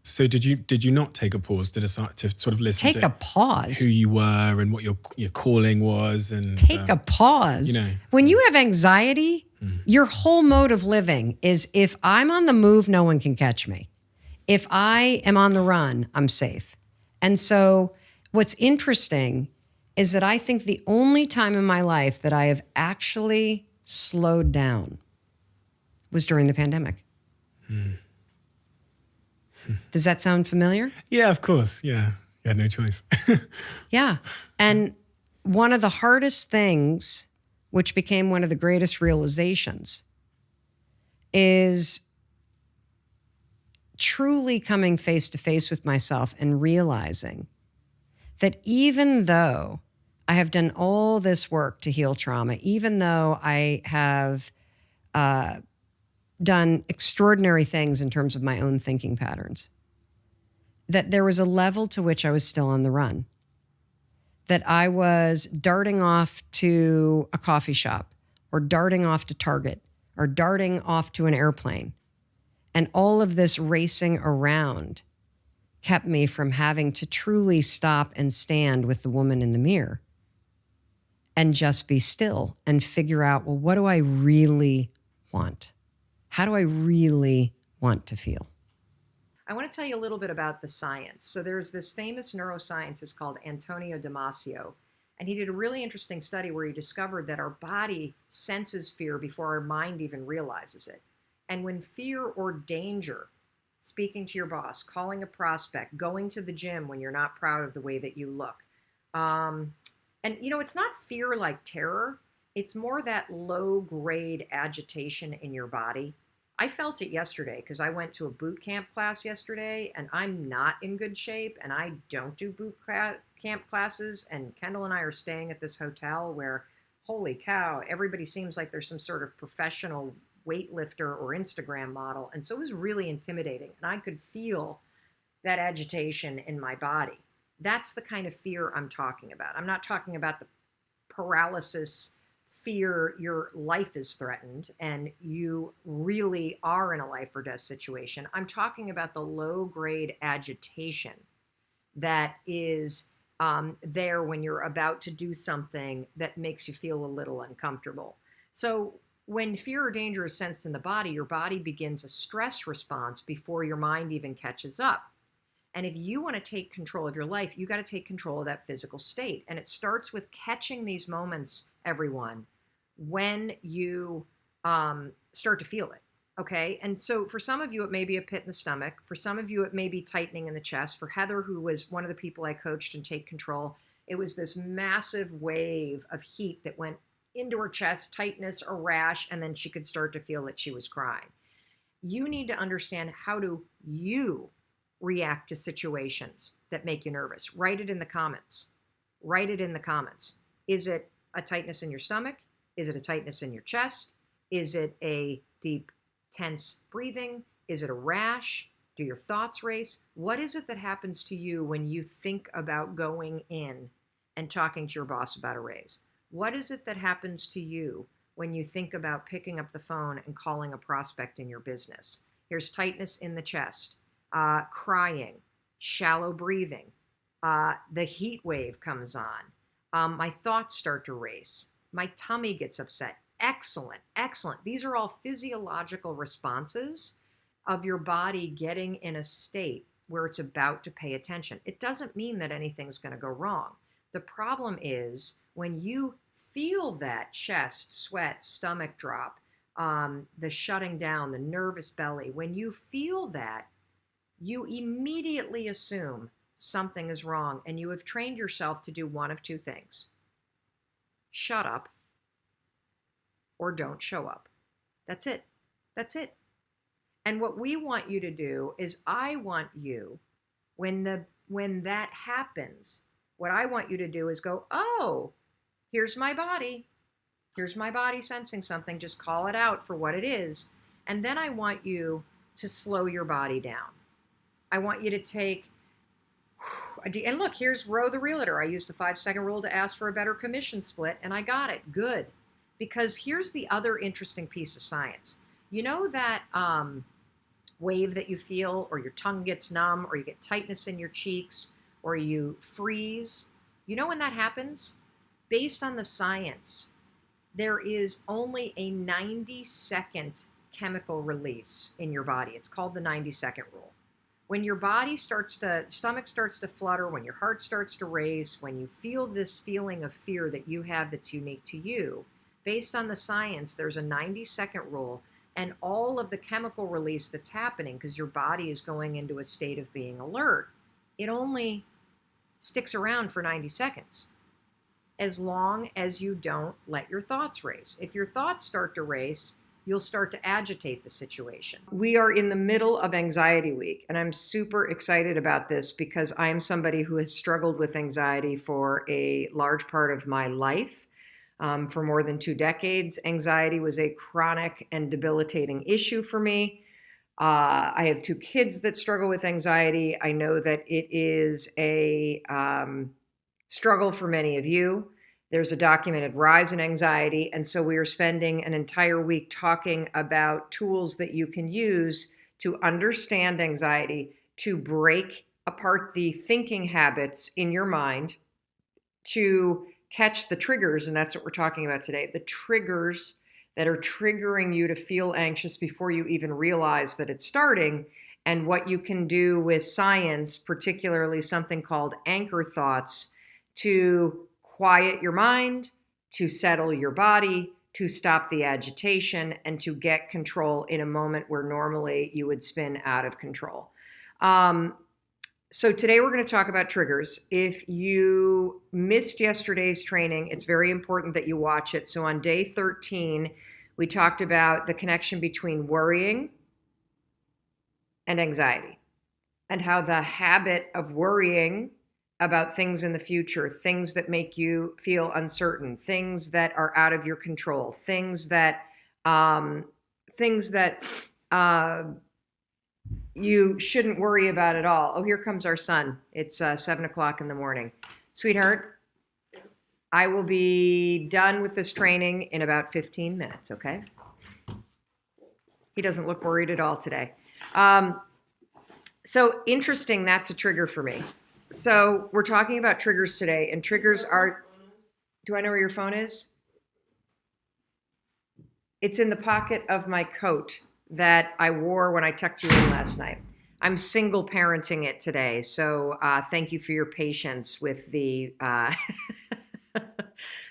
So did you not take a pause to decide to sort of listen Take a pause. who you were and what your calling was? And Take a pause. When you have anxiety, your whole mode of living is, if I'm on the move, no one can catch me. If I am on the run, I'm safe. And so what's interesting is that I think the only time in my life that I have actually slowed down was during the pandemic. Does that sound familiar? Yeah, of course. Yeah. You had no choice. Yeah. And one of the hardest things, which became one of the greatest realizations, is truly coming face to face with myself and realizing that even though I have done all this work to heal trauma, even though I have done extraordinary things in terms of my own thinking patterns, that there was a level to which I was still on the run, that I was darting off to a coffee shop or darting off to Target or darting off to an airplane. And all of this racing around kept me from having to truly stop and stand with the woman in the mirror and just be still and figure out, well, what do I really want? How do I really want to feel? I want to tell you a little bit about the science. So there's this famous neuroscientist called Antonio Damasio, and he did a really interesting study where he discovered that our body senses fear before our mind even realizes it. And when fear or danger, speaking to your boss, calling a prospect, going to the gym when you're not proud of the way that you look, it's not fear like terror. It's more that low-grade agitation in your body. I felt it yesterday because I went to a boot camp class yesterday, and I'm not in good shape, and I don't do boot camp classes. And Kendall and I are staying at this hotel where, holy cow, everybody seems like there's some sort of professional weightlifter or Instagram model. And so it was really intimidating, and I could feel that agitation in my body. That's the kind of fear I'm talking about. I'm not talking about the paralysis, fear, your life is threatened and you really are in a life or death situation. I'm talking about the low grade agitation that is there when you're about to do something that makes you feel a little uncomfortable. So when fear or danger is sensed in the body, your body begins a stress response before your mind even catches up. And if you want to take control of your life, you got to take control of that physical state. And it starts with catching these moments, everyone, when you start to feel it. Okay. And so for some of you, it may be a pit in the stomach. For some of you, it may be tightening in the chest. For Heather, who was one of the people I coached in Take Control, it was this massive wave of heat that went into her chest, tightness, a rash, and then she could start to feel that she was crying. You need to understand, how do you react to situations that make you nervous? Write it in the comments. Write it in the comments. Is it a tightness in your stomach? Is it a tightness in your chest? Is it a deep, tense breathing? Is it a rash? Do your thoughts race? What is it that happens to you when you think about going in and talking to your boss about a raise? What is it that happens to you when you think about picking up the phone and calling a prospect in your business? Here's tightness in the chest, crying, shallow breathing. The heat wave comes on. My thoughts start to race. My tummy gets upset. Excellent, excellent. These are all physiological responses of your body getting in a state where it's about to pay attention. It doesn't mean that anything's going to go wrong. The problem is when you feel that chest, sweat, stomach drop, the shutting down, the nervous belly, when you feel that, you immediately assume something is wrong, and you have trained yourself to do one of two things: shut up or don't show up. That's it. That's it. And what we want you to do is, I want you, when that happens, what I want you to do is go, oh, here's my body. Here's my body sensing something. Just call it out for what it is. And then I want you to slow your body down. I want you to take, and look, here's Ro the realtor. I used the 5-second rule to ask for a better commission split, and I got it. Good. Because here's the other interesting piece of science. You know that wave that you feel, or your tongue gets numb, or you get tightness in your cheeks, or you freeze? You know when that happens? Based on the science, there is only a 90-second chemical release in your body. It's called the 90-second rule. When your body stomach starts to flutter, when your heart starts to race, when you feel this feeling of fear that you have that's unique to you, based on the science, there's a 90-second rule, and all of the chemical release that's happening, because your body is going into a state of being alert, it only sticks around for 90 seconds. As long as you don't let your thoughts race. If your thoughts start to race, you'll start to agitate the situation. We are in the middle of Anxiety Week, and I'm super excited about this because I'm somebody who has struggled with anxiety for a large part of my life. For more than 2 decades, anxiety was a chronic and debilitating issue for me. I have 2 kids that struggle with anxiety. I know that it is a struggle for many of you. There's a documented rise in anxiety, and so we are spending an entire week talking about tools that you can use to understand anxiety, to break apart the thinking habits in your mind, to catch the triggers, and that's what we're talking about today, the triggers that are triggering you to feel anxious before you even realize that it's starting, and what you can do with science, particularly something called anchor thoughts, to quiet your mind, to settle your body, to stop the agitation, and to get control in a moment where normally you would spin out of control. So today we're going to talk about triggers. If you missed yesterday's training, it's very important that you watch it. So on day 13, we talked about the connection between worrying and anxiety, and how the habit of worrying about things in the future, things that make you feel uncertain, things that are out of your control, things that you shouldn't worry about at all. Oh, here comes our son. It's 7 o'clock in the morning. Sweetheart, I will be done with this training in about 15 minutes, okay? He doesn't look worried at all today. So interesting, that's a trigger for me. So we're talking about triggers today, and triggers are, do I know where your phone is? It's in the pocket of my coat that I wore when I tucked you in last night. I'm single parenting it today, so thank you for your patience with the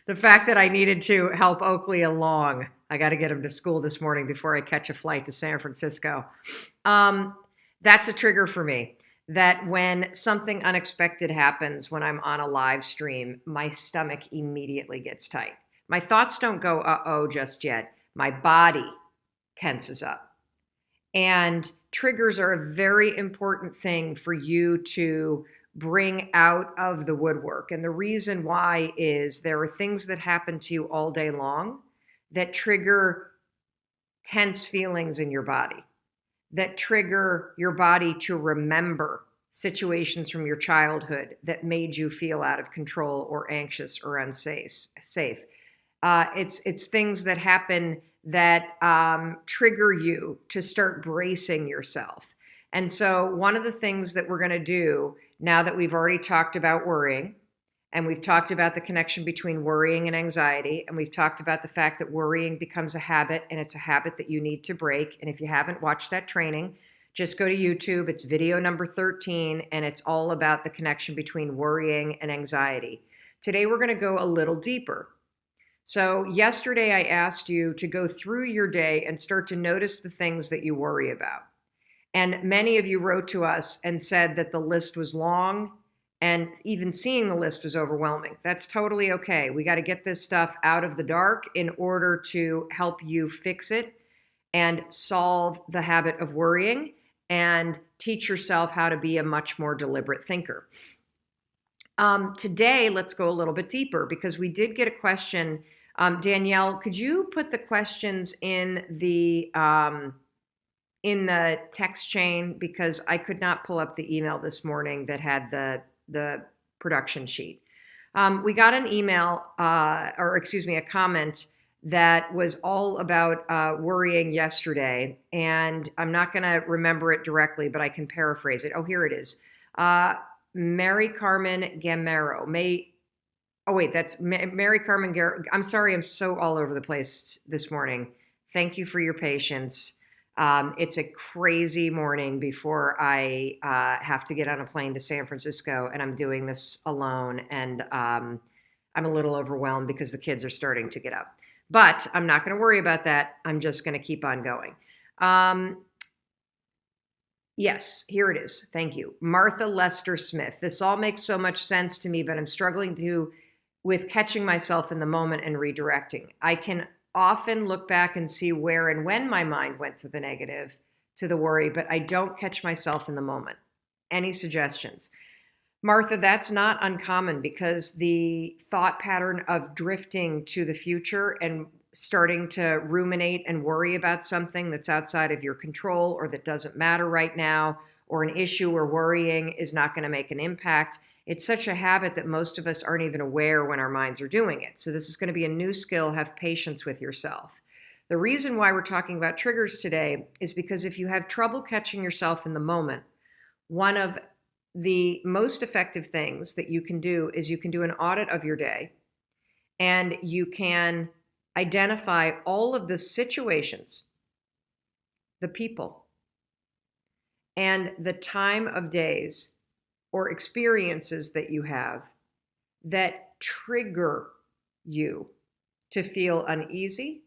the fact that I needed to help Oakley along. I got to get him to school this morning before I catch a flight to San Francisco. That's a trigger for me. That when something unexpected happens when I'm on a live stream, my stomach immediately gets tight. My thoughts don't go, uh-oh, just yet. My body tenses up. And triggers are a very important thing for you to bring out of the woodwork. And the reason why is there are things that happen to you all day long that trigger tense feelings in your body, that trigger your body to remember situations from your childhood that made you feel out of control or anxious or unsafe. It's things that happen that trigger you to start bracing yourself. And so one of the things that we're going to do now that we've already talked about worrying, and we've talked about the connection between worrying and anxiety, and we've talked about the fact that worrying becomes a habit, and it's a habit that you need to break. And if you haven't watched that training, just go to YouTube. It's video number 13, and it's all about the connection between worrying and anxiety. Today, we're going to go a little deeper. So yesterday, I asked you to go through your day and start to notice the things that you worry about. And many of you wrote to us and said that the list was long, and even seeing the list was overwhelming. That's totally okay. We got to get this stuff out of the dark in order to help you fix it and solve the habit of worrying and teach yourself how to be a much more deliberate thinker. Today, let's go a little bit deeper because we did get a question. Danielle, could you put the questions in the text chain, because I could not pull up the email this morning that had the production sheet. We got an email, a comment that was all about worrying yesterday, and I'm not going to remember it directly, but I can paraphrase it. Oh, here it is. Mary Carmen Gamero. That's Mary Carmen Gamero. I'm sorry, I'm so all over the place this morning. Thank you for your patience. It's a crazy morning before I have to get on a plane to San Francisco, and I'm doing this alone, and I'm a little overwhelmed because the kids are starting to get up. But I'm not going to worry about that. I'm just going to keep on going. Yes, here it is. Thank you. Martha Lester Smith. This all makes so much sense to me, but I'm struggling with catching myself in the moment and redirecting. I can often look back and see where and when my mind went to the negative, to the worry, but I don't catch myself in the moment. Any suggestions? Martha, that's not uncommon because the thought pattern of drifting to the future and starting to ruminate and worry about something that's outside of your control or that doesn't matter right now, or an issue or worrying is not going to make an impact. It's such a habit that most of us aren't even aware when our minds are doing it. So this is going to be a new skill. Have patience with yourself. The reason why we're talking about triggers today is because if you have trouble catching yourself in the moment, one of the most effective things that you can do is you can do an audit of your day, and you can identify all of the situations, the people, and the time of days or experiences that you have that trigger you to feel uneasy,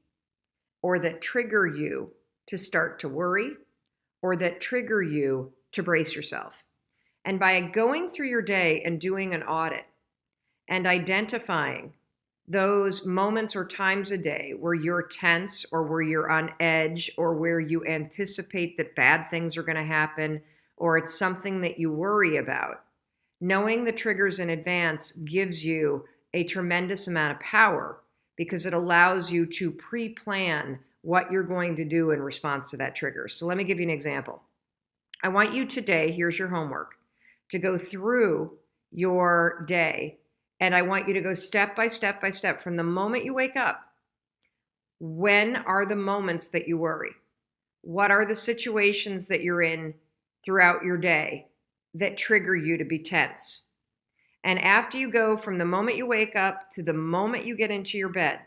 or that trigger you to start to worry, or that trigger you to brace yourself. And by going through your day and doing an audit and identifying those moments or times a day where you're tense or where you're on edge or where you anticipate that bad things are going to happen, or it's something that you worry about, knowing the triggers in advance gives you a tremendous amount of power because it allows you to pre-plan what you're going to do in response to that trigger. So let me give you an example. I want you today, here's your homework, to go through your day And I want you to go step by step by step from the moment you wake up. When are the moments that you worry? What are the situations that you're in throughout your day that trigger you to be tense? And after you go from the moment you wake up to the moment you get into your bed,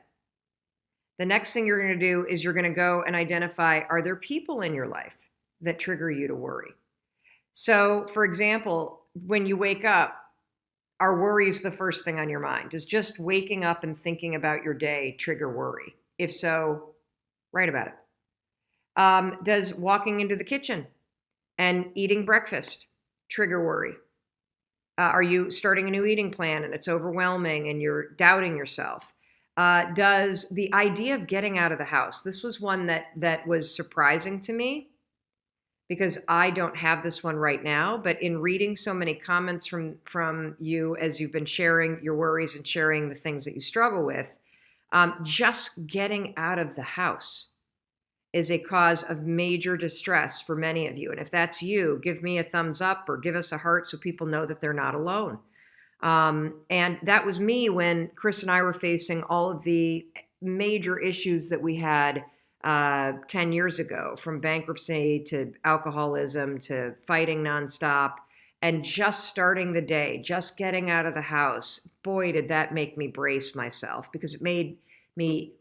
the next thing you're going to do is you're going to go and identify, are there people in your life that trigger you to worry? So, for example, when you wake up, are worries the first thing on your mind? Does just waking up and thinking about your day trigger worry? If so, write about it. Does walking into the kitchen and eating breakfast trigger worry? Are you starting a new eating plan and it's overwhelming and you're doubting yourself? Does the idea of getting out of the house, this was one that was surprising to me because I don't have this one right now, but in reading so many comments from you as you've been sharing your worries and sharing the things that you struggle with, just getting out of the house is a cause of major distress for many of you. And if that's you, give me a thumbs up or give us a heart so people know that they're not alone. And that was me when Chris and I were facing all of the major issues that we had 10 years ago, from bankruptcy to alcoholism to fighting nonstop and just starting the day, just getting out of the house. Boy, did that make me brace myself because it made me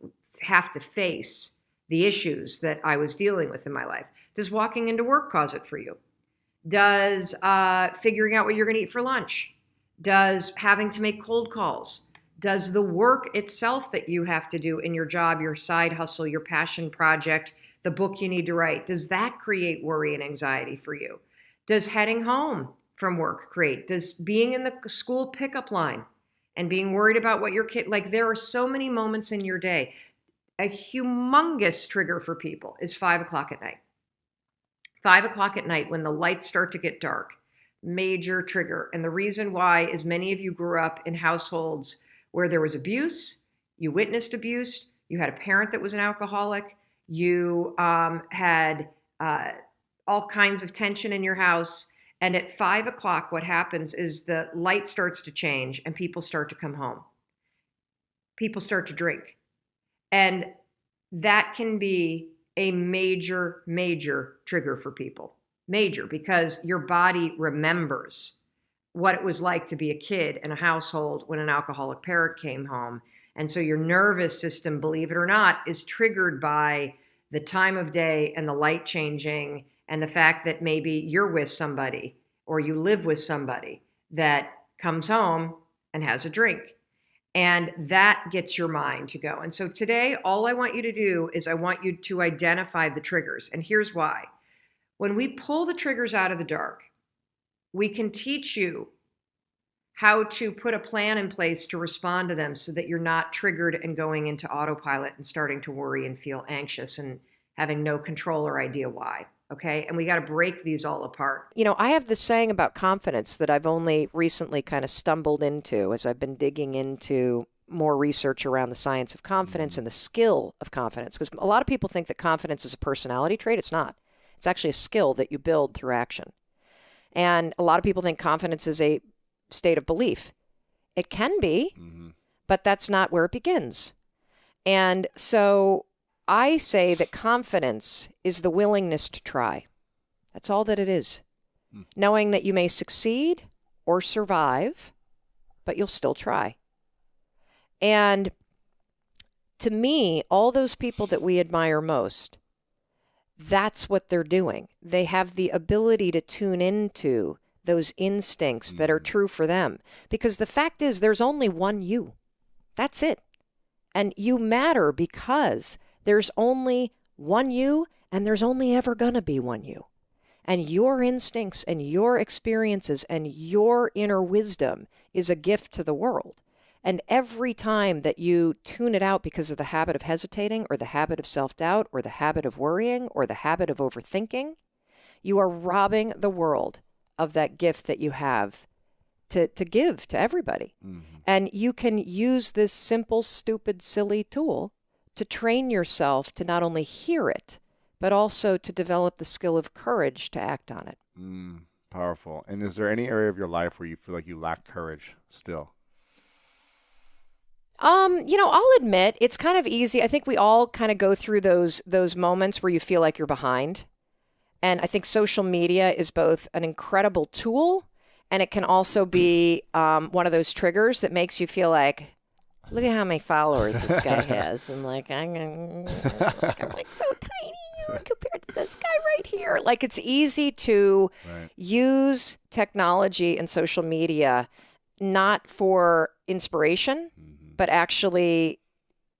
have to face the issues that I was dealing with in my life. Does walking into work cause it for you? Does figuring out what you're going to eat for lunch? Does having to make cold calls? Does the work itself that you have to do in your job, your side hustle, your passion project, the book you need to write, does that create worry and anxiety for you? Does heading home from work create? Does being in the school pickup line and being worried about what your kid, like there are so many moments in your day. A humongous trigger for people is 5 o'clock at night. 5 o'clock at night when the lights start to get dark, major trigger. And the reason why is many of you grew up in households where there was abuse, you witnessed abuse, you had a parent that was an alcoholic, you had all kinds of tension in your house. And at 5 o'clock, what happens is the light starts to change and people start to come home. People start to drink. And that can be a major, major trigger for people. Major, because your body remembers what it was like to be a kid in a household when an alcoholic parent came home. And so your nervous system, believe it or not, is triggered by the time of day and the light changing and the fact that maybe you're with somebody or you live with somebody that comes home and has a drink. And that gets your mind to go. And so today, all I want you to do is I want you to identify the triggers. And here's why. When we pull the triggers out of the dark, we can teach you how to put a plan in place to respond to them so that you're not triggered and going into autopilot and starting to worry and feel anxious and having no control or idea why. Okay. And we got to break these all apart. You know, I have this saying about confidence that I've only recently kind of stumbled into as I've been digging into more research around the science of confidence and the skill of confidence. Because a lot of people think that confidence is a personality trait. It's not. It's actually a skill that you build through action. And a lot of people think confidence is a state of belief. It can be, but that's not where it begins. And so I say that confidence is the willingness to try. That's all that it is. Knowing that you may succeed or survive, but you'll still try. And to me, all those people that we admire most, that's what they're doing. They have the ability to tune into those instincts that are true for them. Because the fact is, there's only one you. That's it. And you matter because there's only one you, and there's only ever going to be one you. And your instincts and your experiences and your inner wisdom is a gift to the world. And every time that you tune it out because of the habit of hesitating or the habit of self-doubt or the habit of worrying or the habit of overthinking, you are robbing the world of that gift that you have to give to everybody. And you can use this simple, stupid, silly tool to train yourself to not only hear it, but also to develop the skill of courage to act on it. Powerful. And is there any area of your life where you feel like you lack courage still? I'll admit it's kind of easy. I think we all kind of go through those moments where you feel like you're behind. And I think social media is both an incredible tool, and it can also be one of those triggers that makes you feel like, look at how many followers this guy has. And like, I'm like so tiny compared to this guy right here. Like, it's easy to use technology and social media not for inspiration, but actually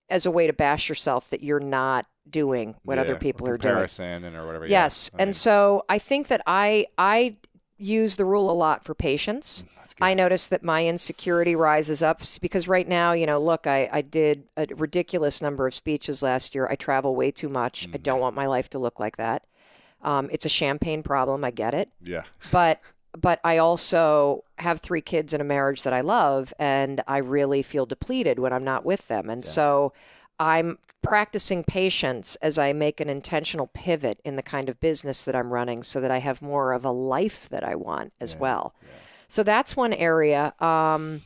as a way to bash yourself that you're not doing what other people are doing. Comparison or whatever. Yes. And so I think that I use the rule a lot for patience. I notice that my insecurity rises up because right now, look, I did a ridiculous number of speeches last year. I travel way too much. I don't want my life to look like that. It's a champagne problem. I get it. Yeah. But I also have 3 kids in a marriage that I love, and I really feel depleted when I'm not with them. And so I'm practicing patience as I make an intentional pivot in the kind of business that I'm running so that I have more of a life that I want as well. Yeah. So that's one area. I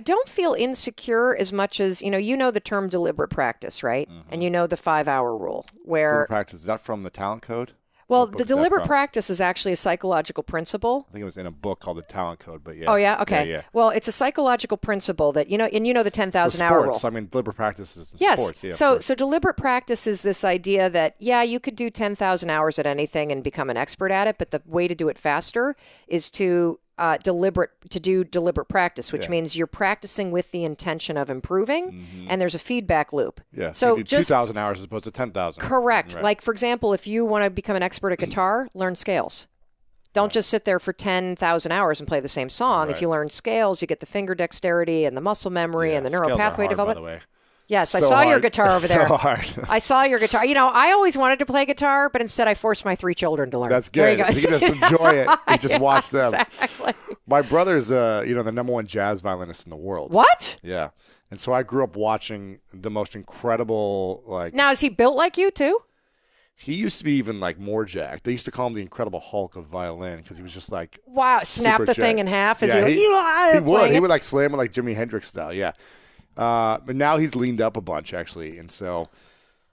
don't feel insecure as much as, the term deliberate practice, right? Mm-hmm. And the 5-hour rule where deliberate practice, is that from the Talent Code? Well, the deliberate practice is actually a psychological principle. I think it was in a book called The Talent Code, but yeah. Oh, yeah? Okay. Yeah. Well, it's a psychological principle that, the 10,000-hour rule. I mean, deliberate practice is in sports. Yes. So deliberate practice is this idea that, you could do 10,000 hours at anything and become an expert at it, but the way to do it faster is to do deliberate practice, which means you're practicing with the intention of improving, and there's a feedback loop. Yeah. So you do 2,000 hours as opposed to 10,000. Correct. Right. Like, for example, if you want to become an expert at guitar, learn scales. Don't just sit there for 10,000 hours and play the same song. Right. If you learn scales, you get the finger dexterity and the muscle memory and the neural pathway development. By the way. Yes, I saw your guitar over there. So hard. I saw your guitar. I always wanted to play guitar, but instead I forced my 3 children to learn. That's good. You can just enjoy it. You just watch them. Exactly. My brother's, the number 1 jazz violinist in the world. What? Yeah. And so I grew up watching the most incredible, Now, is he built like you, too? He used to be even, more jacked. They used to call him the Incredible Hulk of violin because he was just wow, snap the thing in half as he would. He it? would, slam it like Jimi Hendrix style, yeah. But now he's leaned up a bunch, actually. And so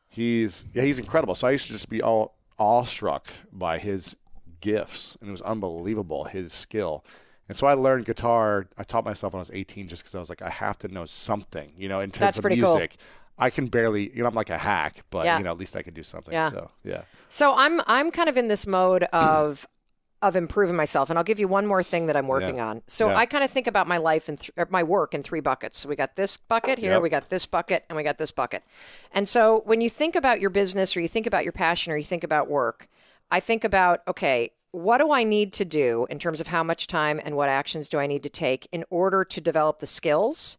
he's incredible. So I used to just be all awestruck by his gifts. And it was unbelievable, his skill. And so I learned guitar. I taught myself when I was 18 just because I was like, I have to know something, in terms That's of pretty music. Cool. I can barely, I'm like a hack, but, at least I can do something. Yeah. So, yeah. So I'm kind of in this mode of improving myself. And I'll give you one more thing that I'm working on. So I kind of think about my life and my work in 3 buckets. So we got this bucket here, we got this bucket, and we got this bucket. And so when you think about your business or you think about your passion or you think about work, I think about, okay, what do I need to do in terms of how much time and what actions do I need to take in order to develop the skills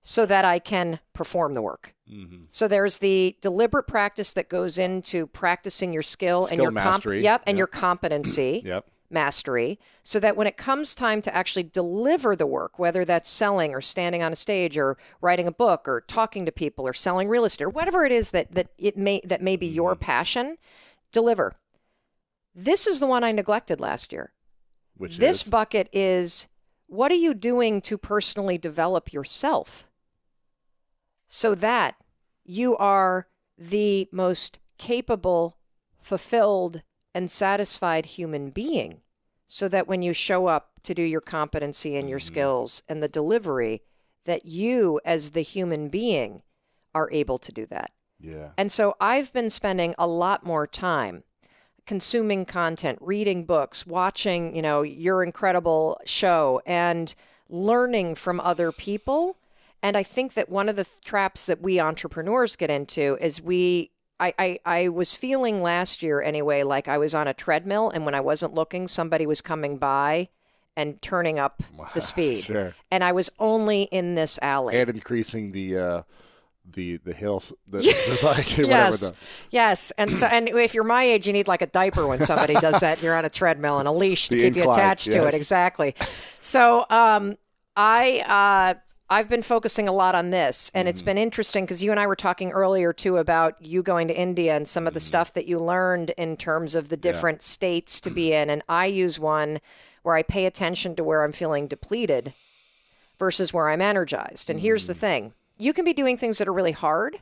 so that I can perform the work? Mm-hmm. So there's the deliberate practice that goes into practicing your skill and your mastery. Your competency mastery, so that when it comes time to actually deliver the work, whether that's selling or standing on a stage or writing a book or talking to people or selling real estate or whatever it is that may be your passion, deliver. This is the one I neglected last year. This bucket is, what are you doing to personally develop yourself so that you are the most capable, fulfilled, and satisfied human being, so that when you show up to do your competency and your skills and the delivery, that you as the human being are able to do that. Yeah. And so I've been spending a lot more time consuming content, reading books, watching, your incredible show, and learning from other people. And I think that one of the traps that we entrepreneurs get into is I was feeling last year anyway, like I was on a treadmill, and when I wasn't looking, somebody was coming by and turning up the speed. Sure. And I was only in this alley. And increasing the hills, whatever. Yes. And so, and if you're my age, you need like a diaper when somebody does that. You're on a treadmill and a leash to keep you attached to it. Exactly. So, I I've been focusing a lot on this, and it's been interesting because you and I were talking earlier too about you going to India and some of the stuff that you learned in terms of the different states to be in. And I use one where I pay attention to where I'm feeling depleted versus where I'm energized. And here's the thing. You can be doing things that are really hard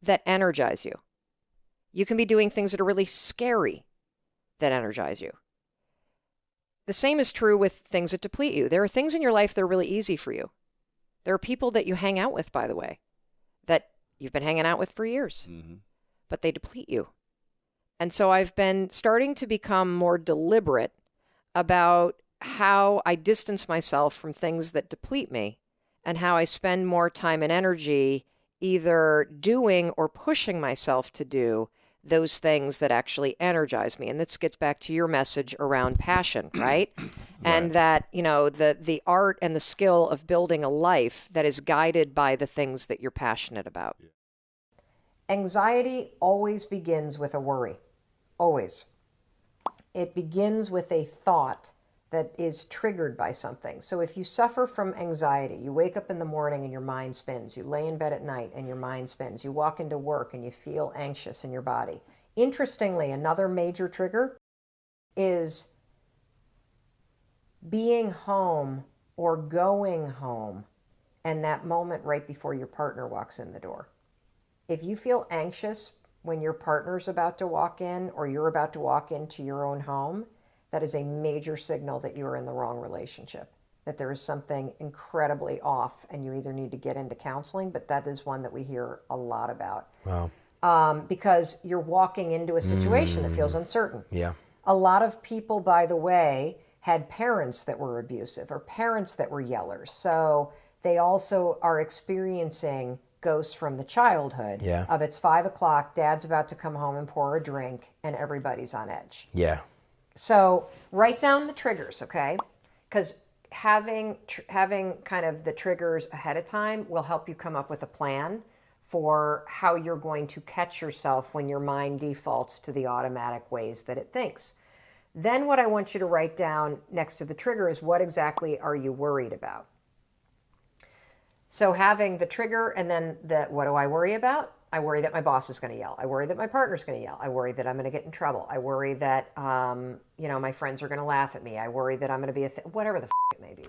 that energize you. You can be doing things that are really scary that energize you. The same is true with things that deplete you. There are things in your life that are really easy for you. There are people that you hang out with, by the way, that you've been hanging out with for years, but they deplete you. And so I've been starting to become more deliberate about how I distance myself from things that deplete me and how I spend more time and energy either doing or pushing myself to do those things that actually energize me. And this gets back to your message around passion, right? And that, you know, the art and the skill of building a life that is guided by the things that you're passionate about. Anxiety always begins with a worry. Always. It begins with a thought that is triggered by something. So if you suffer from anxiety, you wake up in the morning and your mind spins, you lay in bed at night and your mind spins, you walk into work and you feel anxious in your body. Interestingly, another major trigger is being home or going home and that moment right before your partner walks in the door. If you feel anxious when your partner's about to walk in or you're about to walk into your own home, that is a major signal that you are in the wrong relationship, that there is something incredibly off and you either need to get into counseling, but that is one that we hear a lot about. Wow. Because you're walking into a situation that feels uncertain. Yeah. A lot of people, by the way, had parents that were abusive or parents that were yellers. So they also are experiencing ghosts from the childhood of it's 5 o'clock, dad's about to come home and pour a drink and everybody's on edge. Yeah. So write down the triggers, okay? Because having kind of the triggers ahead of time will help you come up with a plan for how you're going to catch yourself when your mind defaults to the automatic ways that it thinks. Then what I want you to write down next to the trigger is what exactly are you worried about? So having the trigger and then what do I worry about? I worry that my boss is going to yell. I worry that my partner's going to yell. I worry that I'm going to get in trouble. I worry that, my friends are going to laugh at me. I worry that I'm going to be whatever the it may be.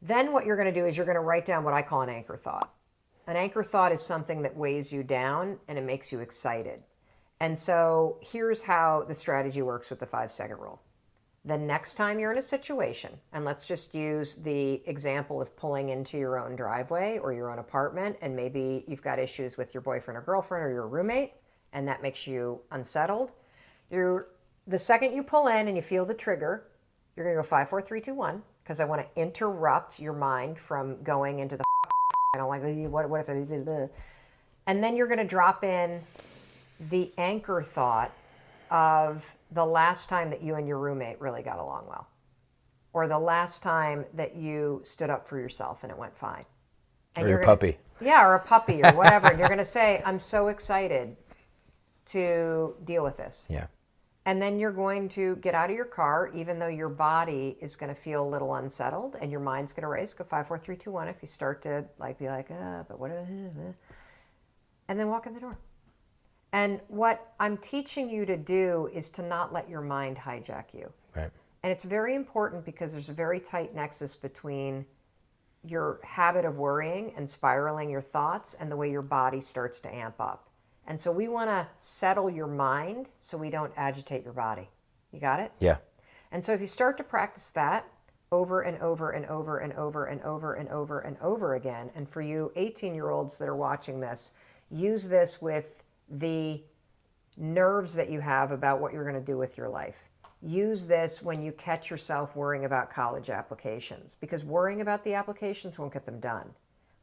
Then what you're going to do is you're going to write down what I call an anchor thought. An anchor thought is something that weighs you down and it makes you excited. And so here's how the strategy works with the 5-second rule. The next time you're in a situation, and let's just use the example of pulling into your own driveway or your own apartment, and maybe you've got issues with your boyfriend or girlfriend or your roommate, and that makes you unsettled. The second you pull in and you feel the trigger, you're going to go 5, 4, 3, 2, 1, because I want to interrupt your mind from going into the I don't like, what if I, and then you're going to drop in the anchor thought of the last time that you and your roommate really got along well, or the last time that you stood up for yourself and it went fine. And Or your puppy. Yeah, or a puppy or whatever. And you're going to say, I'm so excited to deal with this. Yeah. And then you're going to get out of your car, even though your body is going to feel a little unsettled and your mind's going to race. Go 5, 4, 3, 2, 1. If you start to be like, but what? And then walk in the door. And what I'm teaching you to do is to not let your mind hijack you. Right. And it's very important because there's a very tight nexus between your habit of worrying and spiraling your thoughts and the way your body starts to amp up. And so we want to settle your mind so we don't agitate your body. You got it? Yeah. And so if you start to practice that over and over and over and over and over and over and over again, and for you 18-year-olds that are watching this, use this with the nerves that you have about what you're going to do with your life. Use this when you catch yourself worrying about college applications, because worrying about the applications won't get them done.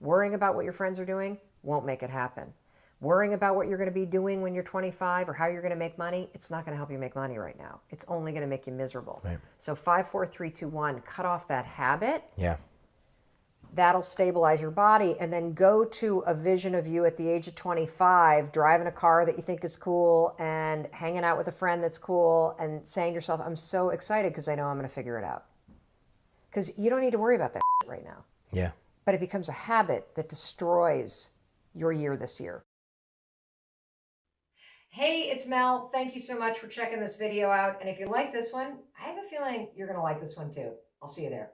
Worrying about what your friends are doing won't make it happen. Worrying about what you're going to be doing when you're 25 or how you're going to make money, it's not going to help you make money right now. It's only going to make you miserable. Right. So 5, 4, 3, 2, 1, cut off that habit. Yeah. That'll stabilize your body, and then go to a vision of you at the age of 25, driving a car that you think is cool and hanging out with a friend that's cool and saying to yourself, I'm so excited because I know I'm going to figure it out. Because you don't need to worry about that right now. Yeah. but it becomes a habit that destroys your year this year. Hey, it's Mel. Thank you so much for checking this video out. And if you like this one, I have a feeling you're going to like this one too. I'll see you there.